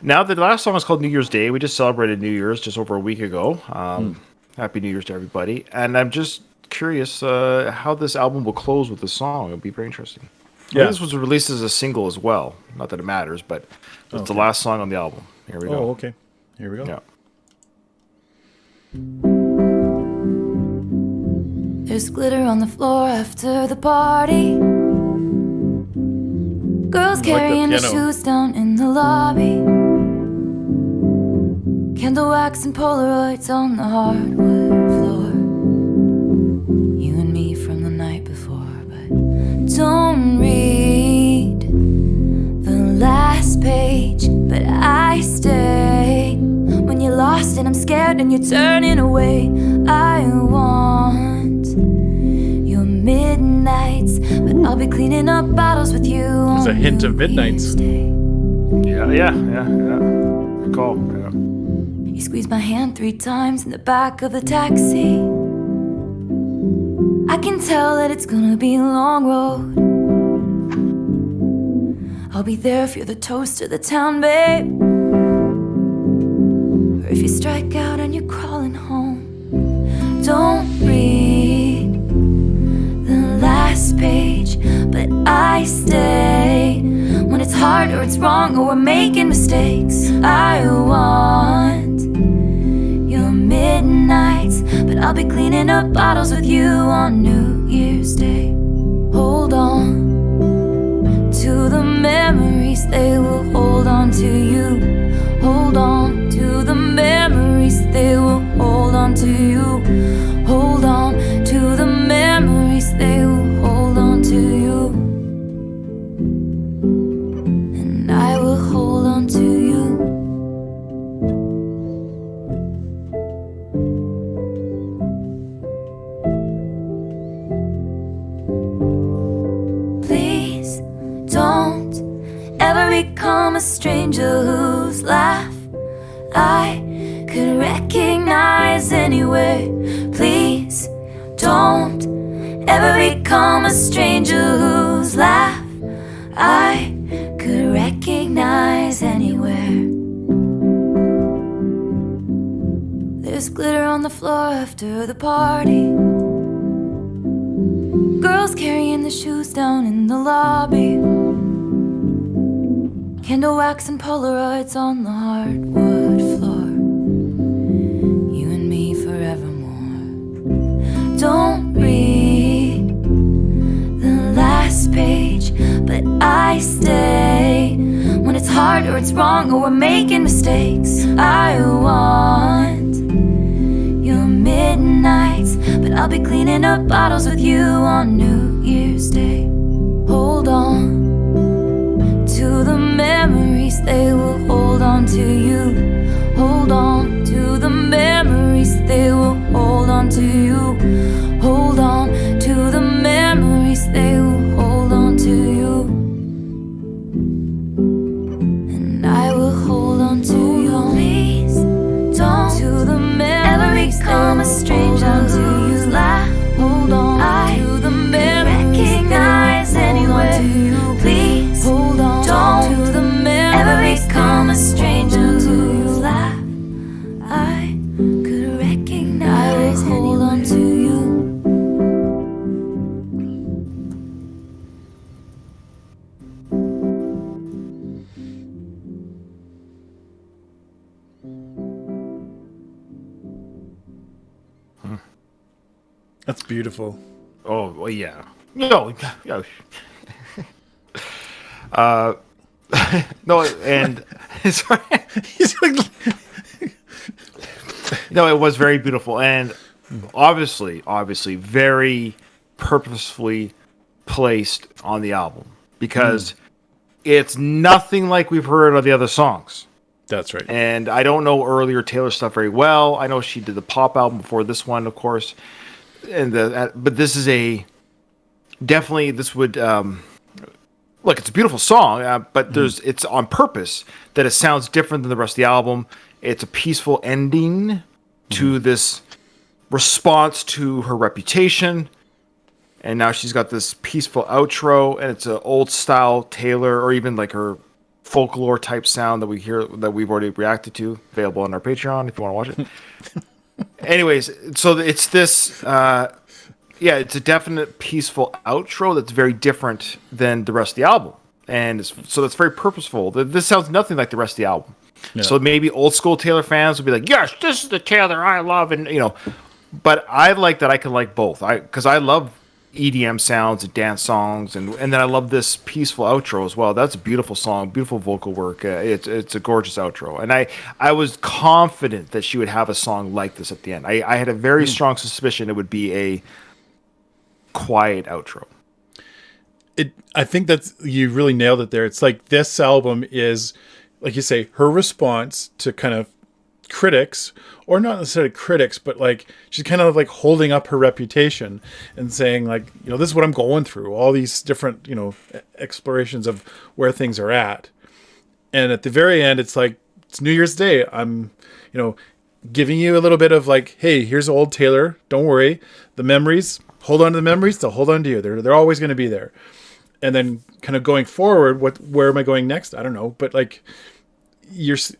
now the last song is called New Year's Day. We just celebrated New Year's just over a week ago. Happy New Year's to everybody. And I'm just curious how this album will close with this song. It'll be very interesting. Yeah. This was released as a single as well. Not that it matters, but it's the last song on the album. Here we go. Oh, okay. Here we go. Yeah. There's glitter on the floor after the party. Girls carrying the shoes down in the lobby. Candle wax and Polaroids on the hardwood floor. You and me from the night before, but don't read the last page. But I stay when you're lost and I'm scared and you're turning away. I want your midnights, but I'll be cleaning up bottles with you. There's a hint of Midnights. Yeah. Good call. Yeah. You squeeze my hand 3 times in the back of the taxi. I can tell that it's gonna be a long road. I'll be there if you're the toast of the town, babe. Or if you strike out and you're crawling home. Don't read the last page, but I stay when it's hard or it's wrong or we're making mistakes. I want your midnights, but I'll be cleaning up bottles with you on New Year's Day. Hold on to the memories, they will hold on to you. Hold on to the memories, they will hold on to you. Hold on to the memories, they will hold on to you. And I will hold on to you. Please don't ever become a stranger whose laugh I could recognize anywhere. Please don't ever become a stranger whose laugh I could recognize anywhere. There's glitter on the floor after the party. Girls carrying the shoes down in the lobby. Candle wax and Polaroids on the hardwood floor. You and me forevermore. Don't read the last page, but I stay when it's hard or it's wrong or we're making mistakes. I want your midnights, but I'll be cleaning up bottles with you on New Year's Day. hold on to the memories, they will hold on to you. Hold on to the memories, they will hold on to you. Hold on to the memories, they will hold on to you. And I will hold on to you. Please don't to the memories, ever become a stranger whose laugh. Hold on to the memories, recognize anywhere. Please hold on to the memories, ever become a stranger whose laugh I could recognize. I will hold on to you. That's beautiful. Oh, well, yeah. No, no. No, and sorry. He's like, No, it was very beautiful, and obviously, very purposefully placed on the album because it's nothing like we've heard of the other songs. that's right. And I don't know earlier Taylor stuff very well. I know she did the pop album before this one, of course, but this is this would. Look, it's a beautiful song, but it's on purpose that it sounds different than the rest of the album. It's a peaceful ending to this response to her reputation, and now she's got this peaceful outro, and it's an old style Taylor, or even like her folklore type sound that we hear that we've already reacted to. Available on our Patreon if you want to watch it. Anyways, so it's this. Yeah, it's a definite peaceful outro that's very different than the rest of the album. And so that's very purposeful. This sounds nothing like the rest of the album. Yeah. So maybe old school Taylor fans will be like, yes, this is the Taylor I love. And, but I like that I can like both. Because I love EDM sounds and dance songs. And then I love this peaceful outro as well. That's a beautiful song, beautiful vocal work. It's a gorgeous outro. And I was confident that she would have a song like this at the end. I had a very strong suspicion it would be a quiet outro. I think you really nailed it there. It's like this album is, like you say, her response to kind of critics, or not necessarily critics, but like she's kind of like holding up her reputation and saying like, this is what I'm going through, all these different, explorations of where things are at. And at the very end, it's like, it's New Year's Day. I'm, giving you a little bit of like, hey, here's old Taylor. Don't worry. The memories, hold on to the memories. They'll hold on to you. They're always going to be there. And then kind of going forward, where am I going next? I don't know. But like,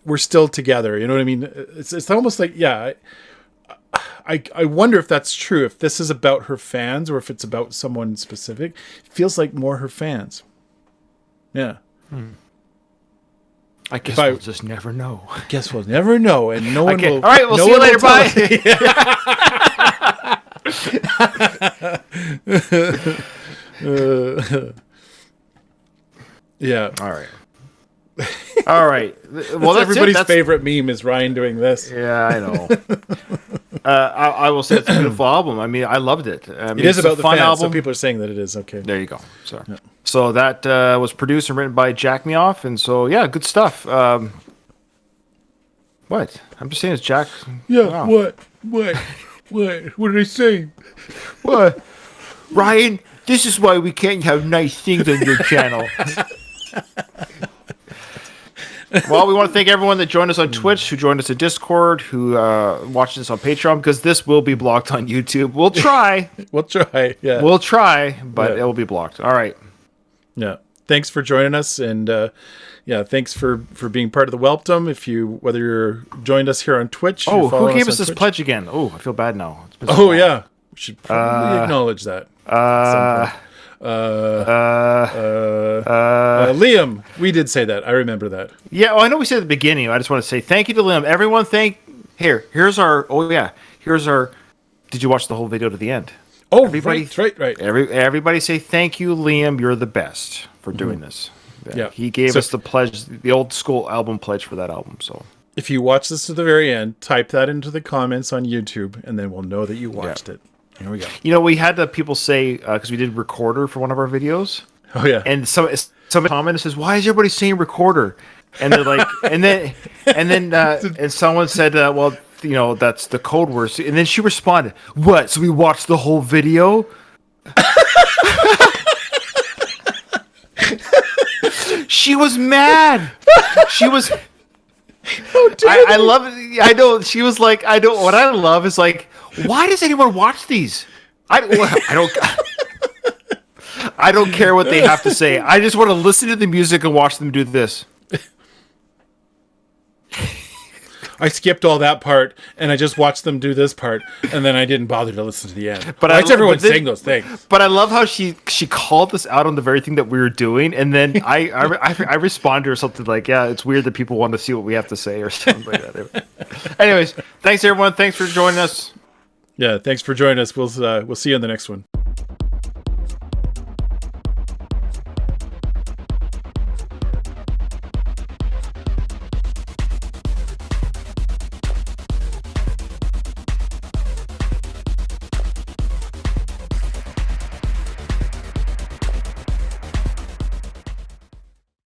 we're still together. You know what I mean? It's almost like, yeah, I wonder if that's true. If this is about her fans or if it's about someone specific. It feels like more her fans. Yeah. I guess we'll just never know. I guess we'll never know. And no one will. All right, we'll see you later. Bye. Yeah. All right. All right. Well, that's everybody's favorite meme is Ryan doing this. Yeah, I know. I will say it's a beautiful album. I mean, I loved it. I mean, it is about the fun fans. album. So people are saying that it is. Okay. There you go. So that was produced and written by Jack Me Off, and so yeah, good stuff. What? I'm just saying it's Jack. Yeah. Wow. What did I say? What? Ryan, this is why we can't have nice things on your channel. Well, we want to thank everyone that joined us on Twitch, who joined us in Discord, who watched us on Patreon, because this will be blocked on YouTube. We'll try. Yeah. We'll try, but it will be blocked. All right. Yeah. Thanks for joining us, and thanks for being part of the Welpdom. Whether you're joined us here on Twitch. Oh, who gave us this pledge again? Oh, I feel bad now. Yeah. We should probably acknowledge that. Liam, we did say that. I remember that. Yeah, well, I know we said at the beginning. I just want to say thank you to Liam. Everyone, here's our. Did you watch the whole video to the end? Oh, everybody, right. Everybody say thank you, Liam. You're the best for doing this. Yeah, he gave us the pledge, the old school album pledge for that album. So if you watch this to the very end, type that into the comments on YouTube, and then we'll know that you watched it. Here we go. We had people say, because we did Recorder for one of our videos. Oh yeah. And some comment says, "Why is everybody saying recorder?" And they're like, and someone said, "Well, you know, that's the code word." And then she responded, "What? So we watched the whole video?" She was mad. She was. I love it. I know. She was like, I don't. What I love is like, why does anyone watch these? I don't. I don't care what they have to say. I just want to listen to the music and watch them do this. I skipped all that part and I just watched them do this part, and then I didn't bother to listen to the end. But why is everyone saying those things? But I love how she called us out on the very thing that we were doing, and then I responded or something like, "Yeah, it's weird that people want to see what we have to say," or something like that. Anyways, thanks everyone. Thanks for joining us. Yeah, thanks for joining us. We'll see you in the next one.